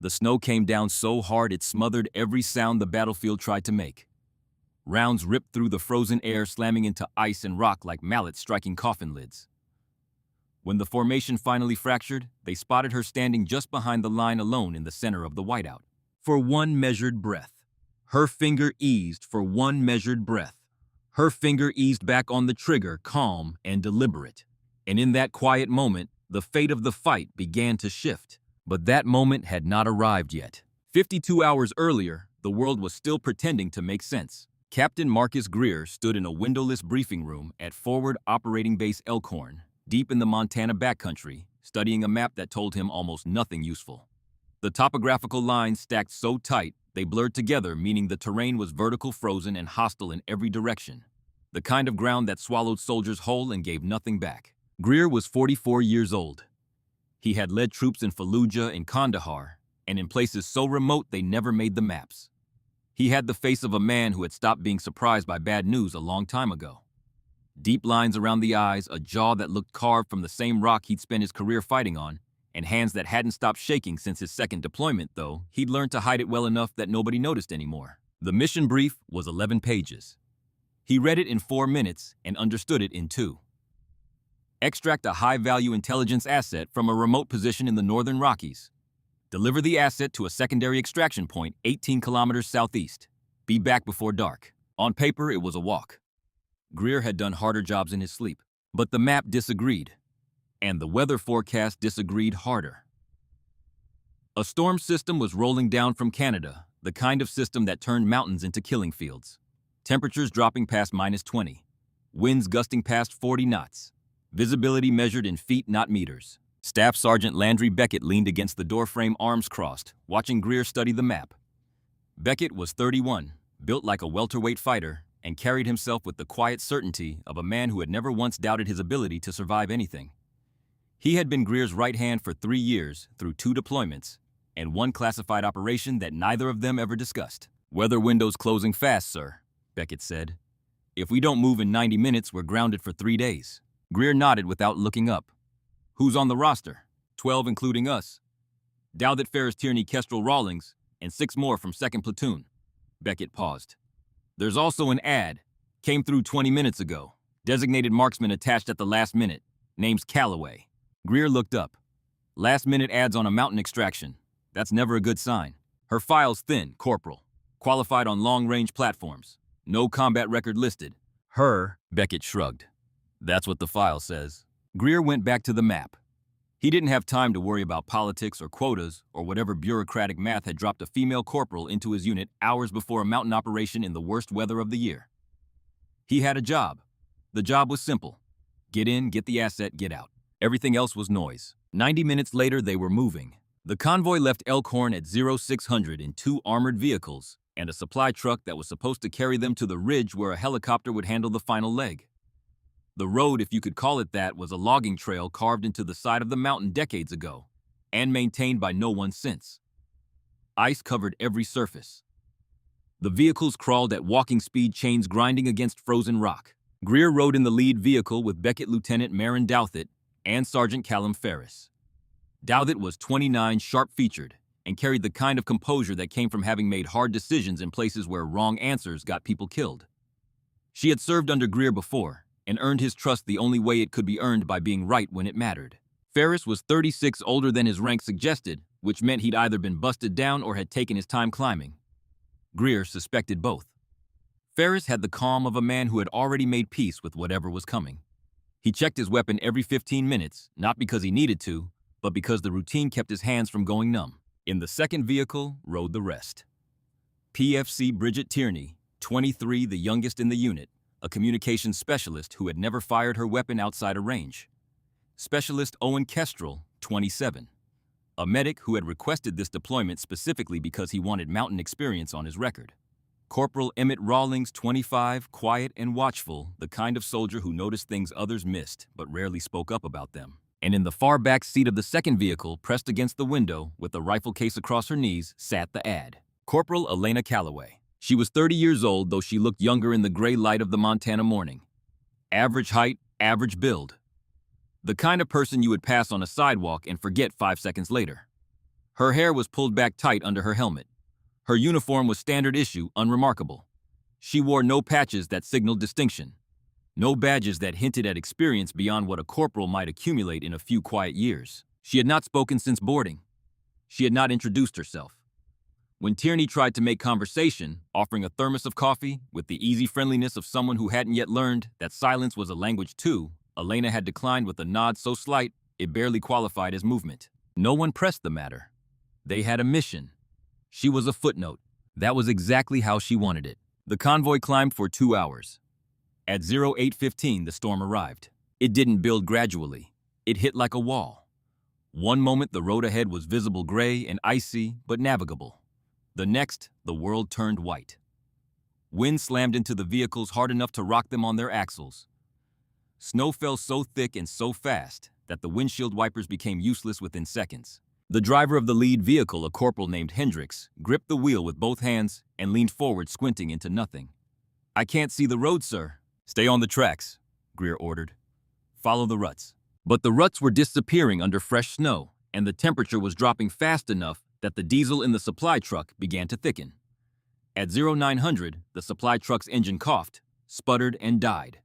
The snow came down so hard it smothered every sound the battlefield tried to make. Rounds ripped through the frozen air, slamming into ice and rock like mallets striking coffin lids. When the formation finally fractured, they spotted her standing just behind the line alone in the center of the whiteout. For one measured breath. Her finger eased for one measured breath. Her finger eased back on the trigger, calm and deliberate. And in that quiet moment, the fate of the fight began to shift. But that moment had not arrived yet. 52 hours earlier, the world was still pretending to make sense. Captain Marcus Greer stood in a windowless briefing room at Forward Operating Base Elkhorn, deep in the Montana backcountry, studying a map that told him almost nothing useful. The topographical lines stacked so tight, they blurred together, meaning the terrain was vertical, frozen, and hostile in every direction. The kind of ground that swallowed soldiers whole and gave nothing back. Greer was 44 years old. He had led troops in Fallujah and Kandahar, and in places so remote they never made the maps. He had the face of a man who had stopped being surprised by bad news a long time ago. Deep lines around the eyes, a jaw that looked carved from the same rock he'd spent his career fighting on, and hands that hadn't stopped shaking since his second deployment, though he'd learned to hide it well enough that nobody noticed anymore. The mission brief was 11 pages. He read it in 4 minutes and understood it in 2. Extract a high-value intelligence asset from a remote position in the northern Rockies. Deliver the asset to a secondary extraction point 18 kilometers southeast. Be back before dark. On paper, it was a walk. Greer had done harder jobs in his sleep, but the map disagreed, and the weather forecast disagreed harder. A storm system was rolling down from Canada, the kind of system that turned mountains into killing fields. Temperatures dropping past -20. Winds gusting past 40 knots. Visibility measured in feet, not meters. Staff Sergeant Landry Beckett leaned against the doorframe, arms crossed, watching Greer study the map. Beckett was 31, built like a welterweight fighter, and carried himself with the quiet certainty of a man who had never once doubted his ability to survive anything. He had been Greer's right hand for 3 years, through 2 deployments, and 1 classified operation that neither of them ever discussed. "Weather window's closing fast, sir," Beckett said. "If we don't move in 90 minutes, we're grounded for 3 days. Greer nodded without looking up. "Who's on the roster?" 12 including us. Dowdett, Ferris, Tierney, Kestrel, Rawlings, and 6 more from 2nd Platoon. Beckett paused. "There's also an ad. Came through 20 minutes ago. Designated marksman attached at the last minute. Name's Calloway." Greer looked up. "Last-minute ads on a mountain extraction. That's never a good sign. Her file's thin, Corporal. Qualified on long-range platforms. No combat record listed." Beckett shrugged. "That's what the file says." Greer went back to the map. He didn't have time to worry about politics or quotas or whatever bureaucratic math had dropped a female corporal into his unit hours before a mountain operation in the worst weather of the year. He had a job. The job was simple. Get in, get the asset, get out. Everything else was noise. 90 minutes later, they were moving. The convoy left Elkhorn at 0600 in 2 armored vehicles and a supply truck that was supposed to carry them to the ridge where a helicopter would handle the final leg. The road, if you could call it that, was a logging trail carved into the side of the mountain decades ago, and maintained by no one since. Ice covered every surface. The vehicles crawled at walking speed, chains grinding against frozen rock. Greer rode in the lead vehicle with Beckett Lieutenant Marin Douthit and Sergeant Callum Ferris. Douthit was 29, sharp-featured, and carried the kind of composure that came from having made hard decisions in places where wrong answers got people killed. She had served under Greer before, and earned his trust the only way it could be earned, by being right when it mattered. Ferris was 36, older than his rank suggested, which meant he'd either been busted down or had taken his time climbing. Greer suspected both. Ferris had the calm of a man who had already made peace with whatever was coming. He checked his weapon every 15 minutes, not because he needed to, but because the routine kept his hands from going numb. In the second vehicle rode the rest. PFC Bridget Tierney, 23, the youngest in the unit, a communications specialist who had never fired her weapon outside a range. Specialist Owen Kestrel, 27, a medic who had requested this deployment specifically because he wanted mountain experience on his record. Corporal Emmett Rawlings, 25, quiet and watchful, the kind of soldier who noticed things others missed but rarely spoke up about them. And in the far back seat of the second vehicle, pressed against the window with a rifle case across her knees, sat the ad. Corporal Elena Calloway. She was 30 years old, though she looked younger in the gray light of the Montana morning. Average height, average build. The kind of person you would pass on a sidewalk and forget 5 seconds later. Her hair was pulled back tight under her helmet. Her uniform was standard issue, unremarkable. She wore no patches that signaled distinction, no badges that hinted at experience beyond what a corporal might accumulate in a few quiet years. She had not spoken since boarding. She had not introduced herself. When Tierney tried to make conversation, offering a thermos of coffee with the easy friendliness of someone who hadn't yet learned that silence was a language too, Elena had declined with a nod so slight it barely qualified as movement. No one pressed the matter. They had a mission. She was a footnote. That was exactly how she wanted it. The convoy climbed for 2 hours. At 08:15, the storm arrived. It didn't build gradually. It hit like a wall. One moment, the road ahead was visible gray and icy, but navigable. The next, the world turned white. Wind slammed into the vehicles hard enough to rock them on their axles. Snow fell so thick and so fast that the windshield wipers became useless within seconds. The driver of the lead vehicle, a corporal named Hendricks, gripped the wheel with both hands and leaned forward, squinting into nothing. "I can't see the road, sir." "Stay on the tracks," Greer ordered. "Follow the ruts." But the ruts were disappearing under fresh snow, and the temperature was dropping fast enough that the diesel in the supply truck began to thicken. At 0900, the supply truck's engine coughed, sputtered, and died.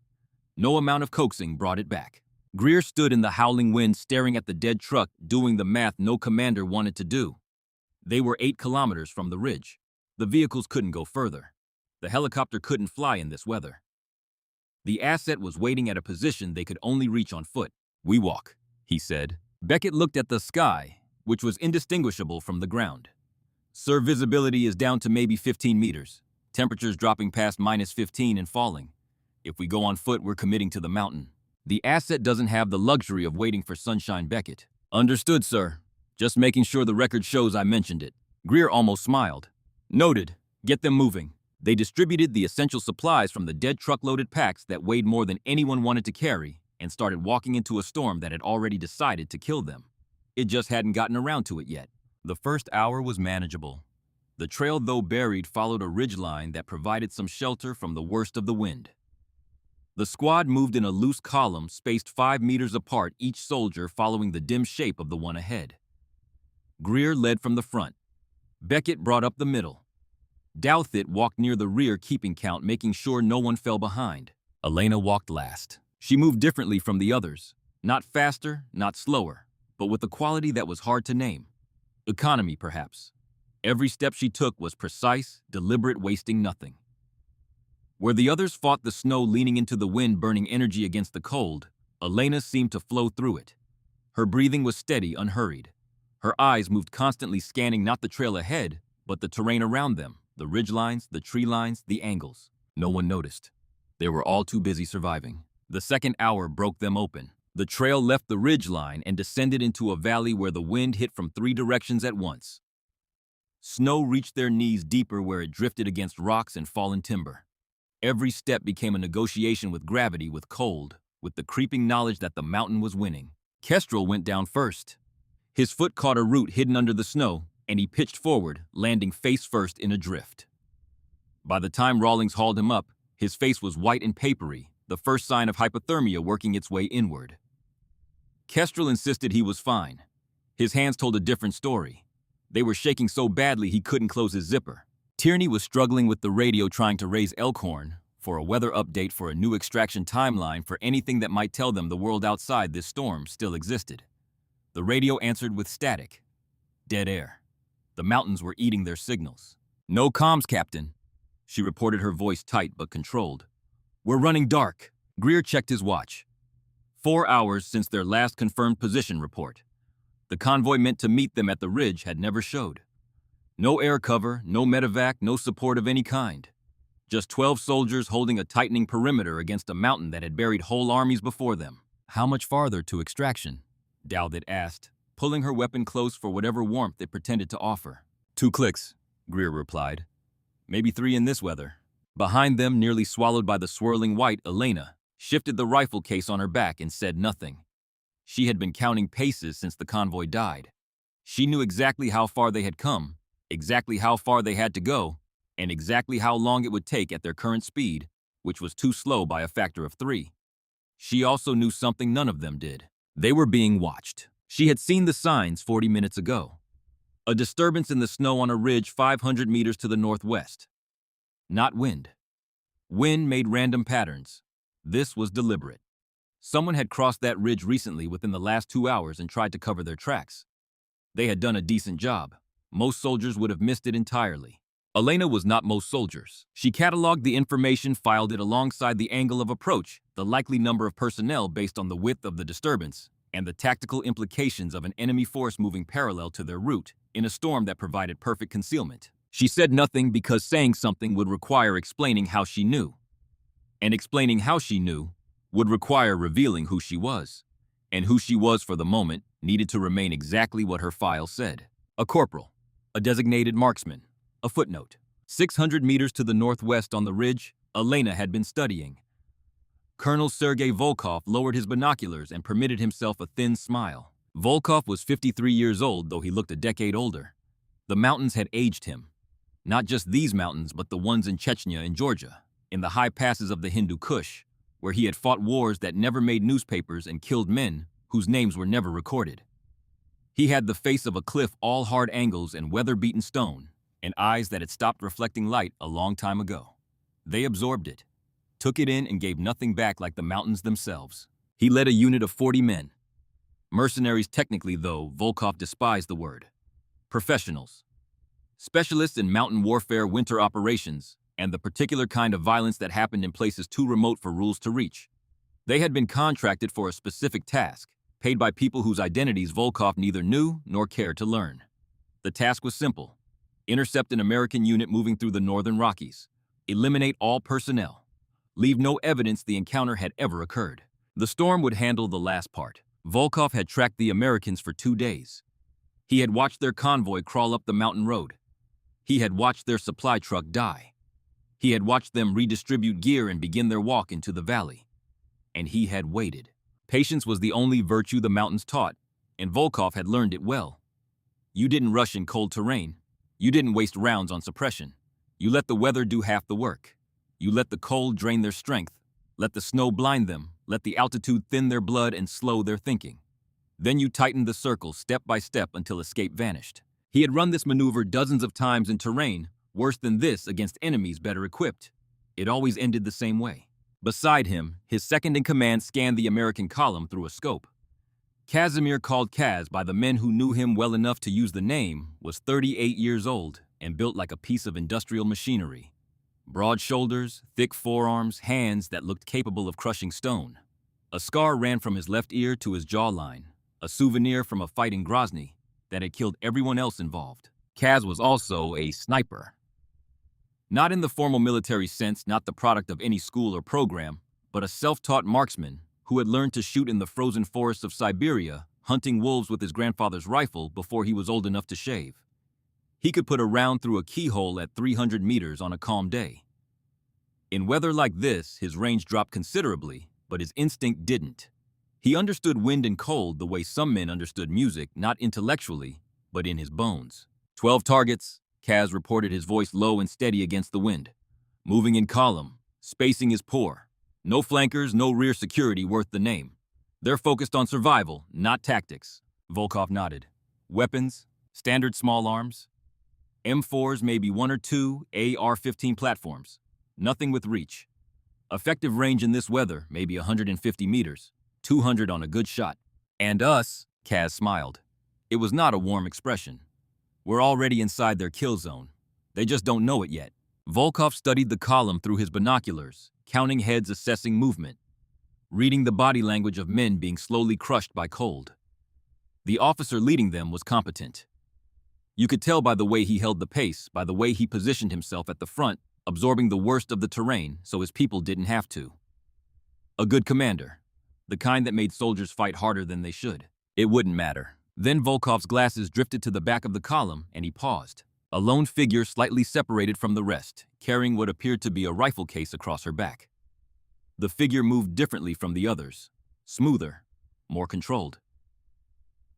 No amount of coaxing brought it back. Greer stood in the howling wind staring at the dead truck, doing the math no commander wanted to do. They were 8 kilometers from the ridge. The vehicles couldn't go further. The helicopter couldn't fly in this weather. The asset was waiting at a position they could only reach on foot. "We walk," he said. Beckett looked at the sky, which was indistinguishable from the ground. "Sir, visibility is down to maybe 15 meters. Temperatures dropping past -15 and falling. If we go on foot, we're committing to the mountain. The asset doesn't have the luxury of waiting for sunshine." Beckett: "Understood, sir. Just making sure the record shows I mentioned it." Greer almost smiled. "Noted. Get them moving." They distributed the essential supplies from the dead truck-loaded packs that weighed more than anyone wanted to carry and started walking into a storm that had already decided to kill them. It just hadn't gotten around to it yet. The first hour was manageable. The trail, though buried, followed a ridgeline that provided some shelter from the worst of the wind. The squad moved in a loose column spaced 5 meters apart, each soldier following the dim shape of the one ahead. Greer led from the front. Beckett brought up the middle. Douthit walked near the rear, keeping count, making sure no one fell behind. Elena walked last. She moved differently from the others. Not faster, not slower, but with a quality that was hard to name. Economy, perhaps. Every step she took was precise, deliberate, wasting nothing. Where the others fought the snow, leaning into the wind, burning energy against the cold, Elena seemed to flow through it. Her breathing was steady, unhurried. Her eyes moved constantly, scanning not the trail ahead, but the terrain around them, the ridgelines, the tree lines, the angles. No one noticed. They were all too busy surviving. The second hour broke them open. The trail left the ridgeline and descended into a valley where the wind hit from 3 directions at once. Snow reached their knees deeper where it drifted against rocks and fallen timber. Every step became a negotiation with gravity, with cold, with the creeping knowledge that the mountain was winning. Kestrel went down first. His foot caught a root hidden under the snow, and he pitched forward, landing face first in a drift. By the time Rawlings hauled him up, his face was white and papery, the first sign of hypothermia working its way inward. Kestrel insisted he was fine. His hands told a different story. They were shaking so badly he couldn't close his zipper. Tierney was struggling with the radio, trying to raise Elkhorn for a weather update, for a new extraction timeline, for anything that might tell them the world outside this storm still existed. The radio answered with static. Dead air. The mountains were eating their signals. "No comms, Captain," she reported, her voice tight but controlled. "We're running dark." Greer checked his watch. 4 hours since their last confirmed position report. The convoy meant to meet them at the ridge had never showed. No air cover, no medevac, no support of any kind. Just 12 soldiers holding a tightening perimeter against a mountain that had buried whole armies before them. "How much farther to extraction?" Douthit asked, pulling her weapon close for whatever warmth it pretended to offer. 2 clicks, Greer replied. "Maybe 3 in this weather." Behind them, nearly swallowed by the swirling white, Elena shifted the rifle case on her back and said nothing. She had been counting paces since the convoy died. She knew exactly how far they had come, exactly how far they had to go, and exactly how long it would take at their current speed, which was too slow by a factor of 3. She also knew something none of them did. They were being watched. She had seen the signs 40 minutes ago. A disturbance in the snow on a ridge 500 meters to the northwest. Not wind. Wind made random patterns. This was deliberate. Someone had crossed that ridge recently within the last 2 hours and tried to cover their tracks. They had done a decent job. Most soldiers would have missed it entirely. Elena was not most soldiers. She cataloged the information, filed it alongside the angle of approach, the likely number of personnel based on the width of the disturbance, and the tactical implications of an enemy force moving parallel to their route in a storm that provided perfect concealment. She said nothing because saying something would require explaining how she knew. And explaining how she knew would require revealing who she was. And who she was for the moment needed to remain exactly what her file said. A corporal, a designated marksman, a footnote. 600 meters to the northwest on the ridge, Elena had been studying. Colonel Sergei Volkov lowered his binoculars and permitted himself a thin smile. Volkov was 53 years old, though he looked a decade older. The mountains had aged him. Not just these mountains, but the ones in Chechnya and Georgia, in the high passes of the Hindu Kush, where he had fought wars that never made newspapers and killed men whose names were never recorded. He had the face of a cliff, all hard angles and weather-beaten stone, and eyes that had stopped reflecting light a long time ago. They absorbed it, took it in, and gave nothing back like the mountains themselves. He led a unit of 40 men. Mercenaries technically, though Volkov despised the word. Professionals. Specialists in mountain warfare, winter operations, and the particular kind of violence that happened in places too remote for rules to reach. They had been contracted for a specific task, paid by people whose identities Volkov neither knew nor cared to learn. The task was simple. Intercept an American unit moving through the northern Rockies. Eliminate all personnel. Leave no evidence the encounter had ever occurred. The storm would handle the last part. Volkov had tracked the Americans for 2 days. He had watched their convoy crawl up the mountain road. He had watched their supply truck die. He had watched them redistribute gear and begin their walk into the valley. And he had waited. Patience was the only virtue the mountains taught, and Volkov had learned it well. You didn't rush in cold terrain. You didn't waste rounds on suppression. You let the weather do half the work. You let the cold drain their strength. Let the snow blind them. Let the altitude thin their blood and slow their thinking. Then you tightened the circle step by step until escape vanished. He had run this maneuver dozens of times in terrain worse than this against enemies better equipped. It always ended the same way. Beside him, his second-in-command scanned the American column through a scope. Casimir, called Kaz by the men who knew him well enough to use the name, was 38 years old and built like a piece of industrial machinery. Broad shoulders, thick forearms, hands that looked capable of crushing stone. A scar ran from his left ear to his jawline, a souvenir from a fight in Grozny that had killed everyone else involved. Kaz was also a sniper. Not in the formal military sense, not the product of any school or program, but a self-taught marksman who had learned to shoot in the frozen forests of Siberia, hunting wolves with his grandfather's rifle before he was old enough to shave. He could put a round through a keyhole at 300 meters on a calm day. In weather like this, his range dropped considerably, but his instinct didn't. He understood wind and cold the way some men understood music, not intellectually, but in his bones. 12 targets, Kaz reported, his voice low and steady against the wind. Moving in column, spacing is poor. No flankers, no rear security worth the name. They're focused on survival, not tactics. Volkov nodded. Weapons, standard small arms. M4s, maybe 1 or 2 AR-15 platforms. Nothing with reach. Effective range in this weather, maybe 150 meters. 200 on a good shot. And us, Kaz smiled. It was not a warm expression. We're already inside their kill zone. They just don't know it yet. Volkov studied the column through his binoculars, counting heads, assessing movement, reading the body language of men being slowly crushed by cold. The officer leading them was competent. You could tell by the way he held the pace, by the way he positioned himself at the front, absorbing the worst of the terrain so his people didn't have to. A good commander, the kind that made soldiers fight harder than they should. It wouldn't matter. Then Volkov's glasses drifted to the back of the column and he paused. A lone figure slightly separated from the rest, carrying what appeared to be a rifle case across her back. The figure moved differently from the others, smoother, more controlled.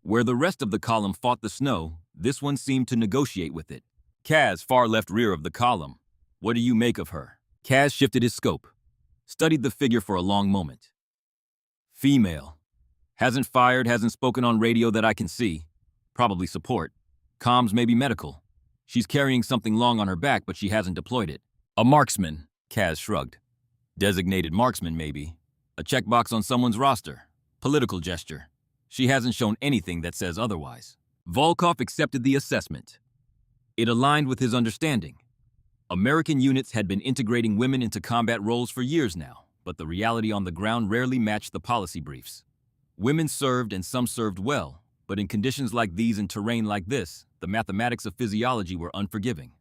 Where the rest of the column fought the snow, this one seemed to negotiate with it. Kaz, far left rear of the column. What do you make of her? Kaz shifted his scope, studied the figure for a long moment. Female. Hasn't fired, hasn't spoken on radio that I can see. Probably support. Comms may be medical. She's carrying something long on her back, but she hasn't deployed it. A marksman, Kaz shrugged. Designated marksman, maybe. A checkbox on someone's roster. Political gesture. She hasn't shown anything that says otherwise. Volkov accepted the assessment. It aligned with his understanding. American units had been integrating women into combat roles for years now, but the reality on the ground rarely matched the policy briefs. Women served and some served well, but in conditions like these and terrain like this, the mathematics of physiology were unforgiving.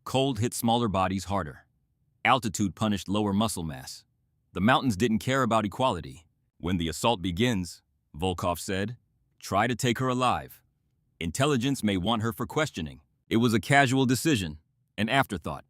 Cold hit smaller bodies harder. Altitude punished lower muscle mass. The mountains didn't care about equality. When the assault begins, Volkov said, try to take her alive. Intelligence may want her for questioning. It was a casual decision, an afterthought.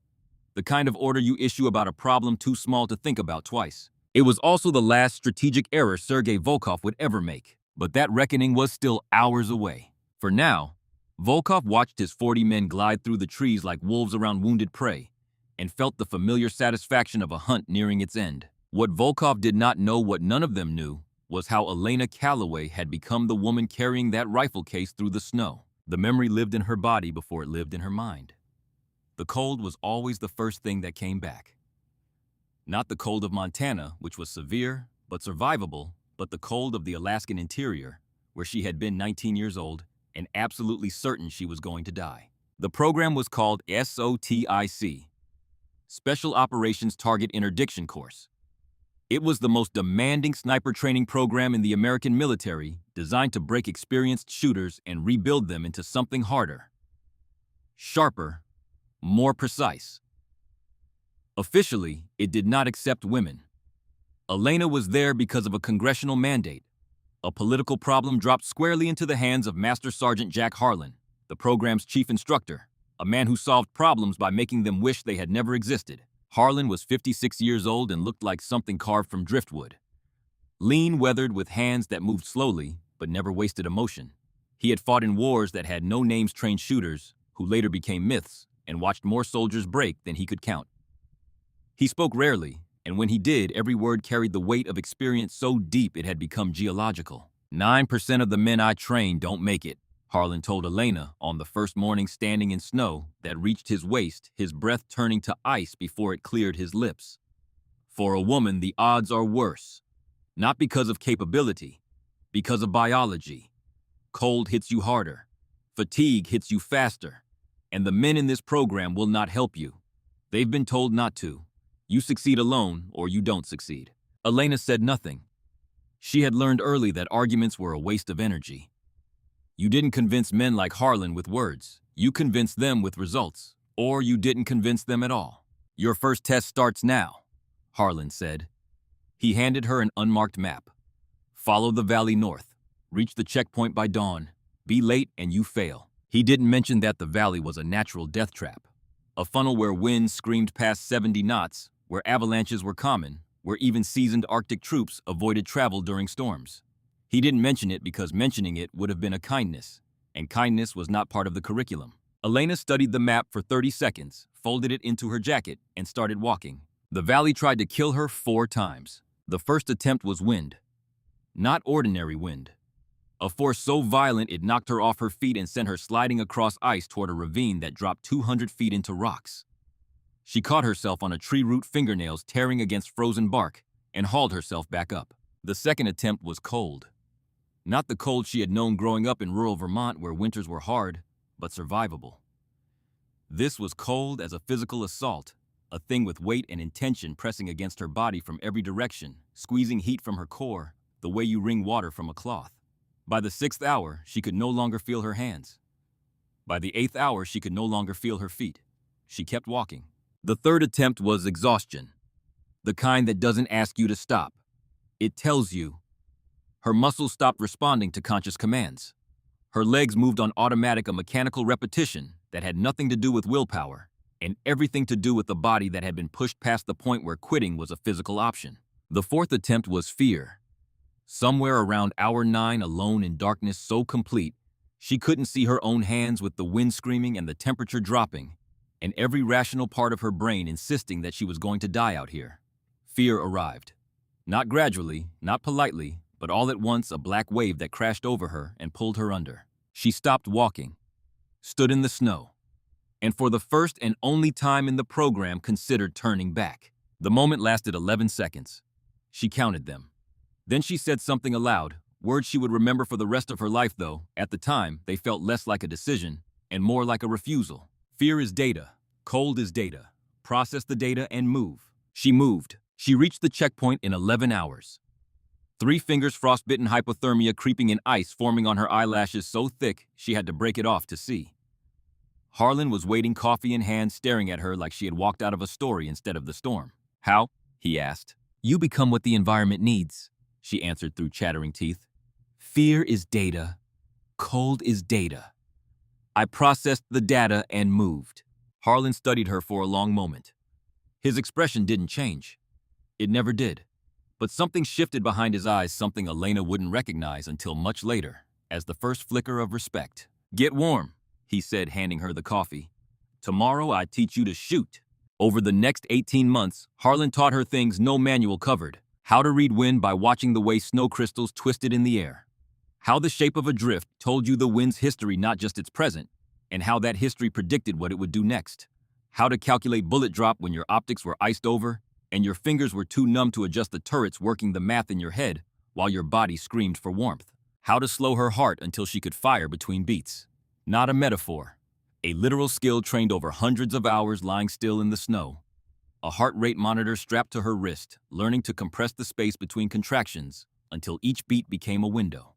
The kind of order you issue about a problem too small to think about twice. It was also the last strategic error Sergei Volkov would ever make. But that reckoning was still hours away. For now, Volkov watched his 40 men glide through the trees like wolves around wounded prey, and felt the familiar satisfaction of a hunt nearing its end. What Volkov did not know, what none of them knew, was how Elena Calloway had become the woman carrying that rifle case through the snow. The memory lived in her body before it lived in her mind. The cold was always the first thing that came back. Not the cold of Montana, which was severe but survivable, but the cold of the Alaskan interior, where she had been 19 years old and absolutely certain she was going to die. The program was called SOTIC, Special Operations Target Interdiction Course. It was the most demanding sniper training program in the American military, designed to break experienced shooters and rebuild them into something harder, sharper, more precise. Officially, it did not accept women. Elena was there because of a congressional mandate. A political problem dropped squarely into the hands of Master Sergeant Jack Harlan, the program's chief instructor, a man who solved problems by making them wish they had never existed. Harlan was 56 years old and looked like something carved from driftwood. Lean, weathered, with hands that moved slowly, but never wasted emotion. He had fought in wars that had no names, trained shooters, who later became myths, and watched more soldiers break than he could count. He spoke rarely, and when he did, every word carried the weight of experience so deep it had become geological. 9% of the men I train don't make it, Harlan told Elena on the first morning, standing in snow that reached his waist, his breath turning to ice before it cleared his lips. For a woman, the odds are worse. Not because of capability, because of biology. Cold hits you harder. Fatigue hits you faster. And the men in this program will not help you. They've been told not to. You succeed alone, or you don't succeed. Elena said nothing. She had learned early that arguments were a waste of energy. You didn't convince men like Harlan with words. You convinced them with results. Or you didn't convince them at all. Your first test starts now, Harlan said. He handed her an unmarked map. Follow the valley north. Reach the checkpoint by dawn. Be late and you fail. He didn't mention that the valley was a natural death trap. A funnel where winds screamed past 70 knots, where avalanches were common, where even seasoned Arctic troops avoided travel during storms. He didn't mention it because mentioning it would have been a kindness, and kindness was not part of the curriculum. Elena studied the map for 30 seconds, folded it into her jacket, and started walking. The valley tried to kill her 4 times. The first attempt was wind. Not ordinary wind. A force so violent it knocked her off her feet and sent her sliding across ice toward a ravine that dropped 200 feet into rocks. She caught herself on a tree root, fingernails tearing against frozen bark, and hauled herself back up. The second attempt was cold. Not the cold she had known growing up in rural Vermont where winters were hard, but survivable. This was cold as a physical assault, a thing with weight and intention pressing against her body from every direction, squeezing heat from her core, the way you wring water from a cloth. By the 6th hour, she could no longer feel her hands. By the 8th hour, she could no longer feel her feet. She kept walking. The third attempt was exhaustion. The kind that doesn't ask you to stop. It tells you. Her muscles stopped responding to conscious commands. Her legs moved on automatic, a mechanical repetition that had nothing to do with willpower and everything to do with the body that had been pushed past the point where quitting was a physical option. The fourth attempt was fear. Somewhere around hour 9, alone in darkness so complete, she couldn't see her own hands, with the wind screaming and the temperature dropping, and every rational part of her brain insisting that she was going to die out here. Fear arrived. Not gradually, not politely, but all at once, a black wave that crashed over her and pulled her under. She stopped walking. stood in the snow, and for the first and only time in the program considered turning back. The moment lasted 11 seconds. She counted them. Then she said something aloud, words she would remember for the rest of her life though. At the time, they felt less like a decision and more like a refusal. Fear is data. Cold is data. Process the data and move. She moved. She reached the checkpoint in 11 hours. 3 fingers frostbitten, hypothermia creeping in, ice forming on her eyelashes so thick she had to break it off to see. Harlan was waiting, coffee in hand, staring at her like she had walked out of a story instead of the storm. How? He asked. You become what the environment needs, she answered through chattering teeth. Fear is data. Cold is data. I processed the data and moved. Harlan studied her for a long moment. His expression didn't change. It never did. But something shifted behind his eyes, something Elena wouldn't recognize until much later, as the first flicker of respect. Get warm, he said, handing her the coffee. Tomorrow I teach you to shoot. Over the next 18 months, Harlan taught her things no manual covered. How to read wind by watching the way snow crystals twisted in the air. How the shape of a drift told you the wind's history, not just its present, and how that history predicted what it would do next. How to calculate bullet drop when your optics were iced over, and your fingers were too numb to adjust the turrets, working the math in your head while your body screamed for warmth. How to slow her heart until she could fire between beats. Not a metaphor. A literal skill trained over hundreds of hours lying still in the snow. A heart rate monitor strapped to her wrist, learning to compress the space between contractions until each beat became a window.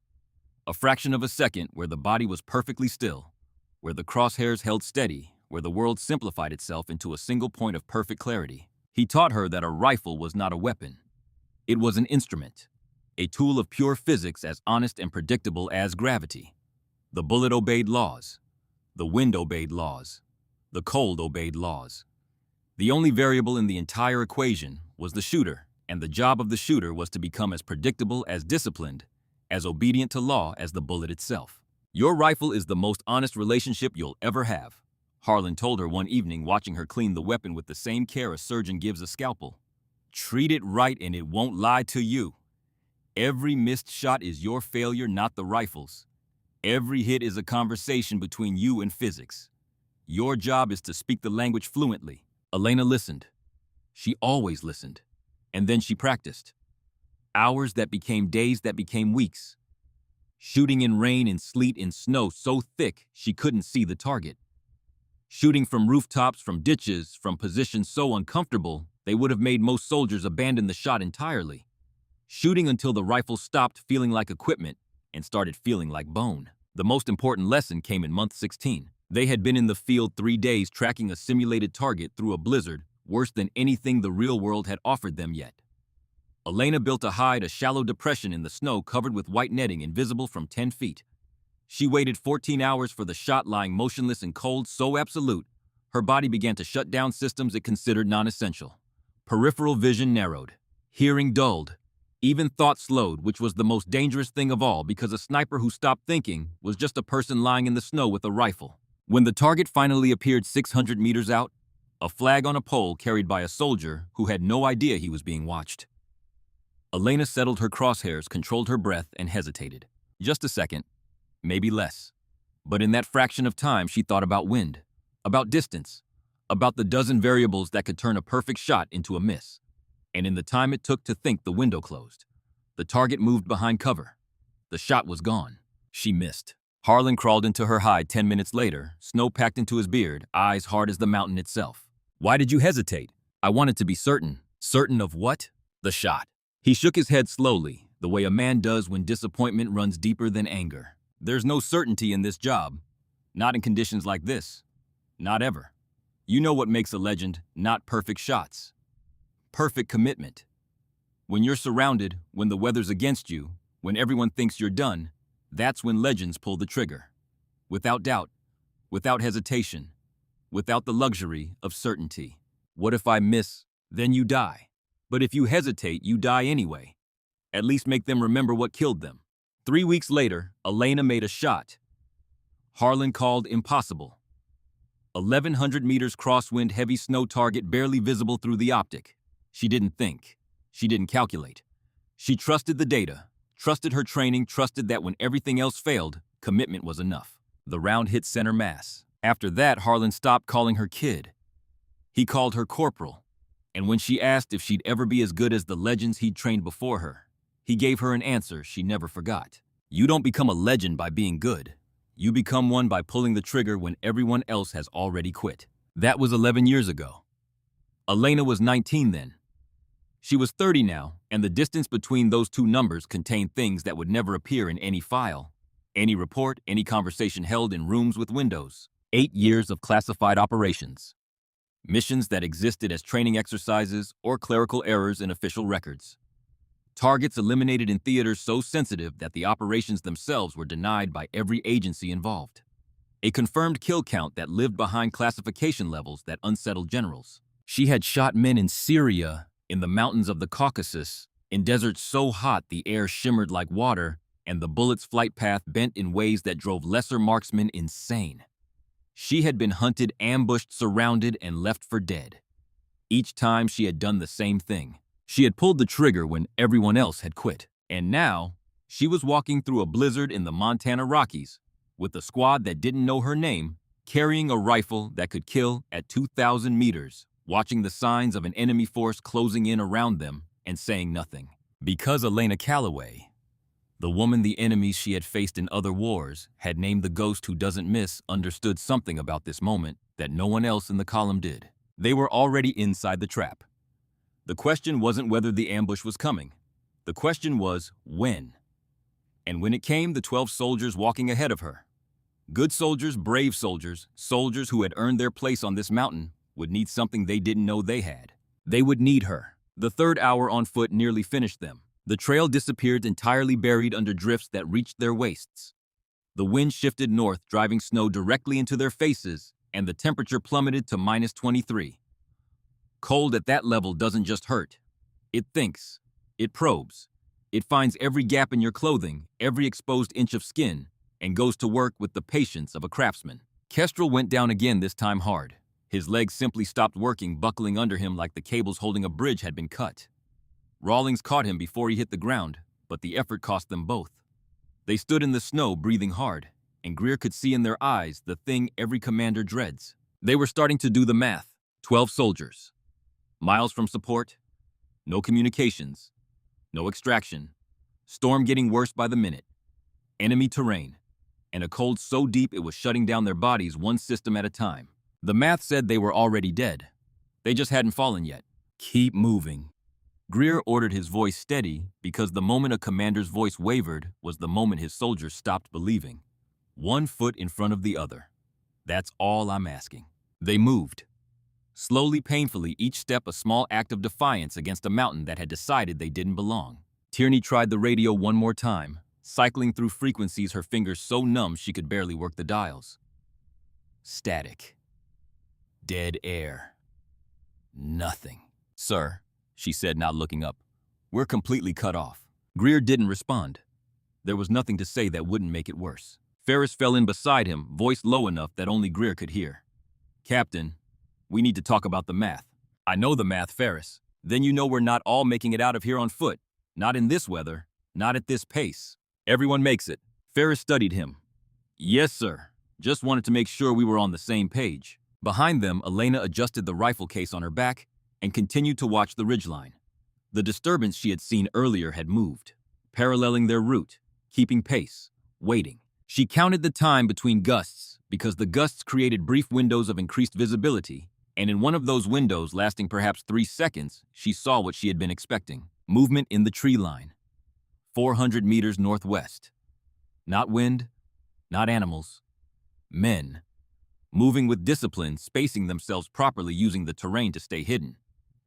A fraction of a second where the body was perfectly still, where the crosshairs held steady, where the world simplified itself into a single point of perfect clarity. He taught her that a rifle was not a weapon. It was an instrument, a tool of pure physics as honest and predictable as gravity. The bullet obeyed laws. The wind obeyed laws. The cold obeyed laws. The only variable in the entire equation was the shooter, and the job of the shooter was to become as predictable, as disciplined, as obedient to law as the bullet itself. Your rifle is the most honest relationship you'll ever have, Harlan told her one evening, watching her clean the weapon with the same care a surgeon gives a scalpel. Treat it right and it won't lie to you. Every missed shot is your failure, not the rifle's. Every hit is a conversation between you and physics. Your job is to speak the language fluently. Elena listened. She always listened. And then she practiced. Hours that became days that became weeks. Shooting in rain, in sleet, in snow so thick she couldn't see the target. Shooting from rooftops, from ditches, from positions so uncomfortable they would have made most soldiers abandon the shot entirely. Shooting until the rifle stopped feeling like equipment and started feeling like bone. The most important lesson came in month 16. They had been in the field 3 days tracking a simulated target through a blizzard worse than anything the real world had offered them yet. Elena built a hide, a shallow depression in the snow covered with white netting invisible from 10 feet. She waited 14 hours for the shot, lying motionless and cold, so absolute, her body began to shut down systems it considered non-essential. Peripheral vision narrowed. Hearing dulled. Even thought slowed, which was the most dangerous thing of all, because a sniper who stopped thinking was just a person lying in the snow with a rifle. When the target finally appeared 600 meters out, a flag on a pole carried by a soldier who had no idea he was being watched. Elena settled her crosshairs, controlled her breath, and hesitated. Just a second. Maybe less. But in that fraction of time, she thought about wind, about distance, about the dozen variables that could turn a perfect shot into a miss. And in the time it took to think, the window closed. The target moved behind cover. The shot was gone. She missed. Harlan crawled into her hide 10 minutes later, snow packed into his beard, eyes hard as the mountain itself. Why did you hesitate? I wanted to be certain. Certain of what? The shot. He shook his head slowly, the way a man does when disappointment runs deeper than anger. There's no certainty in this job. Not in conditions like this. Not ever. You know what makes a legend? Not perfect shots. Perfect commitment. When you're surrounded, when the weather's against you, when everyone thinks you're done, that's when legends pull the trigger. Without doubt, without hesitation, without the luxury of certainty. What if I miss? Then you die. But if you hesitate, you die anyway. At least make them remember what killed them. 3 weeks later, Elena made a shot. Harlan called impossible. 1,100 meters crosswind, heavy snow target barely visible through the optic. She didn't think. She didn't calculate. She trusted the data, trusted her training, trusted that when everything else failed, commitment was enough. The round hit center mass. After that, Harlan stopped calling her kid. He called her corporal. And when she asked if she'd ever be as good as the legends he'd trained before her, he gave her an answer she never forgot. You don't become a legend by being good. You become one by pulling the trigger when everyone else has already quit. That was 11 years ago. Elena was 19 then. She was 30 now, and the distance between those two numbers contained things that would never appear in any file, any report, any conversation held in rooms with windows. 8 years of classified operations. Missions that existed as training exercises or clerical errors in official records. Targets eliminated in theaters so sensitive that the operations themselves were denied by every agency involved. A confirmed kill count that lived behind classification levels that unsettled generals. She had shot men in Syria, in the mountains of the Caucasus, in deserts so hot the air shimmered like water, and the bullet's flight path bent in ways that drove lesser marksmen insane. She had been hunted, ambushed, surrounded, and left for dead. Each time she had done the same thing. She had pulled the trigger when everyone else had quit. And now, she was walking through a blizzard in the Montana Rockies, with a squad that didn't know her name, carrying a rifle that could kill at 2,000 meters, watching the signs of an enemy force closing in around them and saying nothing. Because Elena Calloway, the woman the enemies she had faced in other wars had named the ghost who doesn't miss, understood something about this moment that no one else in the column did. They were already inside the trap. The question wasn't whether the ambush was coming. The question was when. And when it came, the 12 soldiers walking ahead of her. Good soldiers, brave soldiers, soldiers who had earned their place on this mountain would need something they didn't know they had. They would need her. The third hour on foot nearly finished them. The trail disappeared, entirely buried under drifts that reached their waists. The wind shifted north, driving snow directly into their faces, and the temperature plummeted to -23. Cold at that level doesn't just hurt. It thinks. It probes. It finds every gap in your clothing, every exposed inch of skin, and goes to work with the patience of a craftsman. Kestrel went down again, this time hard. His legs simply stopped working, buckling under him like the cables holding a bridge had been cut. Rawlings caught him before he hit the ground, but the effort cost them both. They stood in the snow, breathing hard, and Greer could see in their eyes the thing every commander dreads. They were starting to do the math. 12 soldiers. Miles from support. No communications. No extraction. Storm getting worse by the minute. Enemy terrain. And a cold so deep it was shutting down their bodies one system at a time. The math said they were already dead. They just hadn't fallen yet. Keep moving. Greer ordered, his voice steady, because the moment a commander's voice wavered was the moment his soldiers stopped believing. 1 foot in front of the other. That's all I'm asking. They moved. Slowly, painfully, each step a small act of defiance against a mountain that had decided they didn't belong. Tierney tried the radio one more time, cycling through frequencies, her fingers so numb she could barely work the dials. Static. Dead air. Nothing. Sir, she said, not looking up. We're completely cut off. Greer didn't respond. There was nothing to say that wouldn't make it worse. Ferris fell in beside him, voice low enough that only Greer could hear. Captain, we need to talk about the math. I know the math, Ferris. Then you know we're not all making it out of here on foot. Not in this weather. Not at this pace. Everyone makes it. Ferris studied him. Yes, sir. Just wanted to make sure we were on the same page. Behind them, Elena adjusted the rifle case on her back and continued to watch the ridgeline. The disturbance she had seen earlier had moved, paralleling their route, keeping pace, waiting. She counted the time between gusts, because the gusts created brief windows of increased visibility, and in one of those windows, lasting perhaps 3 seconds, she saw what she had been expecting. Movement in the tree line. 400 meters northwest. Not wind, not animals. Men. Moving with discipline, spacing themselves properly, using the terrain to stay hidden.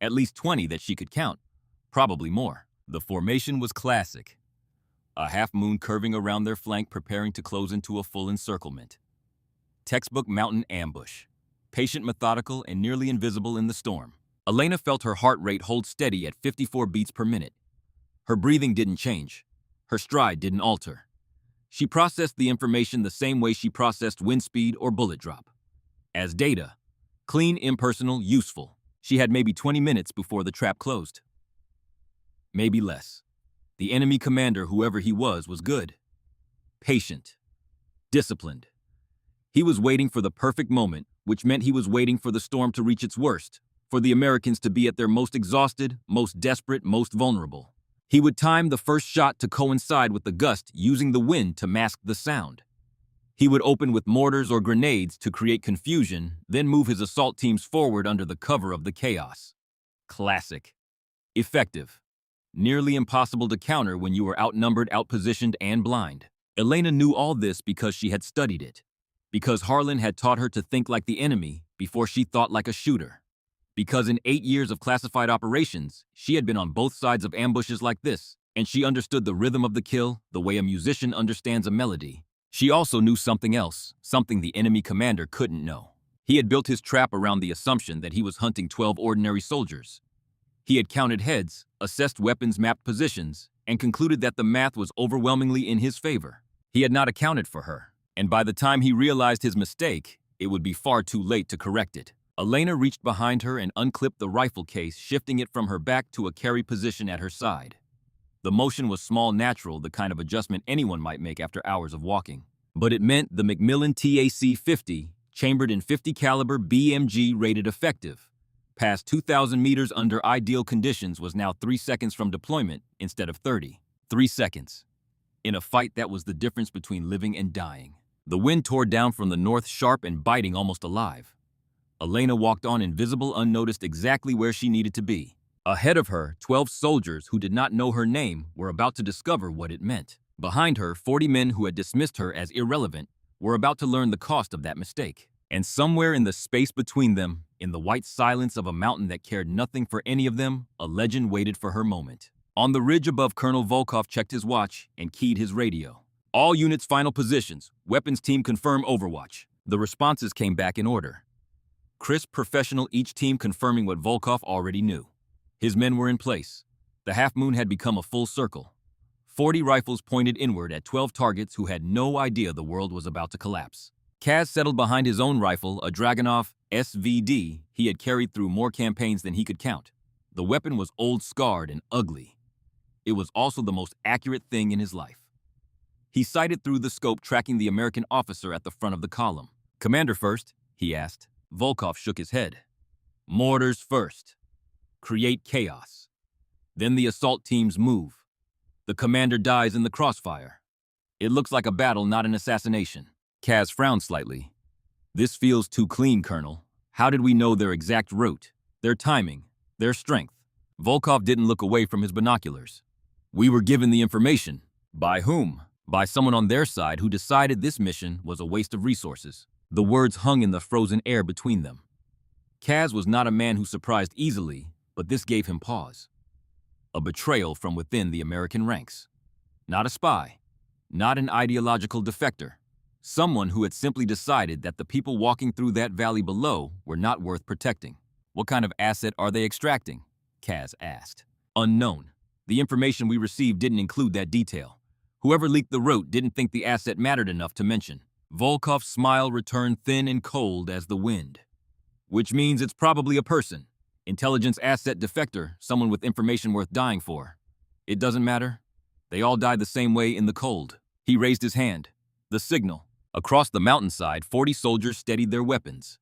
At least 20 that she could count. Probably more. The formation was classic. A half-moon curving around their flank, preparing to close into a full encirclement. Textbook mountain ambush. Patient, methodical, and nearly invisible in the storm. Elena felt her heart rate hold steady at 54 beats per minute. Her breathing didn't change. Her stride didn't alter. She processed the information the same way she processed wind speed or bullet drop. As data. Clean, impersonal, useful. She had maybe 20 minutes before the trap closed. Maybe less. The enemy commander, whoever he was good. Patient. Disciplined. He was waiting for the perfect moment, which meant he was waiting for the storm to reach its worst, for the Americans to be at their most exhausted, most desperate, most vulnerable. He would time the first shot to coincide with the gust, using the wind to mask the sound. He would open with mortars or grenades to create confusion, then move his assault teams forward under the cover of the chaos. Classic. Effective. Nearly impossible to counter when you were outnumbered, outpositioned, and blind. Elena knew all this because she had studied it. Because Harlan had taught her to think like the enemy before she thought like a shooter. Because in 8 years of classified operations, she had been on both sides of ambushes like this, and she understood the rhythm of the kill the way a musician understands a melody. She also knew something else, something the enemy commander couldn't know. He had built his trap around the assumption that he was hunting 12 ordinary soldiers. He had counted heads, assessed weapons, mapped positions, and concluded that the math was overwhelmingly in his favor. He had not accounted for her, and by the time he realized his mistake, it would be far too late to correct it. Elena reached behind her and unclipped the rifle case, shifting it from her back to a carry position at her side. The motion was small, natural, the kind of adjustment anyone might make after hours of walking. But it meant the Macmillan TAC-50, chambered in .50 caliber BMG, rated effective, past 2,000 meters under ideal conditions, was now 3 seconds from deployment instead of 30. 3 seconds. In a fight that was the difference between living and dying. The wind tore down from the north, sharp and biting, almost alive. Elena walked on, invisible, unnoticed, exactly where she needed to be. Ahead of her, 12 soldiers who did not know her name were about to discover what it meant. Behind her, 40 men who had dismissed her as irrelevant were about to learn the cost of that mistake. And somewhere in the space between them, in the white silence of a mountain that cared nothing for any of them, a legend waited for her moment. On the ridge above, Colonel Volkov checked his watch and keyed his radio. All units, final positions. Weapons team, confirm overwatch. The responses came back in order. Crisp, professional, each team confirming what Volkov already knew. His men were in place. The half moon had become a full circle. 40 rifles pointed inward at 12 targets who had no idea the world was about to collapse. Kaz settled behind his own rifle, a Dragunov SVD he had carried through more campaigns than he could count. The weapon was old, scarred, and ugly. It was also the most accurate thing in his life. He sighted through the scope, tracking the American officer at the front of the column. "Commander first?" he asked. Volkov shook his head. "Mortars first. Create chaos. Then the assault teams move. The commander dies in the crossfire. It looks like a battle, not an assassination." Kaz frowned slightly. "This feels too clean, Colonel. How did we know their exact route, their timing, their strength?" Volkov didn't look away from his binoculars. "We were given the information." "By whom?" "By someone on their side who decided this mission was a waste of resources." The words hung in the frozen air between them. Kaz was not a man who surprised easily, but this gave him pause. A betrayal from within the American ranks. Not a spy, not an ideological defector. Someone who had simply decided that the people walking through that valley below were not worth protecting. "What kind of asset are they extracting?" Kaz asked. "Unknown. The information we received didn't include that detail. Whoever leaked the route didn't think the asset mattered enough to mention." Volkov's smile returned, thin and cold as the wind. "Which means it's probably a person. Intelligence asset defector, someone with information worth dying for. It doesn't matter. They all died the same way, in the cold." He raised his hand. The signal. Across the mountainside, 40 soldiers steadied their weapons.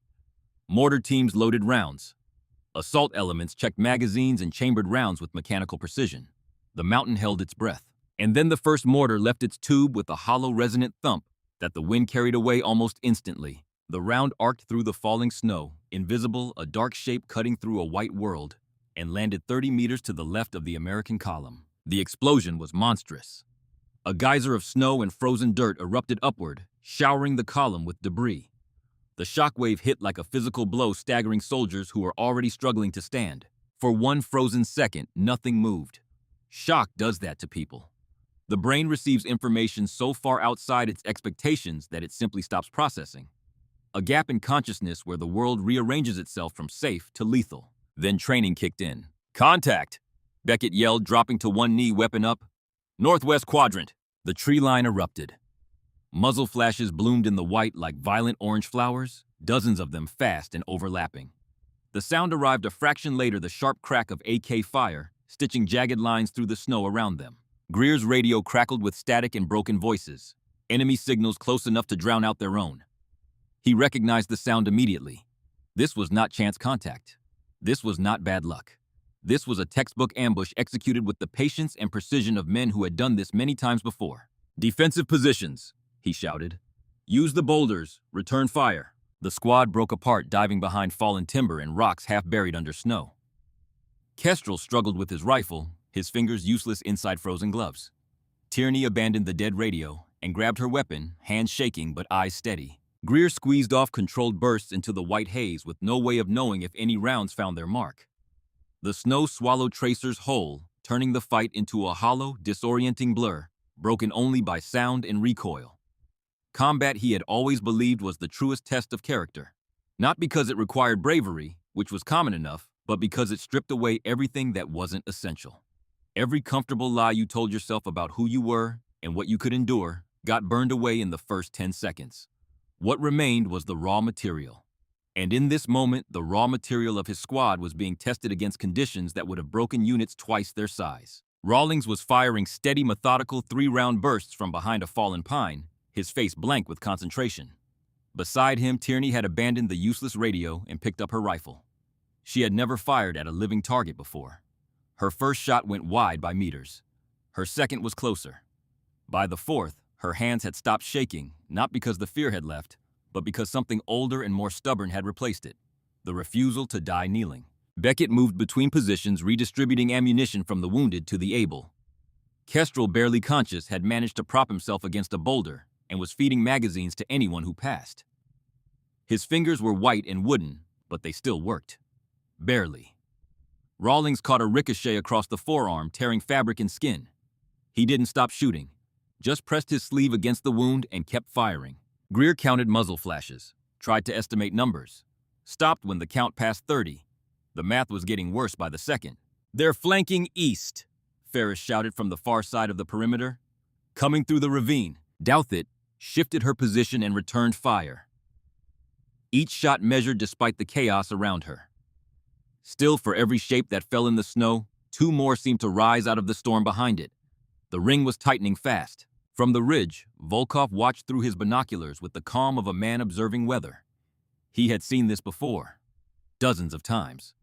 Mortar teams loaded rounds. Assault elements checked magazines and chambered rounds with mechanical precision. The mountain held its breath. And then the first mortar left its tube with a hollow, resonant thump that the wind carried away almost instantly. The round arced through the falling snow, invisible, a dark shape cutting through a white world, and landed 30 meters to the left of the American column. The explosion was monstrous. A geyser of snow and frozen dirt erupted upward, showering the column with debris. The shockwave hit like a physical blow, staggering soldiers who were already struggling to stand. For one frozen second, nothing moved. Shock does that to people. The brain receives information so far outside its expectations that it simply stops processing. A gap in consciousness where the world rearranges itself from safe to lethal. Then training kicked in. "Contact!" Beckett yelled, dropping to one knee, weapon up. "Northwest quadrant." The tree line erupted. Muzzle flashes bloomed in the white like violent orange flowers, dozens of them fast and overlapping. The sound arrived a fraction later, the sharp crack of AK fire, stitching jagged lines through the snow around them. Greer's radio crackled with static and broken voices. Enemy signals close enough to drown out their own. He recognized the sound immediately. This was not chance contact. This was not bad luck. This was a textbook ambush executed with the patience and precision of men who had done this many times before. "Defensive positions," he shouted. "Use the boulders. Return fire." The squad broke apart, diving behind fallen timber and rocks half buried under snow. Kestrel struggled with his rifle, his fingers useless inside frozen gloves. Tierney abandoned the dead radio and grabbed her weapon, hands shaking but eyes steady. Greer squeezed off controlled bursts into the white haze with no way of knowing if any rounds found their mark. The snow swallowed tracers whole, turning the fight into a hollow, disorienting blur, broken only by sound and recoil. Combat, he had always believed, was the truest test of character. Not because it required bravery, which was common enough, but because it stripped away everything that wasn't essential. Every comfortable lie you told yourself about who you were and what you could endure got burned away in the first 10 seconds. What remained was the raw material. And in this moment, the raw material of his squad was being tested against conditions that would have broken units twice their size. Rawlings was firing steady, methodical 3-round bursts from behind a fallen pine, his face blank with concentration. Beside him, Tierney had abandoned the useless radio and picked up her rifle. She had never fired at a living target before. Her first shot went wide by meters. Her second was closer. By the fourth, her hands had stopped shaking, not because the fear had left, but because something older and more stubborn had replaced it: the refusal to die kneeling. Beckett moved between positions, redistributing ammunition from the wounded to the able. Kestrel, barely conscious, had managed to prop himself against a boulder and was feeding magazines to anyone who passed. His fingers were white and wooden, but they still worked. Barely. Rawlings caught a ricochet across the forearm, tearing fabric and skin. He didn't stop shooting, just pressed his sleeve against the wound and kept firing. Greer counted muzzle flashes, tried to estimate numbers, stopped when the count passed 30. The math was getting worse by the second. "They're flanking east," Ferris shouted from the far side of the perimeter. "Coming through the ravine." Douthit shifted her position and returned fire. Each shot measured despite the chaos around her. Still, for every shape that fell in the snow, 2 more seemed to rise out of the storm behind it. The ring was tightening fast. From the ridge, Volkov watched through his binoculars with the calm of a man observing weather. He had seen this before, dozens of times.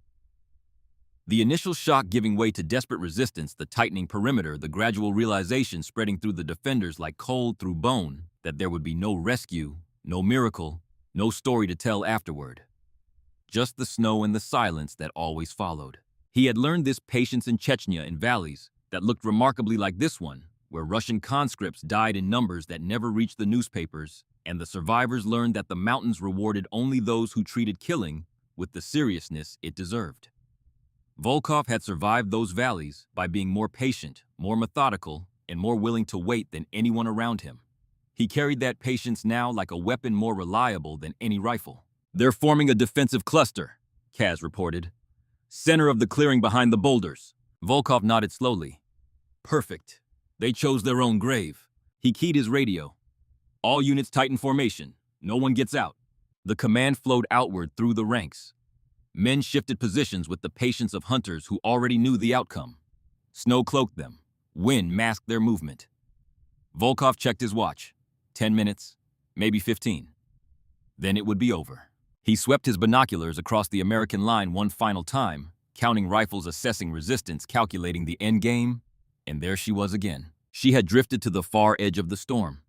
The initial shock giving way to desperate resistance, the tightening perimeter, the gradual realization spreading through the defenders like cold through bone that there would be no rescue, no miracle, no story to tell afterward. Just the snow and the silence that always followed. He had learned this patience in Chechnya, in valleys that looked remarkably like this one, where Russian conscripts died in numbers that never reached the newspapers, and the survivors learned that the mountains rewarded only those who treated killing with the seriousness it deserved. Volkov had survived those valleys by being more patient, more methodical, and more willing to wait than anyone around him. He carried that patience now like a weapon more reliable than any rifle. "They're forming a defensive cluster," Kaz reported. "Center of the clearing behind the boulders." Volkov nodded slowly. "Perfect. They chose their own grave." He keyed his radio. "All units tighten formation. No one gets out." The command flowed outward through the ranks. Men shifted positions with the patience of hunters who already knew the outcome. Snow cloaked them. Wind masked their movement. Volkov checked his watch. 10 minutes, maybe 15. Then it would be over. He swept his binoculars across the American line one final time, counting rifles, assessing resistance, calculating the end game, and there she was again. She had drifted to the far edge of the storm.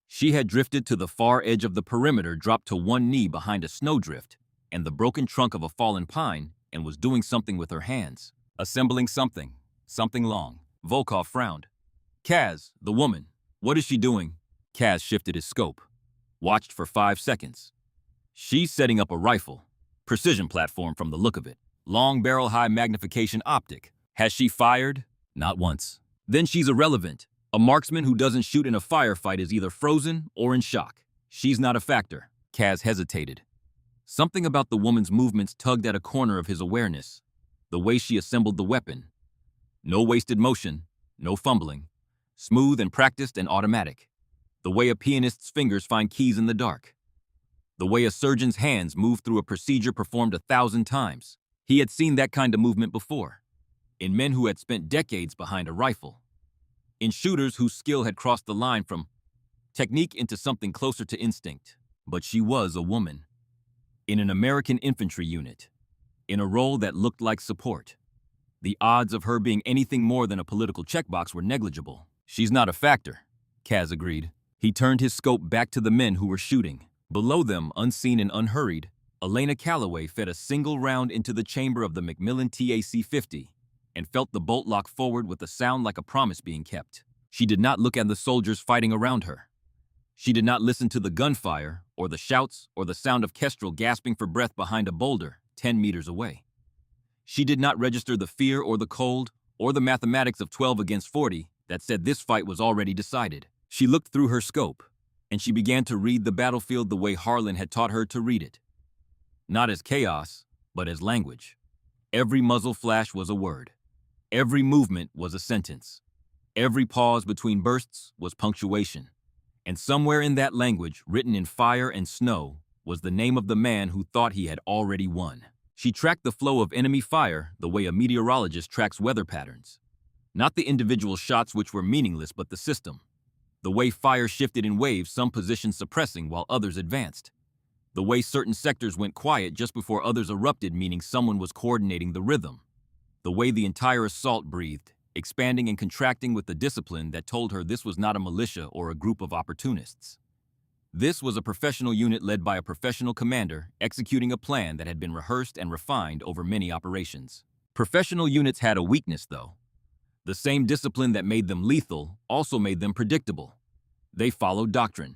She had drifted to the far edge of the perimeter, dropped to one knee behind a snowdrift and the broken trunk of a fallen pine, and was doing something with her hands. Assembling something long. Volkov frowned. "Kaz, the woman, what is she doing?" Kaz shifted his scope. Watched for 5 seconds. "She's setting up a rifle. Precision platform from the look of it. Long barrel, high magnification optic. Has she fired? Not once. Then she's irrelevant. A marksman who doesn't shoot in a firefight is either frozen or in shock. She's not a factor." Kaz hesitated. Something about the woman's movements tugged at a corner of his awareness. The way she assembled the weapon. No wasted motion, no fumbling. Smooth and practiced and automatic. The way a pianist's fingers find keys in the dark. The way a surgeon's hands move through a procedure performed 1,000 times. He had seen that kind of movement before. In men who had spent decades behind a rifle. In shooters whose skill had crossed the line from technique into something closer to instinct. But she was a woman. In an American infantry unit. In a role that looked like support. The odds of her being anything more than a political checkbox were negligible. She's not a factor, Kaz agreed. He turned his scope back to the men who were shooting. Below them, unseen and unhurried, Elena Calloway fed a single round into the chamber of the Macmillan TAC-50 and felt the bolt lock forward with a sound like a promise being kept. She did not look at the soldiers fighting around her. She did not listen to the gunfire or the shouts or the sound of Kestrel gasping for breath behind a boulder 10 meters away. She did not register the fear or the cold or the mathematics of 12 against 40 that said this fight was already decided. She looked through her scope, and she began to read the battlefield the way Harlan had taught her to read it. Not as chaos, but as language. Every muzzle flash was a word. Every movement was a sentence. Every pause between bursts was punctuation. And somewhere in that language, written in fire and snow, was the name of the man who thought he had already won. She tracked the flow of enemy fire the way a meteorologist tracks weather patterns. Not the individual shots which were meaningless, but the system. The way fire shifted in waves, some positions suppressing while others advanced. The way certain sectors went quiet just before others erupted, meaning someone was coordinating the rhythm. The way the entire assault breathed, expanding and contracting with the discipline that told her this was not a militia or a group of opportunists. This was a professional unit led by a professional commander executing a plan that had been rehearsed and refined over many operations. Professional units had a weakness, though. The same discipline that made them lethal also made them predictable. They followed doctrine.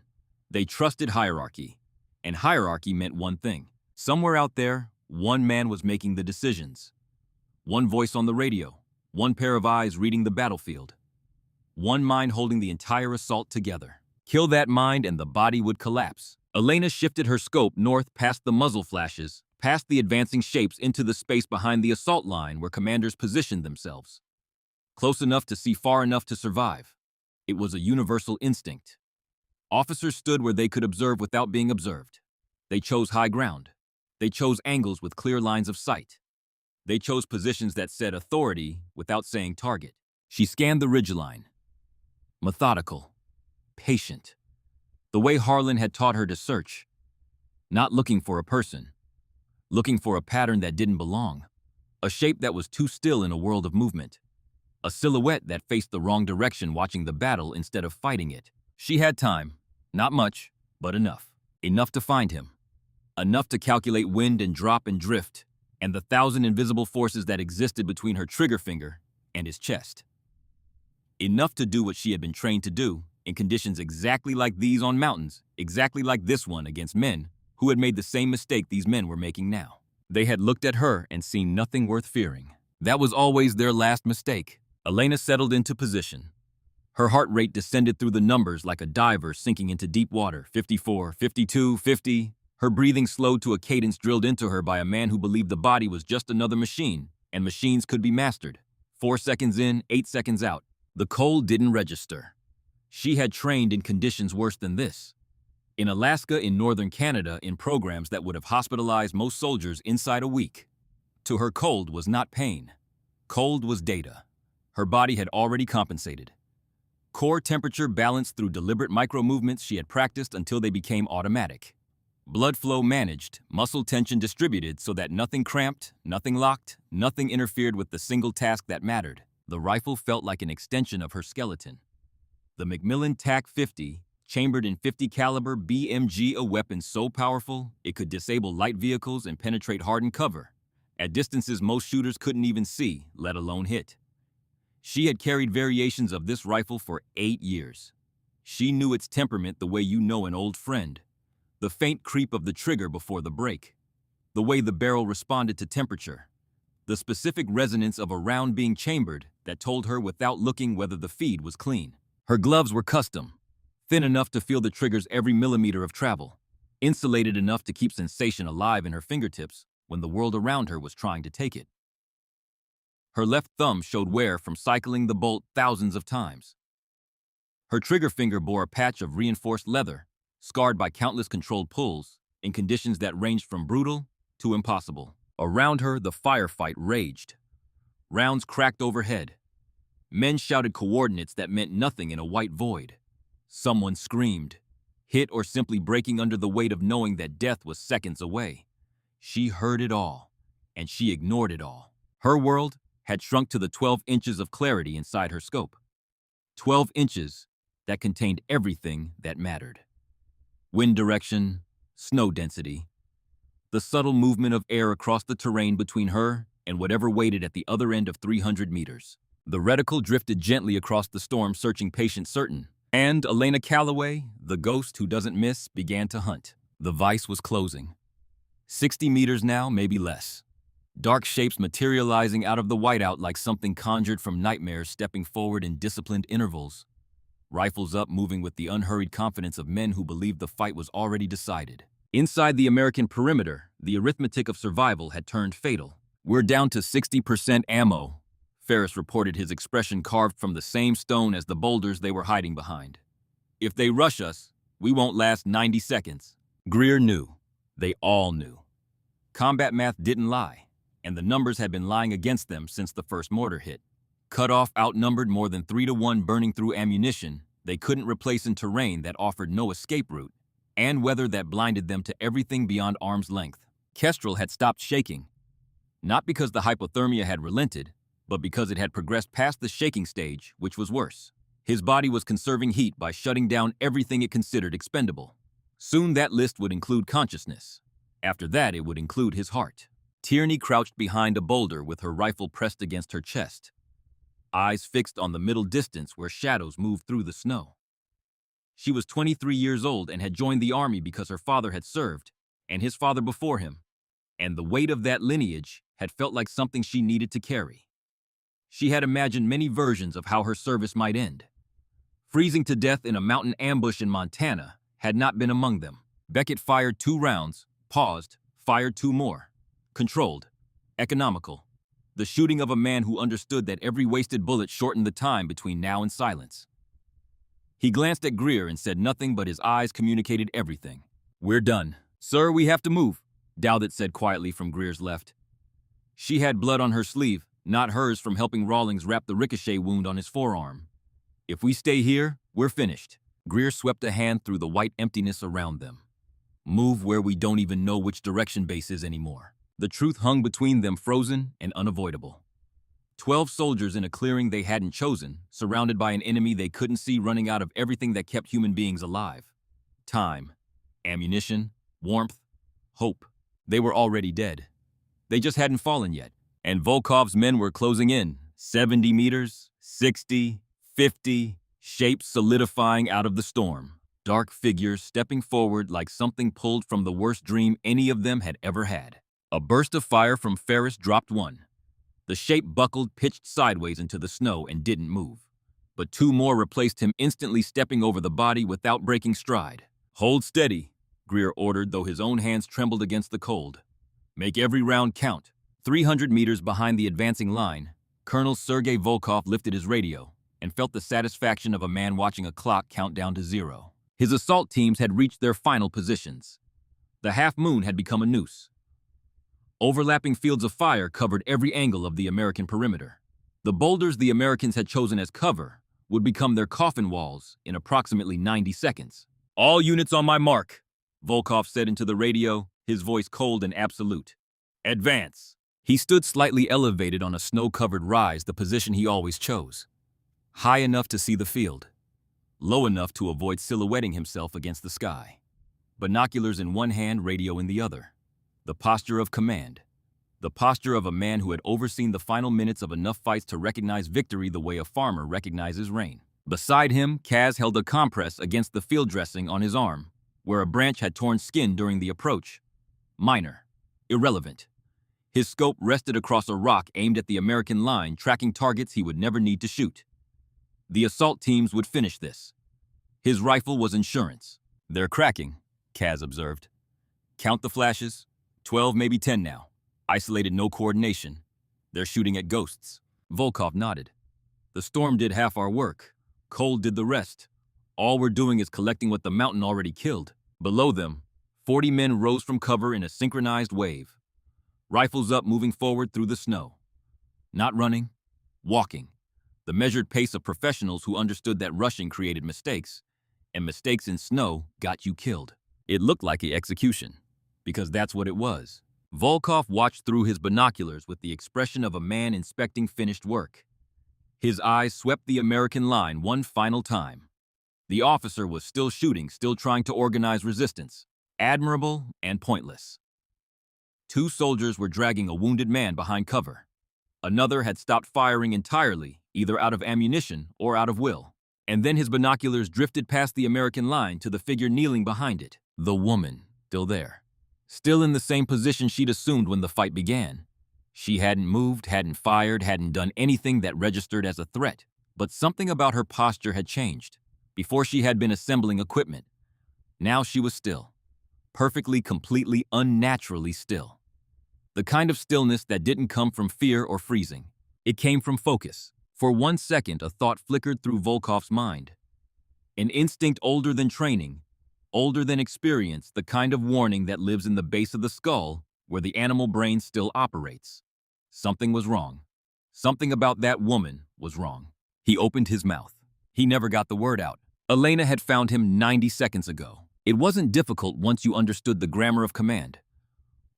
They trusted hierarchy. And hierarchy meant one thing. Somewhere out there, one man was making the decisions. One voice on the radio. One pair of eyes reading the battlefield. One mind holding the entire assault together. Kill that mind and the body would collapse. Elena shifted her scope north past the muzzle flashes, past the advancing shapes into the space behind the assault line where commanders positioned themselves. Close enough to see far enough to survive. It was a universal instinct. Officers stood where they could observe without being observed. They chose high ground. They chose angles with clear lines of sight. They chose positions that said authority without saying target. She scanned the ridgeline. Methodical. Patient. The way Harlan had taught her to search. Not looking for a person. Looking for a pattern that didn't belong. A shape that was too still in a world of movement. A silhouette that faced the wrong direction, watching the battle instead of fighting it. She had time. Not much, but enough. Enough to find him. Enough to calculate wind and drop and drift, and the 1,000 invisible forces that existed between her trigger finger and his chest. Enough to do what she had been trained to do, in conditions exactly like these on mountains, exactly like this one against men who had made the same mistake these men were making now. They had looked at her and seen nothing worth fearing. That was always their last mistake. Elena settled into position. Her heart rate descended through the numbers like a diver sinking into deep water. 54, 52, 50. Her breathing slowed to a cadence drilled into her by a man who believed the body was just another machine, and machines could be mastered. 4 seconds in, 8 seconds out. The cold didn't register. She had trained in conditions worse than this. In Alaska, in northern Canada, in programs that would have hospitalized most soldiers inside a week. To her, cold was not pain. Cold was data. Her body had already compensated. Core temperature balanced through deliberate micro-movements she had practiced until they became automatic. Blood flow managed, muscle tension distributed so that nothing cramped, nothing locked, nothing interfered with the single task that mattered. The rifle felt like an extension of her skeleton. The Macmillan TAC-50, chambered in 50 caliber BMG, a weapon so powerful it could disable light vehicles and penetrate hardened cover, at distances most shooters couldn't even see, let alone hit. She had carried variations of this rifle for 8 years. She knew its temperament the way you know an old friend. The faint creep of the trigger before the break. The way the barrel responded to temperature. The specific resonance of a round being chambered that told her without looking whether the feed was clean. Her gloves were custom, thin enough to feel the trigger's every millimeter of travel, insulated enough to keep sensation alive in her fingertips when the world around her was trying to take it. Her left thumb showed wear from cycling the bolt thousands of times. Her trigger finger bore a patch of reinforced leather, scarred by countless controlled pulls, in conditions that ranged from brutal to impossible. Around her, the firefight raged. Rounds cracked overhead. Men shouted coordinates that meant nothing in a white void. Someone screamed. hit or simply breaking under the weight of knowing that death was seconds away. She heard it all, and she ignored it all. Her world had shrunk to the 12 inches of clarity inside her scope. 12 inches that contained everything that mattered. Wind direction, snow density, the subtle movement of air across the terrain between her and whatever waited at the other end of 300 meters. The reticle drifted gently across the storm, searching patient certain. And Elena Calloway, the ghost who doesn't miss, began to hunt. The vise was closing. 60 meters now, maybe less. Dark shapes materializing out of the whiteout like something conjured from nightmares, stepping forward in disciplined intervals. Rifles up, moving with the unhurried confidence of men who believed the fight was already decided. Inside the American perimeter, the arithmetic of survival had turned fatal. "We're down to 60% ammo," Ferris reported, his expression carved from the same stone as the boulders they were hiding behind. "If they rush us, we won't last 90 seconds. Greer knew. They all knew. Combat math didn't lie, and the numbers had been lying against them since the first mortar hit. Cut off, outnumbered more than 3-1, burning through ammunition they couldn't replace in terrain that offered no escape route, and weather that blinded them to everything beyond arm's length. Kestrel had stopped shaking, not because the hypothermia had relented, but because it had progressed past the shaking stage, which was worse. His body was conserving heat by shutting down everything it considered expendable. Soon that list would include consciousness. After that, it would include his heart. Tierney crouched behind a boulder with her rifle pressed against her chest, eyes fixed on the middle distance where shadows moved through the snow. She was 23 years old and had joined the army because her father had served, and his father before him, and the weight of that lineage had felt like something she needed to carry. She had imagined many versions of how her service might end. Freezing to death in a mountain ambush in Montana had not been among them. Beckett fired 2 rounds, paused, fired 2 more. Controlled, economical. The shooting of a man who understood that every wasted bullet shortened the time between now and silence. He glanced at Greer and said nothing, but his eyes communicated everything. "We're done. Sir, we have to move," Dowdett said quietly from Greer's left. She had blood on her sleeve, not hers from helping Rawlings wrap the ricochet wound on his forearm. "If we stay here, we're finished." Greer swept a hand through the white emptiness around them. "Move where we don't even know which direction base is anymore." The truth hung between them, frozen and unavoidable. 12 soldiers in a clearing they hadn't chosen, surrounded by an enemy they couldn't see, running out of everything that kept human beings alive. Time, ammunition, warmth, hope. They were already dead. They just hadn't fallen yet. And Volkov's men were closing in. 70 meters, 60, 50, shapes solidifying out of the storm. Dark figures stepping forward like something pulled from the worst dream any of them had ever had. A burst of fire from Ferris dropped one. The shape buckled, pitched sideways into the snow, and didn't move. But 2 more replaced him, instantly stepping over the body without breaking stride. "Hold steady," Greer ordered, though his own hands trembled against the cold. "Make every round count." 300 meters behind the advancing line, Colonel Sergei Volkov lifted his radio and felt the satisfaction of a man watching a clock count down to 0. His assault teams had reached their final positions. The half moon had become a noose. Overlapping fields of fire covered every angle of the American perimeter. The boulders the Americans had chosen as cover would become their coffin walls in approximately 90 seconds. "All units on my mark," Volkov said into the radio, his voice cold and absolute. "Advance." He stood slightly elevated on a snow-covered rise, the position he always chose. High enough to see the field, low enough to avoid silhouetting himself against the sky. Binoculars in one hand, radio in the other. The posture of command. The posture of a man who had overseen the final minutes of enough fights to recognize victory the way a farmer recognizes rain. Beside him, Kaz held a compress against the field dressing on his arm, where a branch had torn skin during the approach. Minor. Irrelevant. His scope rested across a rock aimed at the American line, tracking targets he would never need to shoot. The assault teams would finish this. His rifle was insurance. "They're cracking," Kaz observed. "Count the flashes. 12, maybe 10 now. Isolated, no coordination. They're shooting at ghosts." Volkov nodded. "The storm did half our work. Cold did the rest. All we're doing is collecting what the mountain already killed." Below them, 40 men rose from cover in a synchronized wave. Rifles up, moving forward through the snow. Not running, walking. The measured pace of professionals who understood that rushing created mistakes, and mistakes in snow got you killed. It looked like an execution, because that's what it was. Volkov watched through his binoculars with the expression of a man inspecting finished work. His eyes swept the American line one final time. The officer was still shooting, still trying to organize resistance. Admirable and pointless. 2 soldiers were dragging a wounded man behind cover. Another had stopped firing entirely, either out of ammunition or out of will. And then his binoculars drifted past the American line to the figure kneeling behind it. The woman, still there. Still in the same position she'd assumed when the fight began. She hadn't moved, hadn't fired, hadn't done anything that registered as a threat. But something about her posture had changed. Before she had been assembling equipment. Now she was still. Perfectly, completely, unnaturally still. The kind of stillness that didn't come from fear or freezing. It came from focus. For 1 second, a thought flickered through Volkov's mind. An instinct older than training, older than experience, the kind of warning that lives in the base of the skull, where the animal brain still operates. Something was wrong. Something about that woman was wrong. He opened his mouth. He never got the word out. Elena had found him 90 seconds ago. It wasn't difficult once you understood the grammar of command.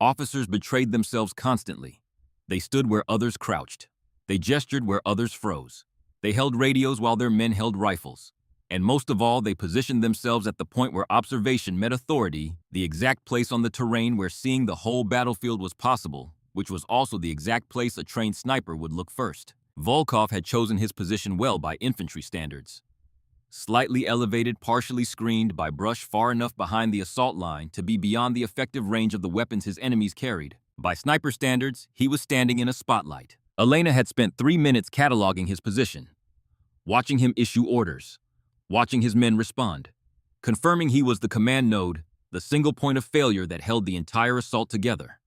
Officers betrayed themselves constantly. They stood where others crouched. They gestured where others froze. They held radios while their men held rifles. And most of all, they positioned themselves at the point where observation met authority, the exact place on the terrain where seeing the whole battlefield was possible, which was also the exact place a trained sniper would look first. Volkov had chosen his position well by infantry standards. Slightly elevated, partially screened by brush far enough behind the assault line to be beyond the effective range of the weapons his enemies carried. By sniper standards, he was standing in a spotlight. Elena had spent 3 minutes cataloging his position, watching him issue orders, watching his men respond, confirming he was the command node, the single point of failure that held the entire assault together.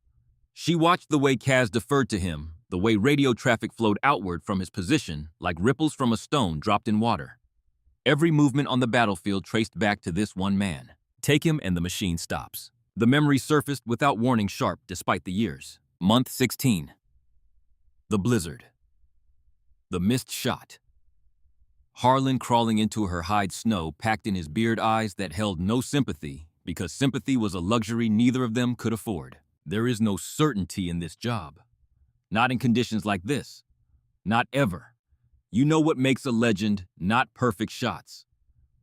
She watched the way Kaz deferred to him, the way radio traffic flowed outward from his position like ripples from a stone dropped in water. Every movement on the battlefield traced back to this one man. Take him and the machine stops. The memory surfaced without warning sharp despite the years. Month 16. The blizzard. The missed shot. Harlan crawling into her hide snow packed in his beard eyes that held no sympathy because sympathy was a luxury neither of them could afford. There is no certainty in this job. Not in conditions like this. Not ever. You know what makes a legend, not perfect shots.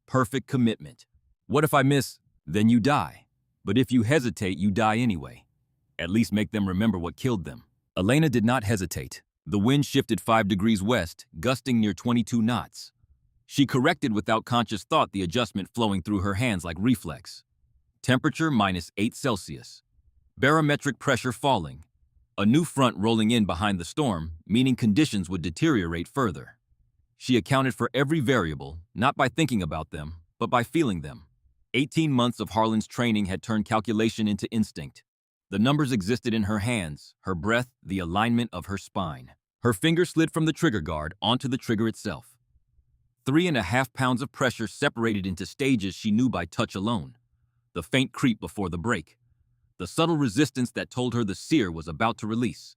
Perfect commitment. What if I miss? Then you die. But if you hesitate, you die anyway. At least make them remember what killed them. Elena did not hesitate. The wind shifted 5 degrees west, gusting near 22 knots. She corrected without conscious thought the adjustment flowing through her hands like reflex. Temperature -8 Celsius. Barometric pressure falling. A new front rolling in behind the storm, meaning conditions would deteriorate further. She accounted for every variable, not by thinking about them, but by feeling them. 18 months of Harlan's training had turned calculation into instinct. The numbers existed in her hands, her breath, the alignment of her spine. Her finger slid from the trigger guard onto the trigger itself. 3.5 pounds of pressure separated into stages she knew by touch alone. The faint creep before the break. The subtle resistance that told her the sear was about to release.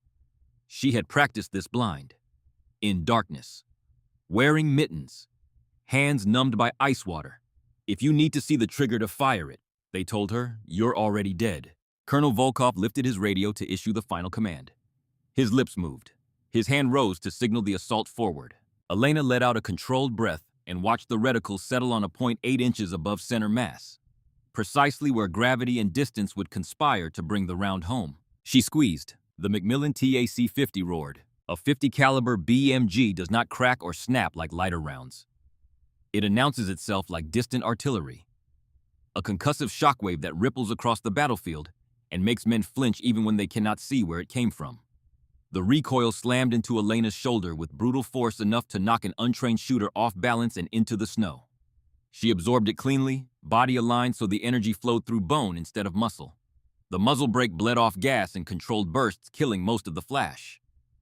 She had practiced this blind. In darkness. Wearing mittens. Hands numbed by ice water. If you need to see the trigger to fire it, they told her, you're already dead. Colonel Volkov lifted his radio to issue the final command. His lips moved. His hand rose to signal the assault forward. Elena let out a controlled breath and watched the reticle settle on a point 8 inches above center mass, precisely where gravity and distance would conspire to bring the round home. She squeezed. The Macmillan TAC-50 roared. A 50 caliber BMG does not crack or snap like lighter rounds. It announces itself like distant artillery. A concussive shockwave that ripples across the battlefield and makes men flinch even when they cannot see where it came from. The recoil slammed into Elena's shoulder with brutal force enough to knock an untrained shooter off balance and into the snow. She absorbed it cleanly, body aligned so the energy flowed through bone instead of muscle. The muzzle brake bled off gas in controlled bursts, killing most of the flash.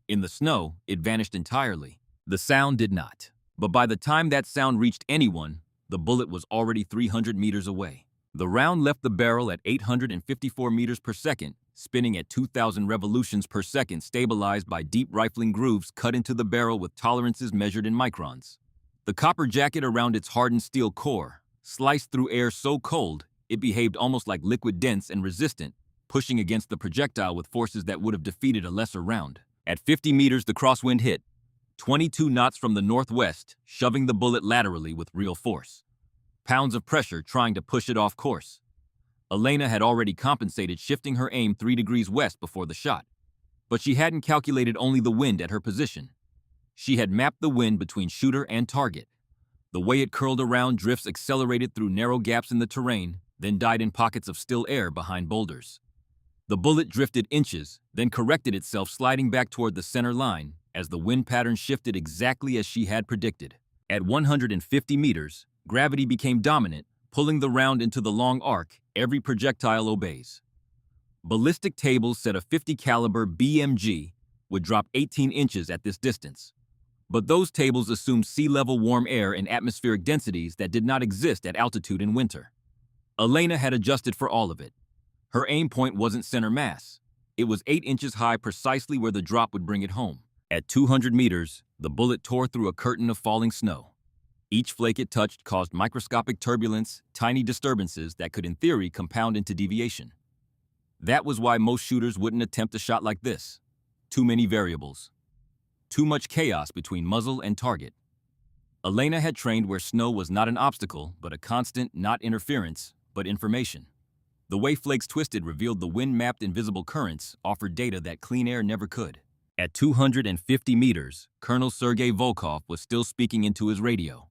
In the snow, it vanished entirely. The sound did not. But by the time that sound reached anyone, the bullet was already 300 meters away. The round left the barrel at 854 meters per second, spinning at 2,000 revolutions per second, stabilized by deep rifling grooves cut into the barrel with tolerances measured in microns. The copper jacket around its hardened steel core, sliced through air so cold it behaved almost like liquid, dense and resistant, pushing against the projectile with forces that would have defeated a lesser round. At 50 meters, the crosswind hit, 22 knots from the northwest, shoving the bullet laterally with real force. Pounds of pressure trying to push it off course. Elena had already compensated, shifting her aim 3 degrees west before the shot. But she hadn't calculated only the wind at her position. She had mapped the wind between shooter and target. The way it curled around drifts accelerated through narrow gaps in the terrain, then died in pockets of still air behind boulders. The bullet drifted inches, then corrected itself, sliding back toward the center line as the wind pattern shifted exactly as she had predicted. At 150 meters, gravity became dominant, pulling the round into the long arc. Every projectile obeys. Ballistic tables said a 50 caliber BMG would drop 18 inches at this distance. But those tables assumed sea-level warm air and atmospheric densities that did not exist at altitude in winter. Elena had adjusted for all of it. Her aim point wasn't center mass. It was 8 inches high, precisely where the drop would bring it home. At 200 meters, the bullet tore through a curtain of falling snow. Each flake it touched caused microscopic turbulence, tiny disturbances that could in theory compound into deviation. That was why most shooters wouldn't attempt a shot like this. Too many variables. Too much chaos between muzzle and target. Elena had trained where snow was not an obstacle, but a constant, not interference, but information. The way flakes twisted revealed the wind-mapped invisible currents, offered data that clean air never could. At 250 meters, Colonel Sergei Volkov was still speaking into his radio,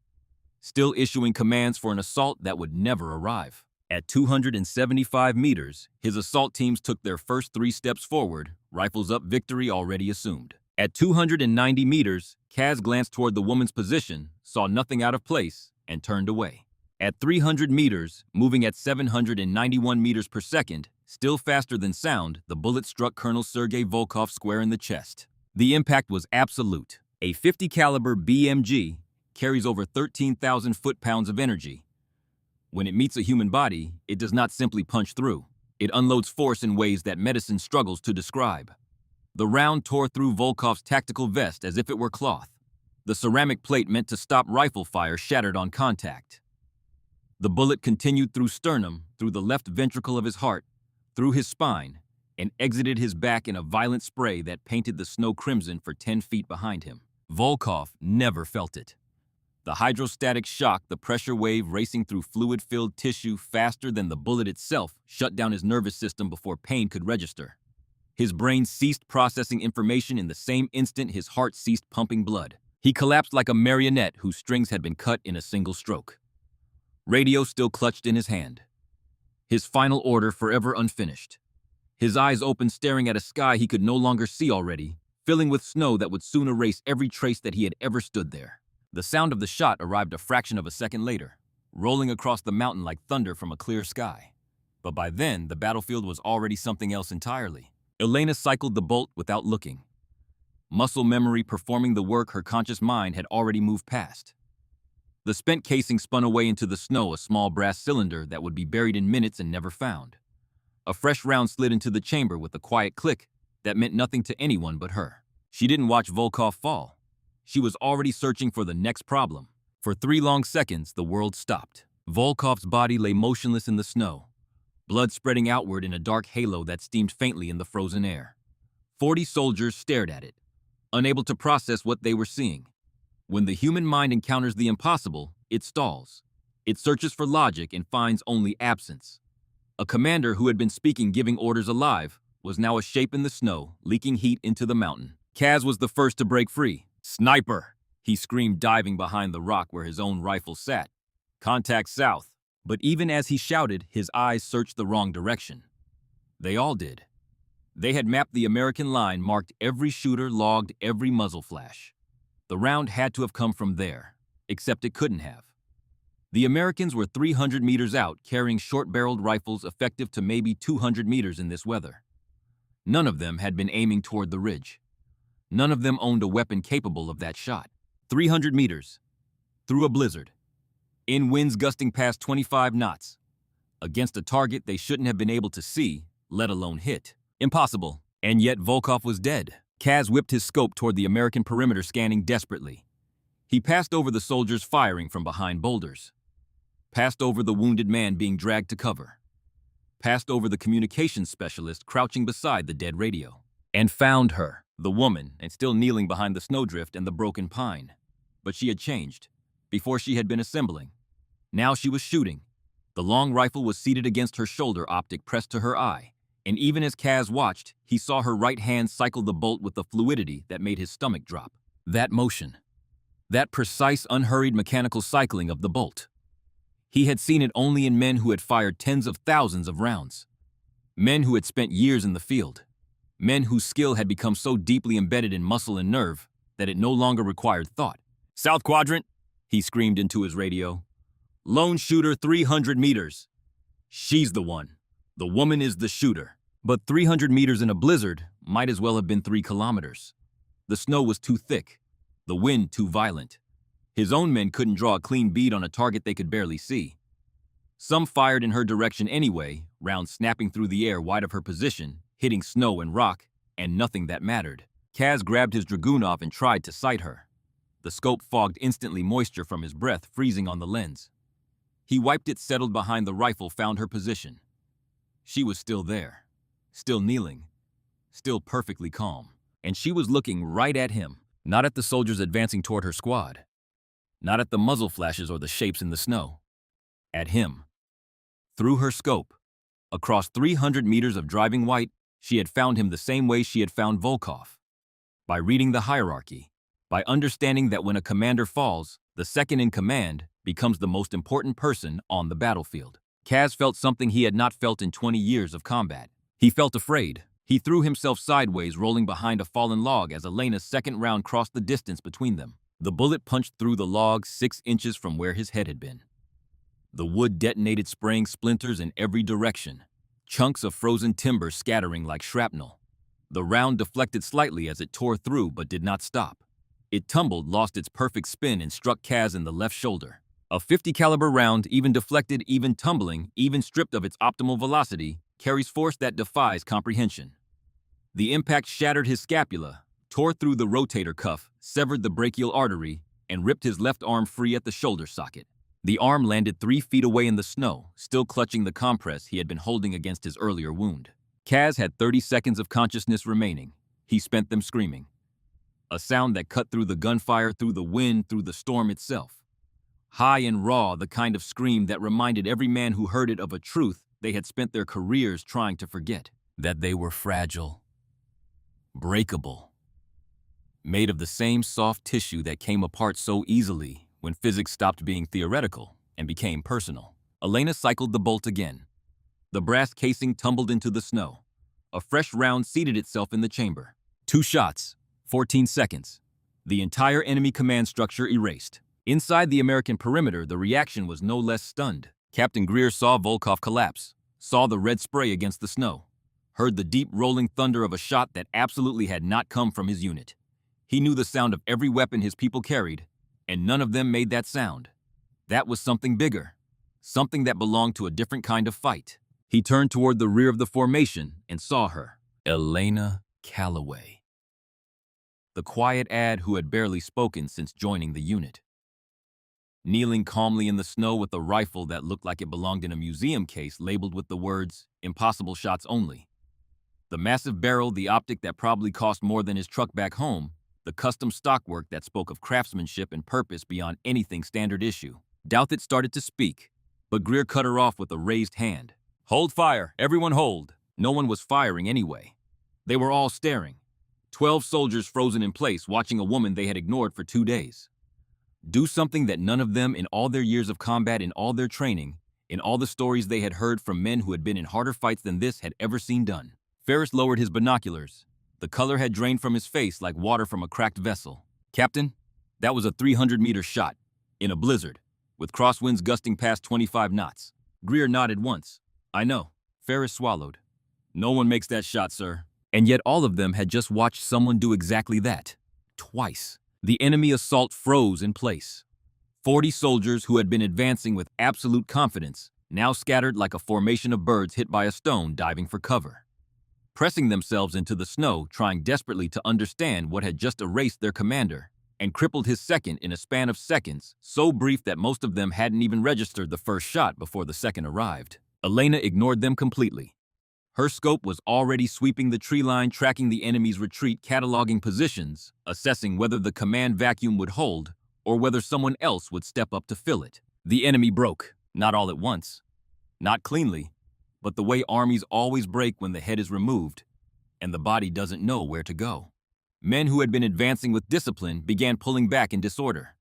still issuing commands for an assault that would never arrive. At 275 meters, his assault teams took their first 3 steps forward, rifles up, victory already assumed. At 290 meters, Kaz glanced toward the woman's position, saw nothing out of place, and turned away. At 300 meters, moving at 791 meters per second, still faster than sound, the bullet struck Colonel Sergei Volkov square in the chest. The impact was absolute. A 50 caliber BMG carries over 13,000 foot-pounds of energy. When it meets a human body, it does not simply punch through. It unloads force in ways that medicine struggles to describe. The round tore through Volkov's tactical vest as if it were cloth. The ceramic plate meant to stop rifle fire shattered on contact. The bullet continued through sternum, through the left ventricle of his heart, through his spine, and exited his back in a violent spray that painted the snow crimson for 10 feet behind him. Volkov never felt it. The hydrostatic shock, the pressure wave racing through fluid-filled tissue faster than the bullet itself, shut down his nervous system before pain could register. His brain ceased processing information in the same instant his heart ceased pumping blood. He collapsed like a marionette whose strings had been cut in a single stroke. Radio still clutched in his hand. His final order forever unfinished. His eyes open, staring at a sky he could no longer see already, filling with snow that would soon erase every trace that he had ever stood there. The sound of the shot arrived a fraction of a second later, rolling across the mountain like thunder from a clear sky. But by then, the battlefield was already something else entirely. Elena cycled the bolt without looking. Muscle memory performing the work her conscious mind had already moved past. The spent casing spun away into the snow, a small brass cylinder that would be buried in minutes and never found. A fresh round slid into the chamber with a quiet click that meant nothing to anyone but her. She didn't watch Volkov fall. She was already searching for the next problem. For 3 long seconds, the world stopped. Volkov's body lay motionless in the snow, blood spreading outward in a dark halo that steamed faintly in the frozen air. 40 soldiers stared at it, unable to process what they were seeing. When the human mind encounters the impossible, it stalls. It searches for logic and finds only absence. A commander who had been speaking, giving orders alive, was now a shape in the snow, leaking heat into the mountain. Kaz was the first to break free. "Sniper!" he screamed, diving behind the rock where his own rifle sat. "Contact south." But even as he shouted, his eyes searched the wrong direction. They all did. They had mapped the American line, marked every shooter, logged every muzzle flash. The round had to have come from there, except it couldn't have. The Americans were 300 meters out, carrying short-barreled rifles effective to maybe 200 meters in this weather. None of them had been aiming toward the ridge. None of them owned a weapon capable of that shot. 300 meters, through a blizzard, in winds gusting past 25 knots, against a target they shouldn't have been able to see, let alone hit. Impossible. And yet Volkov was dead. Kaz whipped his scope toward the American perimeter, scanning desperately. He passed over the soldiers firing from behind boulders. passed over the wounded man being dragged to cover, passed over the communications specialist crouching beside the dead radio, and found her, the woman, and still kneeling behind the snowdrift and the broken pine. But she had changed. Before she had been assembling. Now she was shooting. The long rifle was seated against her shoulder, optic pressed to her eye, and even as Kaz watched, he saw her right hand cycle the bolt with a fluidity that made his stomach drop. That motion. That precise, unhurried mechanical cycling of the bolt. He had seen it only in men who had fired tens of thousands of rounds. Men who had spent years in the field. Men whose skill had become so deeply embedded in muscle and nerve that it no longer required thought. "South quadrant," he screamed into his radio. "Lone shooter 300 meters. She's the one. The woman is the shooter." But 300 meters in a blizzard might as well have been 3 kilometers. The snow was too thick. The wind too violent. His own men couldn't draw a clean bead on a target they could barely see. Some fired in her direction anyway, rounds snapping through the air wide of her position, hitting snow and rock, and nothing that mattered. Kaz grabbed his Dragunov and tried to sight her. The scope fogged instantly, moisture from his breath freezing on the lens. He wiped it, settled behind the rifle, found her position. She was still there, still kneeling, still perfectly calm. And she was looking right at him, not at the soldiers advancing toward her squad, not at the muzzle flashes or the shapes in the snow. At him. Through her scope, across 300 meters of driving white, she had found him the same way she had found Volkov. By reading the hierarchy, by understanding that when a commander falls, the second in command becomes the most important person on the battlefield. Kaz felt something he had not felt in 20 years of combat. He felt afraid. He threw himself sideways, rolling behind a fallen log as Elena's second round crossed the distance between them. The bullet punched through the log 6 inches from where his head had been. The wood detonated, spraying splinters in every direction, chunks of frozen timber scattering like shrapnel. The round deflected slightly as it tore through but did not stop. It tumbled, lost its perfect spin, and struck Kaz in the left shoulder. A .50 caliber round, even deflected, even tumbling, even stripped of its optimal velocity, carries force that defies comprehension. The impact shattered his scapula, tore through the rotator cuff, severed the brachial artery, and ripped his left arm free at the shoulder socket. The arm landed 3 feet away in the snow, still clutching the compress he had been holding against his earlier wound. Kaz had 30 seconds of consciousness remaining. He spent them screaming. A sound that cut through the gunfire, through the wind, through the storm itself. High and raw, the kind of scream that reminded every man who heard it of a truth they had spent their careers trying to forget. That they were fragile, breakable, made of the same soft tissue that came apart so easily when physics stopped being theoretical and became personal. Elena cycled the bolt again. The brass casing tumbled into the snow. A fresh round seated itself in the chamber. 2 shots, 14 seconds. The entire enemy command structure erased. Inside the American perimeter, the reaction was no less stunned. Captain Greer saw Volkov collapse, saw the red spray against the snow, heard the deep rolling thunder of a shot that absolutely had not come from his unit. He knew the sound of every weapon his people carried, and none of them made that sound. That was something bigger, something that belonged to a different kind of fight. He turned toward the rear of the formation and saw her, Elena Calloway. The quiet ad who had barely spoken since joining the unit. Kneeling calmly in the snow with a rifle that looked like it belonged in a museum case labeled with the words, "Impossible shots only." The massive barrel, the optic that probably cost more than his truck back home, the custom stockwork that spoke of craftsmanship and purpose beyond anything standard issue. Douthit started to speak, but Greer cut her off with a raised hand. "Hold fire, everyone hold." No one was firing anyway. They were all staring. 12 soldiers frozen in place, watching a woman they had ignored for 2 days. Do something that none of them, in all their years of combat, in all their training, in all the stories they had heard from men who had been in harder fights than this, had ever seen done. Ferris lowered his binoculars. The color had drained from his face like water from a cracked vessel. "Captain, that was a 300-meter shot, in a blizzard, with crosswinds gusting past 25 knots. Greer nodded once. "I know." Ferris swallowed. "No one makes that shot, sir." And yet all of them had just watched someone do exactly that. Twice. The enemy assault froze in place. 40 soldiers who had been advancing with absolute confidence, now scattered like a formation of birds hit by a stone diving for cover. Pressing themselves into the snow, trying desperately to understand what had just erased their commander and crippled his second in a span of seconds, so brief that most of them hadn't even registered the first shot before the second arrived. Elena ignored them completely. Her scope was already sweeping the tree line, tracking the enemy's retreat, cataloging positions, assessing whether the command vacuum would hold or whether someone else would step up to fill it. The enemy broke, not all at once, not cleanly, but the way armies always break when the head is removed and the body doesn't know where to go. Men who had been advancing with discipline began pulling back in disorder.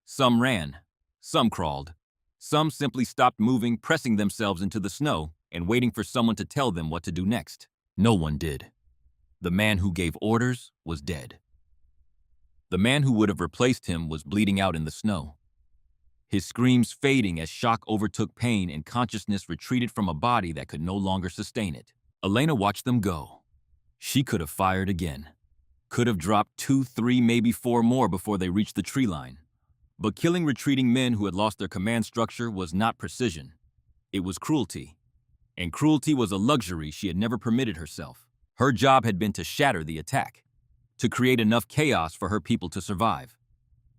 Some ran, some crawled, some simply stopped moving, pressing themselves into the snow and waiting for someone to tell them what to do next. No one did. The man who gave orders was dead. The man who would have replaced him was bleeding out in the snow, his screams fading as shock overtook pain and consciousness retreated from a body that could no longer sustain it. Elena watched them go. She could have fired again, could have dropped 2, 3, maybe 4 more before they reached the tree line. But killing retreating men who had lost their command structure was not precision. It was cruelty. And cruelty was a luxury she had never permitted herself. Her job had been to shatter the attack, to create enough chaos for her people to survive.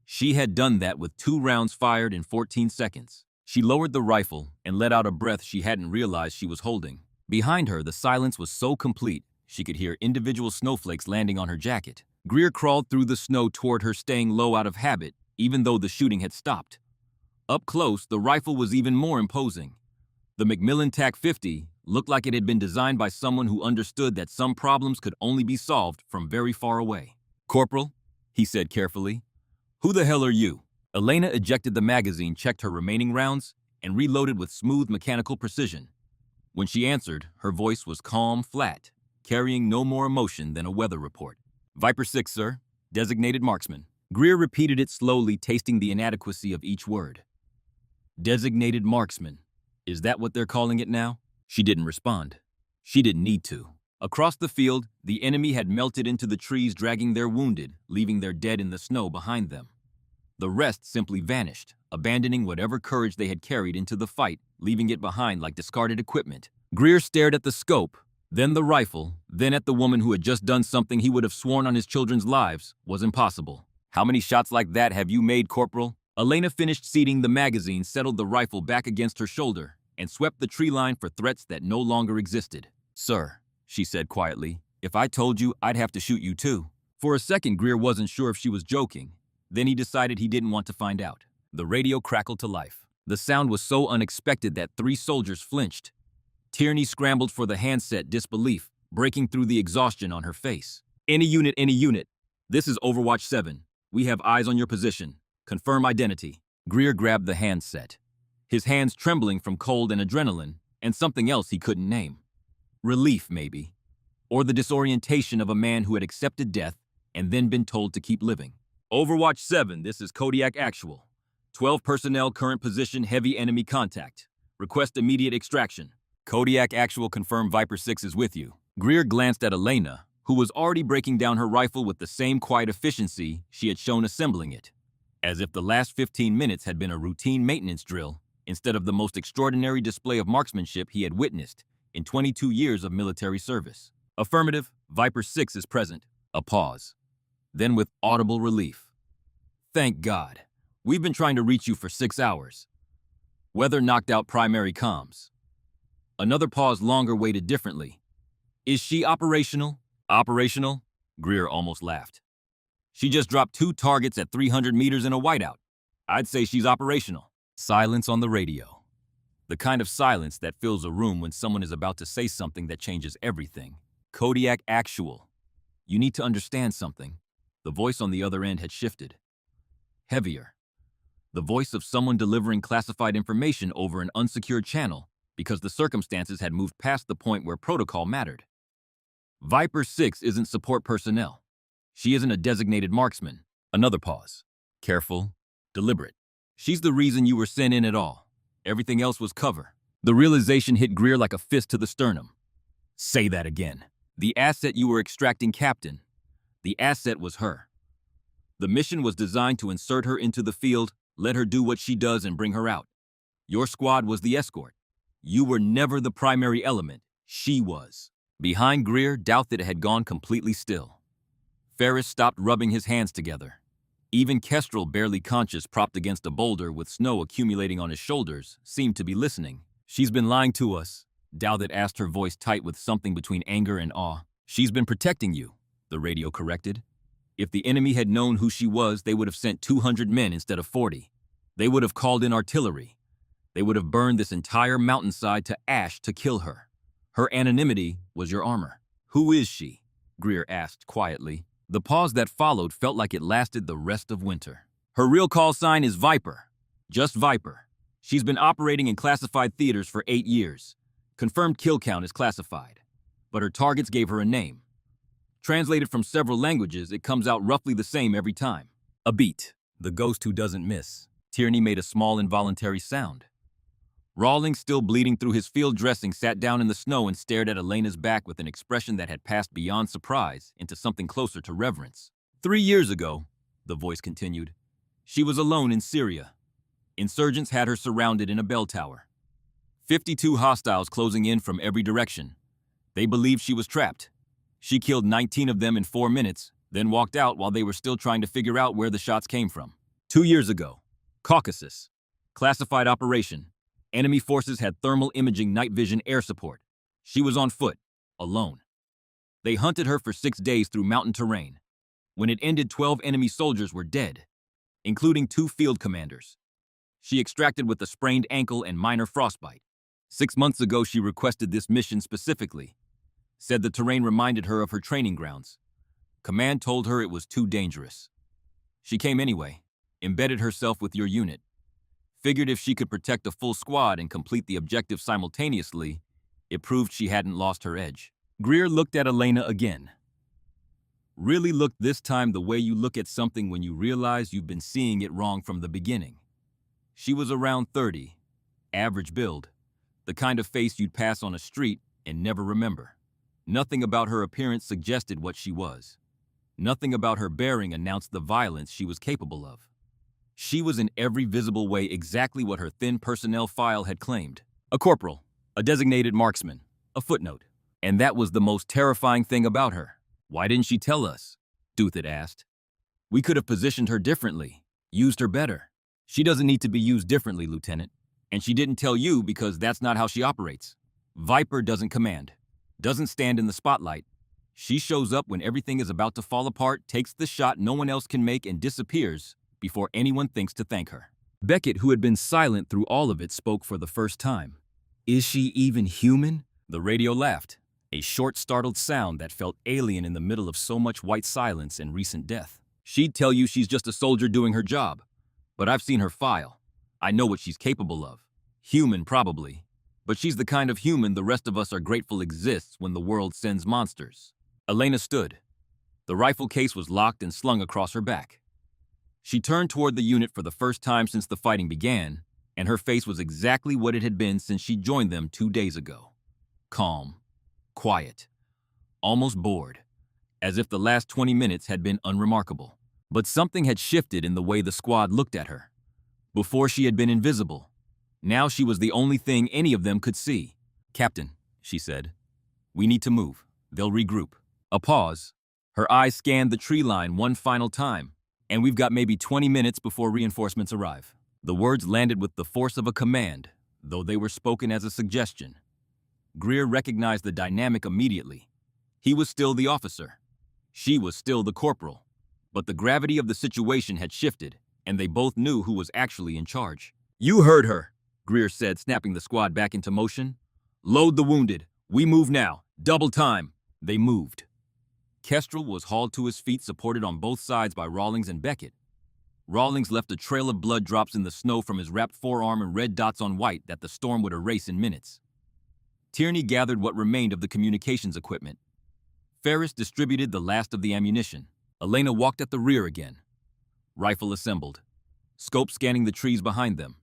She had done that with 2 rounds fired in 14 seconds. She lowered the rifle and let out a breath she hadn't realized she was holding. Behind her, the silence was so complete, she could hear individual snowflakes landing on her jacket. Greer crawled through the snow toward her, staying low out of habit, even though the shooting had stopped. Up close, the rifle was even more imposing. The Macmillan TAC-50 looked like it had been designed by someone who understood that some problems could only be solved from very far away. "Corporal," he said carefully, "who the hell are you?" Elena ejected the magazine, checked her remaining rounds, and reloaded with smooth mechanical precision. When she answered, her voice was calm, flat, carrying no more emotion than a weather report. "Viper 6, sir. Designated marksman." Greer repeated it slowly, tasting the inadequacy of each word. Designated marksman. Is that what they're calling it now? She didn't respond. She didn't need to. Across the field, the enemy had melted into the trees, dragging their wounded, leaving their dead in the snow behind them. The rest simply vanished, abandoning whatever courage they had carried into the fight, leaving it behind like discarded equipment. Greer stared at the scope, then the rifle, then at the woman who had just done something he would have sworn on his children's lives was impossible. "How many shots like that have you made, Corporal?" Elena finished seating the magazine, settled the rifle back against her shoulder, and swept the tree line for threats that no longer existed. "Sir," she said quietly, "if I told you, I'd have to shoot you too." For a second, Greer wasn't sure if she was joking. Then he decided he didn't want to find out. The radio crackled to life. The sound was so unexpected that 3 soldiers flinched. Tierney scrambled for the handset, disbelief breaking through the exhaustion on her face. Any unit. This is Overwatch 7. We have eyes on your position. Confirm identity." Greer grabbed the handset, his hands trembling from cold and adrenaline, and something else he couldn't name. Relief, maybe. Or the disorientation of a man who had accepted death and then been told to keep living. "Overwatch 7, this is Kodiak Actual. 12 personnel, current position, heavy enemy contact. Request immediate extraction." "Kodiak Actual, confirm Viper 6 is with you." Greer glanced at Elena, who was already breaking down her rifle with the same quiet efficiency she had shown assembling it, as if the last 15 minutes had been a routine maintenance drill instead of the most extraordinary display of marksmanship he had witnessed in 22 years of military service. "Affirmative, Viper 6 is present." A pause. Then with audible relief, "Thank God. We've been trying to reach you for 6 hours. Weather knocked out primary comms." Another pause, longer, weighted differently. "Is she operational?" "Operational?" Greer almost laughed. "She just dropped 2 targets at 300 meters in a whiteout. I'd say she's operational." Silence on the radio. The kind of silence that fills a room when someone is about to say something that changes everything. "Kodiak Actual. You need to understand something." The voice on the other end had shifted. Heavier. The voice of someone delivering classified information over an unsecured channel because the circumstances had moved past the point where protocol mattered. "Viper 6 isn't support personnel. She isn't a designated marksman." Another pause. Careful, deliberate. "She's the reason you were sent in at all. Everything else was cover." The realization hit Greer like a fist to the sternum. "Say that again." "The asset you were extracting, Captain. The asset was her. The mission was designed to insert her into the field, let her do what she does and bring her out. Your squad was the escort. You were never the primary element. She was." Behind Greer, doubt that it had gone completely still. Ferris stopped rubbing his hands together. Even Kestrel, barely conscious, propped against a boulder with snow accumulating on his shoulders, seemed to be listening. "She's been lying to us," Dowdett asked, her voice tight with something between anger and awe. "She's been protecting you," the radio corrected. "If the enemy had known who she was, they would have sent 200 men instead of 40. They would have called in artillery. They would have burned this entire mountainside to ash to kill her. Her anonymity was your armor." "Who is she?" Greer asked quietly. The pause that followed felt like it lasted the rest of winter. "Her real call sign is Viper. Just Viper. She's been operating in classified theaters for 8 years. Confirmed kill count is classified. But her targets gave her a name. Translated from several languages, it comes out roughly the same every time. A beat. The ghost who doesn't miss." Tierney made a small involuntary sound. Rawlings, still bleeding through his field dressing, sat down in the snow and stared at Elena's back with an expression that had passed beyond surprise into something closer to reverence. 3 years ago, the voice continued, she was alone in Syria. Insurgents had her surrounded in a bell tower. 52 hostiles closing in from every direction. They believed she was trapped. She killed 19 of them in 4 minutes, then walked out while they were still trying to figure out where the shots came from. 2 years ago, Caucasus. Classified operation. Enemy forces had thermal imaging night vision air support. She was on foot, alone. They hunted her for 6 days through mountain terrain. When it ended, 12 enemy soldiers were dead, including 2 field commanders. She extracted with a sprained ankle and minor frostbite. 6 months ago, she requested this mission specifically. Said the terrain reminded her of her training grounds. Command told her it was too dangerous. She came anyway, embedded herself with your unit. Figured if she could protect a full squad and complete the objective simultaneously, it proved she hadn't lost her edge. Greer looked at Elena again. Really looked this time the way you look at something when you realize you've been seeing it wrong from the beginning. She was around 30, average build, the kind of face you'd pass on a street and never remember. Nothing about her appearance suggested what she was. Nothing about her bearing announced the violence she was capable of. She was in every visible way exactly what her thin personnel file had claimed. A corporal, a designated marksman, a footnote. And that was the most terrifying thing about her. "Why didn't she tell us?" Dowdett asked. "We could have positioned her differently, used her better." "She doesn't need to be used differently, Lieutenant. And she didn't tell you because that's not how she operates. Viper doesn't command, doesn't stand in the spotlight. She shows up when everything is about to fall apart, takes the shot no one else can make, and disappears before anyone thinks to thank her." Beckett, who had been silent through all of it, spoke for the first time. "Is she even human?" The radio laughed, a short, startled sound that felt alien in the middle of so much white silence and recent death. "She'd tell you she's just a soldier doing her job. But I've seen her file. I know what she's capable of. Human, probably. But she's the kind of human the rest of us are grateful exists when the world sends monsters." Elena stood. The rifle case was locked and slung across her back. She turned toward the unit for the first time since the fighting began, and her face was exactly what it had been since she joined them 2 days ago. Calm, quiet, almost bored, as if the last 20 minutes had been unremarkable. But something had shifted in the way the squad looked at her. Before she had been invisible. Now she was the only thing any of them could see. "Captain," she said, "we need to move. They'll regroup." A pause. Her eyes scanned the tree line one final time. "And we've got maybe 20 minutes before reinforcements arrive." The words landed with the force of a command, though they were spoken as a suggestion. Greer recognized the dynamic immediately. He was still the officer. She was still the corporal. But the gravity of the situation had shifted, and they both knew who was actually in charge. "You heard her," Greer said, snapping the squad back into motion. "Load the wounded. We move now. Double time." They moved. Kestrel was hauled to his feet, supported on both sides by Rawlings and Beckett. Rawlings left a trail of blood drops in the snow from his wrapped forearm and red dots on white that the storm would erase in minutes. Tierney gathered what remained of the communications equipment. Ferris distributed the last of the ammunition. Elena walked at the rear again. Rifle assembled. Scope scanning the trees behind them.